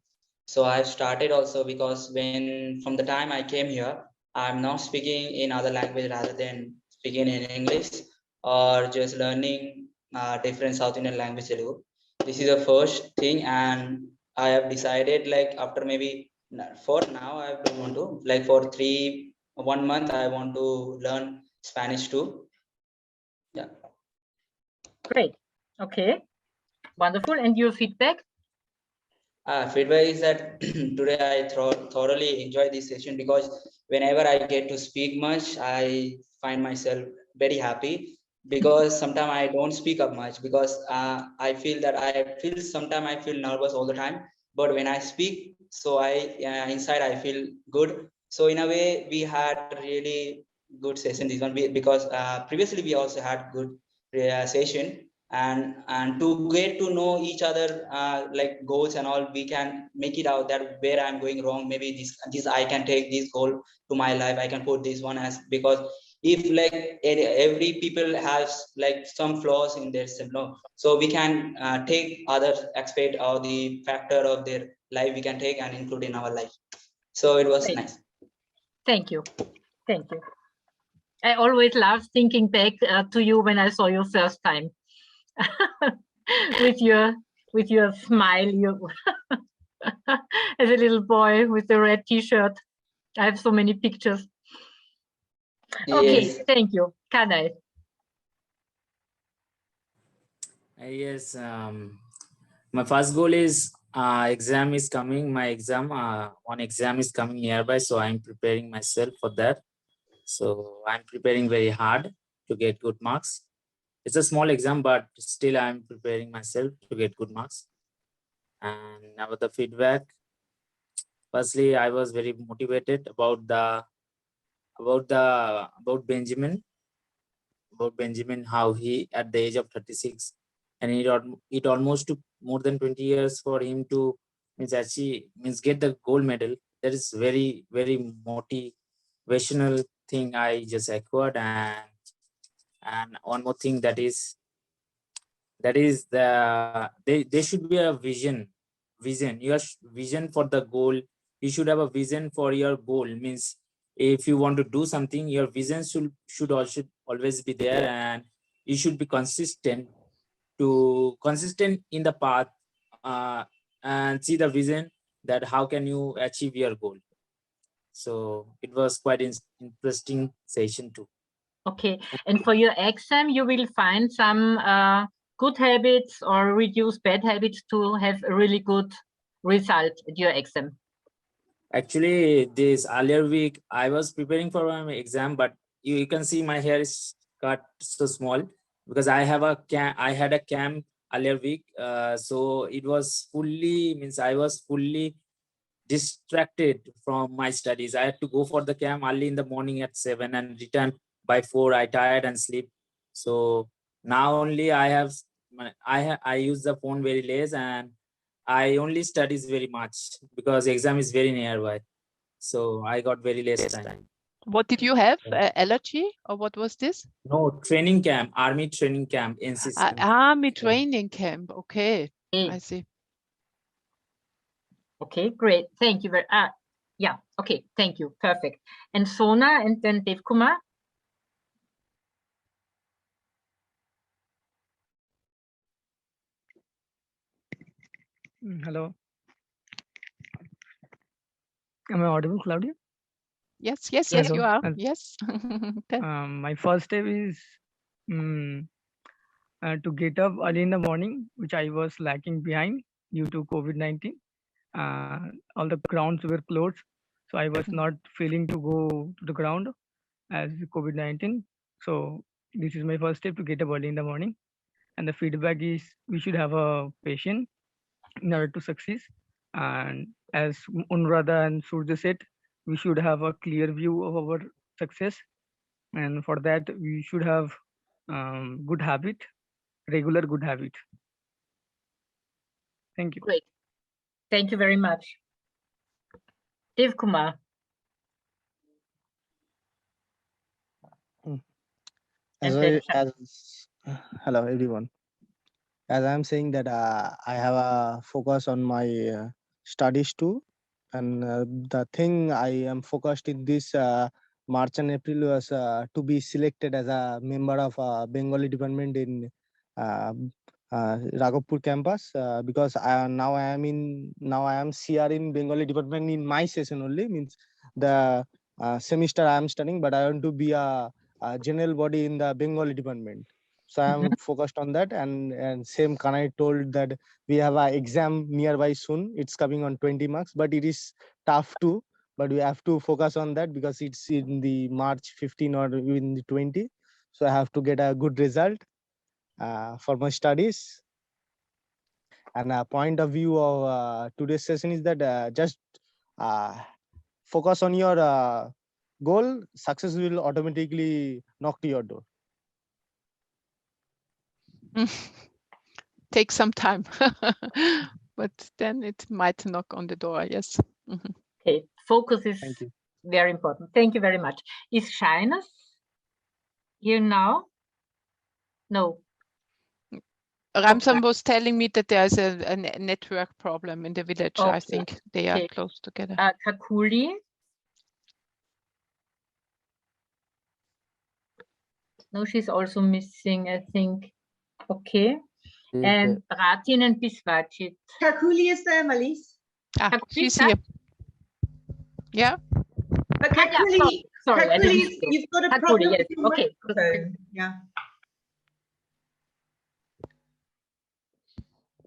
So I've started also because from the time I came here, I'm not speaking in other language rather than speaking in English or just learning different South Indian language. This is the first thing, and I have decided like after maybe for now I don't want to like for 1 month I want to learn Spanish too. Yeah. Great. Okay. Wonderful. And your feedback? Feedback is that today I thoroughly enjoy this session because whenever I get to speak much, I find myself very happy because sometimes I don't speak up much because I feel sometimes I feel nervous all the time. But when I speak, so inside I feel good. So in a way, we had really good session this one because previously we also had good session. And to get to know each other like goals and all, we can make it out that where I'm going wrong, maybe this I can take this goal to my life, I can put this one as, because if like every people has like some flaws in their self, so we can take other aspect or the factor of their life we can take and include in our life. So it was nice. Thank you. Thank you. I always love thinking back to you when I saw you first time. with your smile, as a little boy with the red t-shirt. I have so many pictures. Okay, yes. Thank you. Kanai. Yes, my first goal is exam is coming. My exam, one exam is coming nearby, so I'm preparing myself for that. So I'm preparing very hard to get good marks. It's a small exam, but still I'm preparing myself to get good marks. And about the feedback, firstly, I was very motivated about Benjamin, how he at the age of 36, and it almost took more than 20 years for him to get the gold medal. That is very, very motivational thing I just acquired. And one more thing, that is there should be a vision. Your vision for the goal. You should have a vision for your goal. Means if you want to do something, your vision should also always be there, and you should be consistent in the path and see the vision that how can you achieve your goal. So it was quite interesting session too. Okay, and for your exam, you will find some good habits or reduce bad habits to have a really good result at your exam. Actually, this earlier week, I was preparing for my exam, but you can see my hair is cut so small because I had a camp earlier week. So it was I was fully distracted from my studies. I had to go for the camp early in the morning at 7 and return by 4. I tired and sleep. So now only I use the phone very less, and I only studies very much because exam is very nearby. So I got very less time. What did you have? Allergy, or what was this? No, training camp, army training camp, NCC. Army training camp. Okay, I see. Okay, great. Thank you very much. Yeah, okay, thank you. Perfect. And Sona and then Dev Kumar. Hello. Am I audible, Claudia? Yes, you are. Yes. My first step is to get up early in the morning, which I was lacking behind due to COVID-19. All the grounds were closed, so I was not feeling to go to the ground as COVID-19. So this is my first step, to get up early in the morning. And the feedback is we should have a patience in order to succeed. And as Unrada and Surja said, we should have a clear view of our success. And for that, we should have good habit, regular good habit. Thank you. Great. Thank you very much. Dev Kumar. Hello everyone. As I'm saying that I have a focus on my studies too, and the thing I am focused in this March and April was to be selected as a member of Bengali department in Raghopur campus because now I am CR in Bengali department in my session only, means the semester I am studying, but I want to be a general body in the Bengali department. So I am focused on that, and same Kanai told that we have an exam nearby soon. It's coming on 20 marks, but it is tough too. But we have to focus on that because it's in the March 15 or in the 20. So I have to get a good result for my studies. And a point of view of today's session is that just focus on your goal. Success will automatically knock to your door. Take some time, but then it might knock on the door. Yes. Okay, focus is very important. Thank you very much. Is shyness here now? No. Ramsam was telling me that there's a network problem in the village. I think they are close together. Kakuli. No, she's also missing, I think. Okay. And Ratin and Biswachit. Kakuli is there, Marlies. She's here. Yeah. But Kakuli, Kakuli, you've got a problem with your microphone. Yeah.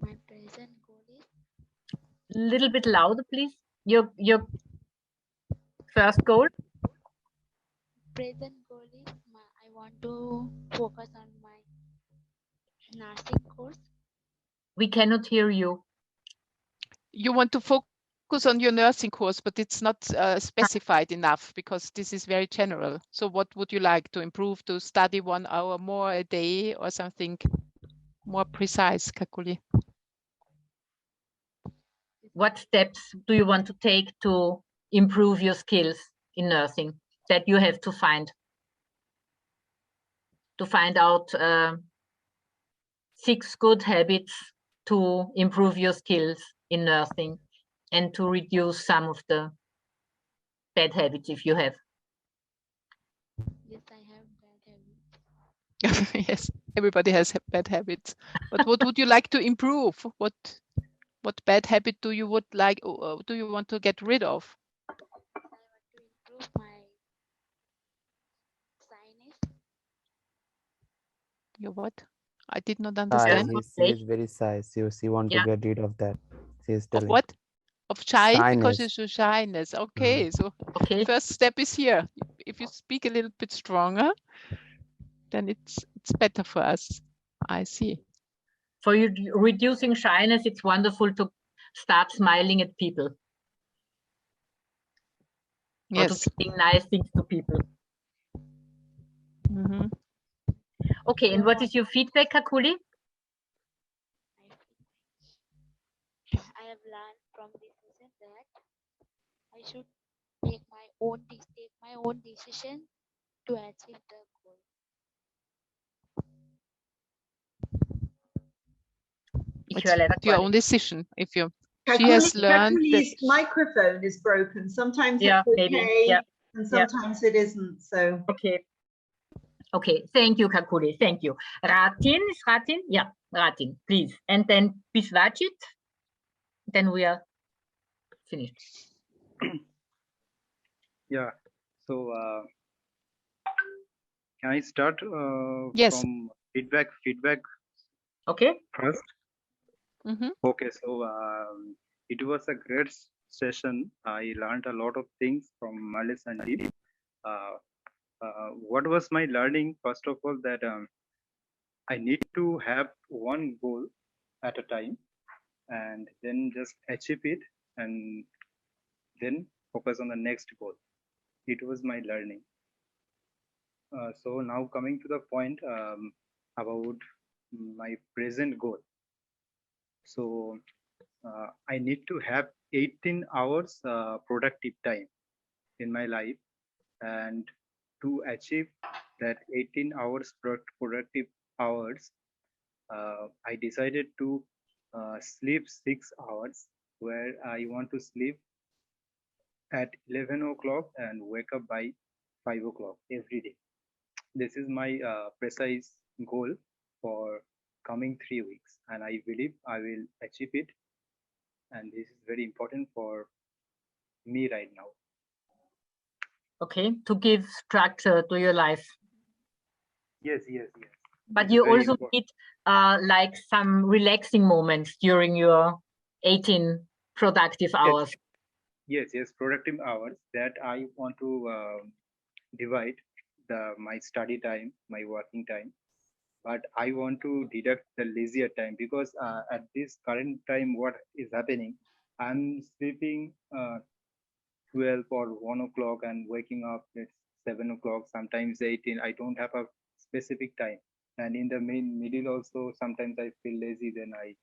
My present goal is little bit louder, please. Your first goal. Present goal is I want to focus on my nursing course. We cannot hear you. You want to focus on your nursing course, but it's not specified enough because this is very general. So what would you like to improve, to study 1 hour more a day or something more precise, Kakuli? What steps do you want to take to improve your skills in nursing that you have to find? To find out 6 good habits to improve your skills in nursing and to reduce some of the bad habits if you have. Yes, I have bad habits. Yes, everybody has bad habits. But what would you like to improve? What bad habit do you do you want to get rid of? I want to improve my sinus. Your what? I did not understand. She is very shy. She want to get rid of that. She is telling. Of what? Of shy? Shyness. Because it's your shyness. Okay, so first step is here. If you speak a little bit stronger, then it's better for us. I see. For you reducing shyness, it's wonderful to start smiling at people. Yes. Or to saying nice things to people. Okay, and what is your feedback, Kakuli? I have learned from this lesson that I should take my own decision to achieve the goal. It's your own decision. If you, Kakuli's, she has learned Kakuli's microphone is broken. Sometimes it's okay, and sometimes it isn't. So Okay, thank you, Kakuli. Thank you. Ratin is Ratin? Yeah, Ratin, please. And then Biswachit. Then we are finished. Yeah. So can I start yes. from feedback okay first? Okay, so it was a great session. I learned a lot of things from Marlies and Deep. What was my learning? First of all, that I need to have one goal at a time and then just achieve it and then focus on the next goal. It was my learning. So now coming to the point about my present goal. So I need to have 18 hours productive time in my life, and to achieve that 18 hours productive hours, I decided to sleep 6 hours, where I want to sleep at 11 o'clock and wake up by 5 o'clock every day. This is my precise goal for coming 3 weeks, and I believe I will achieve it. And this is very important for me right now. Okay, to give structure to your life. Yes, yes, yes. But you also need like some relaxing moments during your 18 productive hours. Yes, yes, productive hours that I want to divide my study time, my working time. But I want to deduct the leisure time, because at this current time, what is happening, I'm sleeping 12 or 1 o'clock and waking up at 7 o'clock, sometimes 18. I don't have a specific time. And in the middle also, sometimes I feel lazy, then I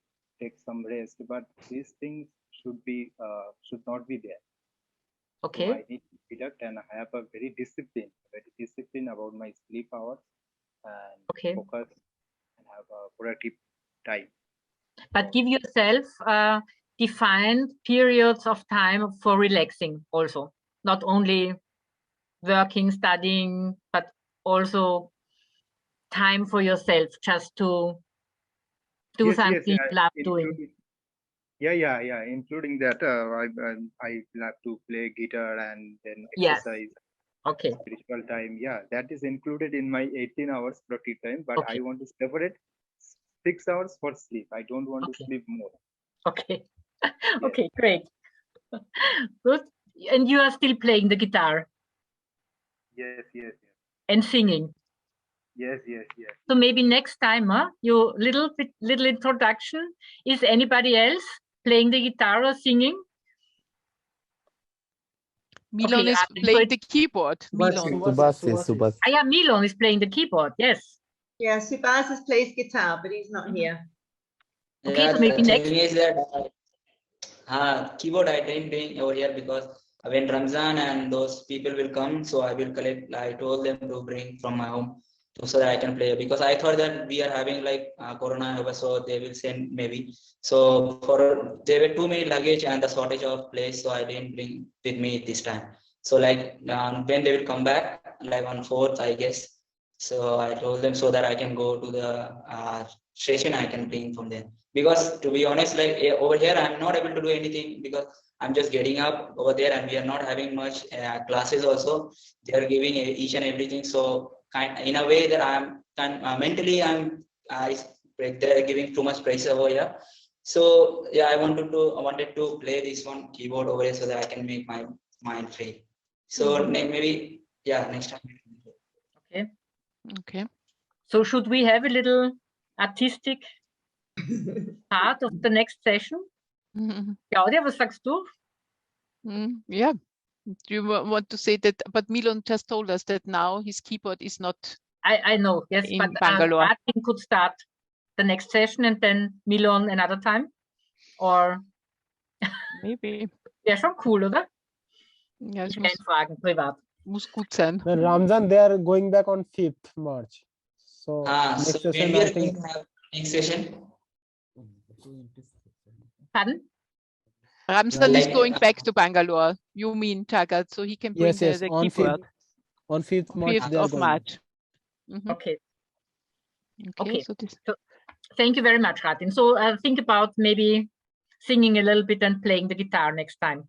take some rest. But these things should not be there. Okay. So I need to deduct, and I have a very discipline about my sleep hours, and focus and have a productive time. But give yourself defined periods of time for relaxing also, not only working, studying, but also time for yourself, just to do something you love doing. Yeah. Including that, I love to play guitar and then exercise. Okay. Spiritual time. Yeah, that is included in my 18 hours productive time. But I want to separate 6 hours for sleep. I don't want to sleep more. Okay. Okay, great. Good. And you are still playing the guitar? Yes. And singing? Yes. So maybe next time, you little introduction. Is anybody else playing the guitar or singing? Milon is playing the keyboard. Subhas. Yeah, Milon is playing the keyboard. Yes. Yeah, Subhas plays guitar, but he's not here. Okay, so maybe next. Thing is that keyboard I didn't bring over here because when Ramzan and those people will come, so I will collect. I told them to bring from my home so that I can play, because I thought that we are having like corona, so they will send maybe. So there were too many luggage and the shortage of place, so I didn't bring with me this time. So like when they will come back, like on 4th, I guess. So I told them so that I can go to the station, I can bring from there. Because to be honest, like over here, I'm not able to do anything because I'm just getting up over there, and we are not having much classes also. They are giving each and everything. So in a way that I'm mentally, they're giving too much pressure over here. So yeah, I wanted to play this one keyboard over here so that I can make my mind free. So maybe next time. Okay. So should we have a little artistic part of the next session? Claudia, was sagst du? Yeah. Do you want to say that? But Milon just told us that now his keyboard is not. I know, yes, in but Bangalore. Martin could start the next session and then Milon another time, or maybe. Wäre schon cool, oder? Ja, ich kann fragen privat. Muss gut sein. Ramzan, they are going back on 5th March. So next so session, when we I are think. going to have next session. Pardon? Ramzan is going back to Bangalore. You mean Jagat, so he can bring Yes, the on keyboard. 5th March. 5th of March. Okay. So thank you very much, Ratin. So think about maybe singing a little bit and playing the guitar next time.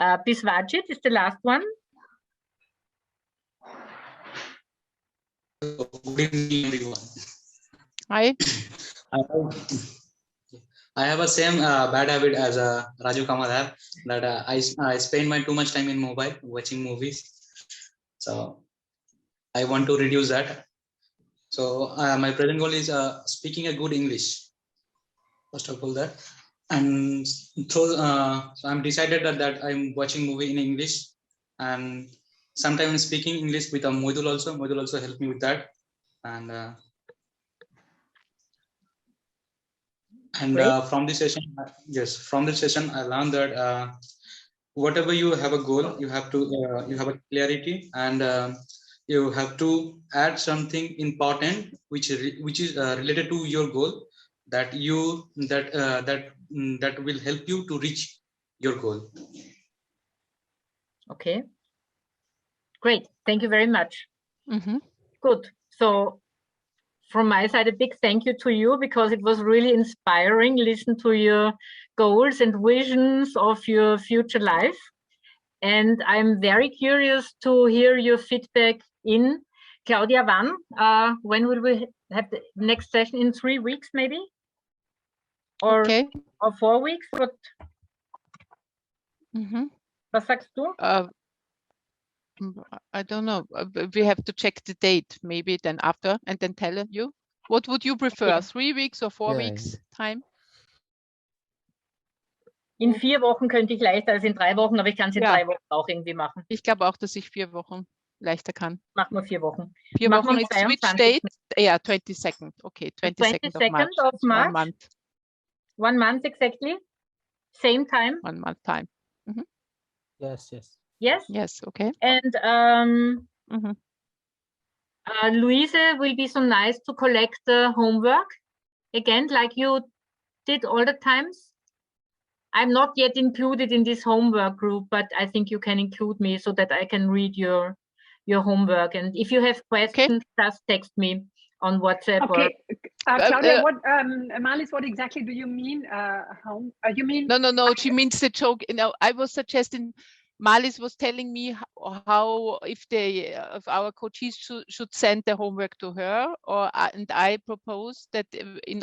Biswajit is the last one. Good evening, everyone. Hi. I have a same bad habit as Raju Kamal have, that I spend too much time in mobile watching movies. So I want to reduce that. So my present goal is speaking a good English. First of all that, and so I'm decided that I'm watching movie in English, and sometimes I'm speaking English with a module also. Module also helped me with that. And from this session, from this session, I learned that whatever you have a goal, you have to you have a clarity, and you have to add something important which is related to your goal, that will help you to reach your goal. Okay, great. Thank you very much. Mm-hmm. Good. So from my side, a big thank you to you, because it was really inspiring. Listen to your goals and visions of your future life. And I'm very curious to hear your feedback in Claudia. When will we have the next session? In 3 weeks, maybe? Or, okay. Or 4 weeks? What? Was sagst du? I don't know. We have to check the date, maybe then after, and then tell you. What would you prefer? Okay. 3 weeks or 4 weeks time? In 4 Wochen könnte ich leichter als in 3 Wochen, aber ich kann es in 3 Wochen auch irgendwie machen. Ich glaube auch, dass ich 4 Wochen leichter kann. Machen wir 4 Wochen. 4 Wochen ist which date? Yeah, 22nd. Okay, 22nd of March. Of March. 1 month. 1 month exactly. Same time. 1 month time. Mm-hmm. Yes, yes. Yes? Yes, okay. And Louise will be so nice to collect the homework again, like you did all the times. I'm not yet included in this homework group, but I think you can include me so that I can read your homework. And if you have questions, just text me on WhatsApp. Okay, Claudia, what, Marlies, what exactly do you mean? Home? You mean? No. She means the joke. You know, I was suggesting. Marlies was telling me how if our coaches should send the homework to her, and I proposed that in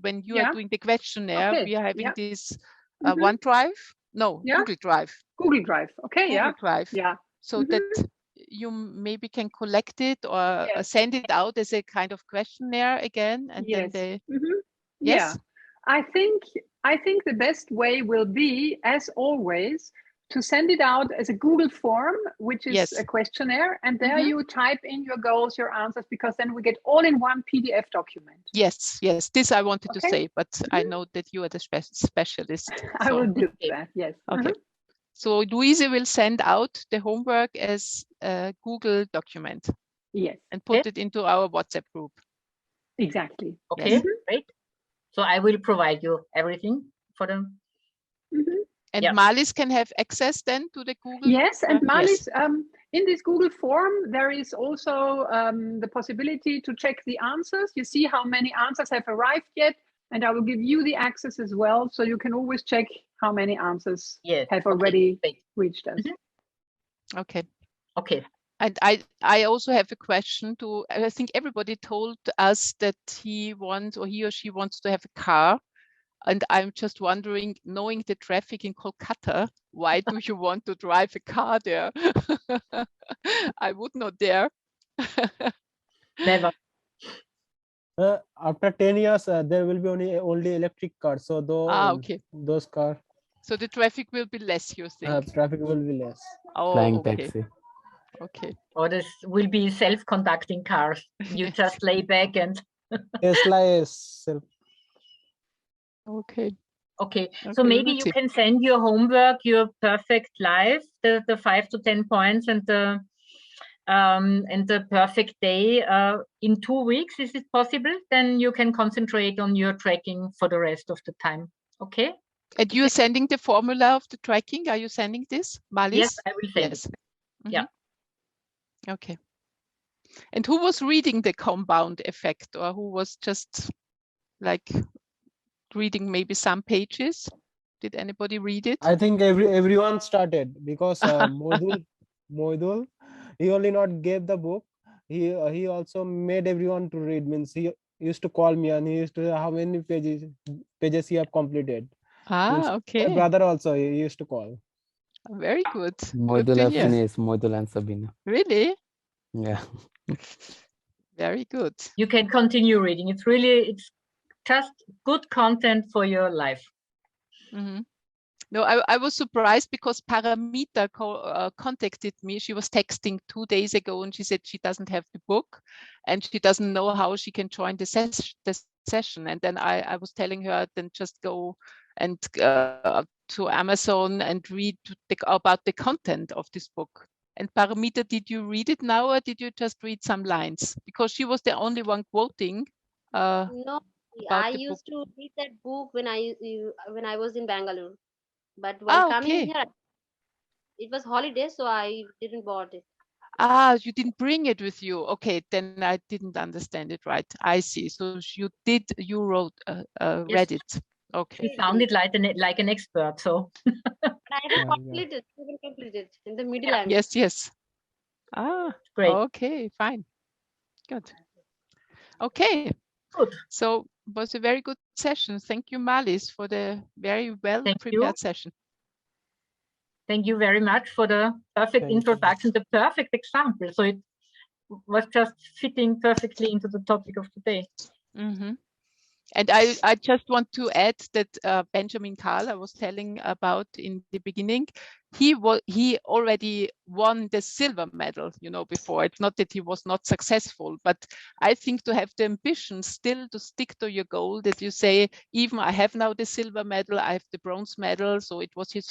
when you are doing the questionnaire, we are having this OneDrive. No, Google Drive. Google Drive. Okay, Google Drive. Yeah. So that you maybe can collect it or send it out as a kind of questionnaire again, and then they. Yeah, I think the best way will be, as always, to send it out as a Google form, which is a questionnaire, and there you type in your goals, your answers, because then we get all in one PDF document. Yes, this I wanted to say, but I know that you are the specialist. I will do that, yes. Okay. So Louise will send out the homework as a Google document. Yes. And put it into our WhatsApp group. Exactly. Okay, yes. Great. So I will provide you everything for them. And Marlies can have access then to the Google? Yes, and Marlies, in this Google form, there is also the possibility to check the answers. You see how many answers have arrived yet, and I will give you the access as well, so you can always check how many answers have already reached us. Okay. And I also have a question to, I think everybody told us that he or she wants to have a car. And I'm just wondering, knowing the traffic in Kolkata, why do you want to drive a car there? I would not dare. Never. After 10 years, there will be only electric cars. So those cars. So the traffic will be less, you think? Traffic will be less. Oh, Flying taxi. Okay. Or this will be self-conducting cars. You just lay back and. Tesla is self. Okay. So maybe you can send your homework, your perfect life, the 5 to 10 points, and the perfect day in 2 weeks. Is it possible? Then you can concentrate on your tracking for the rest of the time. Okay. And you are sending the formula of the tracking? Are you sending this, Marlies? Yes, I will send it. Yeah. Okay. And who was reading the compound effect, or who was just like reading maybe some pages? Did anybody read it? I think everyone started, because Moidul, he only not gave the book. He also made everyone to read. Means he used to call me and he used to say how many pages he have completed. Okay. My brother also, he used to call. Very good. Moidul have finished, Moidul and Sabina. Really? Yeah. Very good. You can continue reading. It's just good content for your life. No, I was surprised because Paramita contacted me. She was texting 2 days ago and she said she doesn't have the book and she doesn't know how she can join the session. And then I was telling her, then just go and to Amazon and read about the content of this book. And Paramita, did you read it now or did you just read some lines? Because she was the only one quoting. No, I used to read that book when I was in Bangalore. But while coming here, it was holiday, so I didn't bought it. Ah, you didn't bring it with you. Okay, then I didn't understand it right. I see. So you wrote, read it. Okay. He sounded like an expert. So. But I haven't completed in the middle. Yeah. Yes. Ah, great. Okay, fine. Good. Okay. Good. So it was a very good session. Thank you, Marlies, for the very well prepared session. Thank you very much for the perfect introduction, the perfect example. So it was just fitting perfectly into the topic of today. Mm-hmm. And I just want to add that Benjamin Karl, I was telling about in the beginning, he already won the silver medal, before. It's not that he was not successful, but I think to have the ambition still to stick to your goal, that you say, even I have now the silver medal, I have the bronze medal. So it was his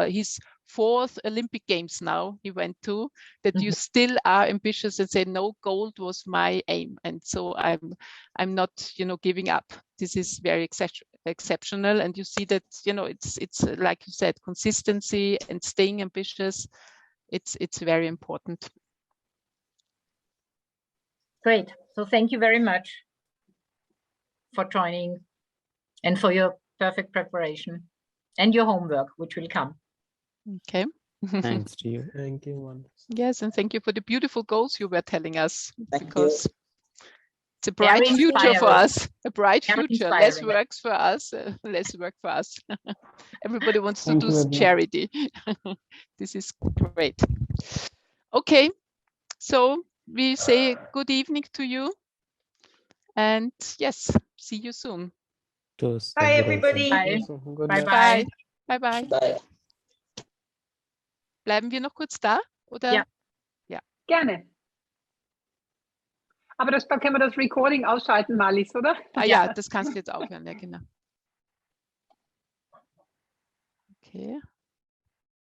his 4th Olympic Games now he went to, that you still are ambitious and say, no, gold was my aim. And so I'm not, giving up. This is very exceptional. And you see that, it's like you said, consistency and staying ambitious. It's very important. Great. So thank you very much for joining and for your perfect preparation and your homework, which will come. Okay. Thanks to you. Thank you. Yes, and thank you for the beautiful goals you were telling us, because it's a bright Very future for inspiring. us. A bright Very future. Less inspiring. works for us, less work for us. Everybody wants to Thank do you very much. charity. This is great. Okay, so we say good evening to you, and yes, see you soon. Tschüss. Bye, everybody. Bye. Good Bye. luck. Bye. Bye. Bye. Bye. Bleiben wir noch kurz da? Oder? Ja. Gerne. Aber dann können wir das Recording ausschalten, Marlies, oder? Ah ja, das kannst du jetzt aufhören, ja genau. Okay.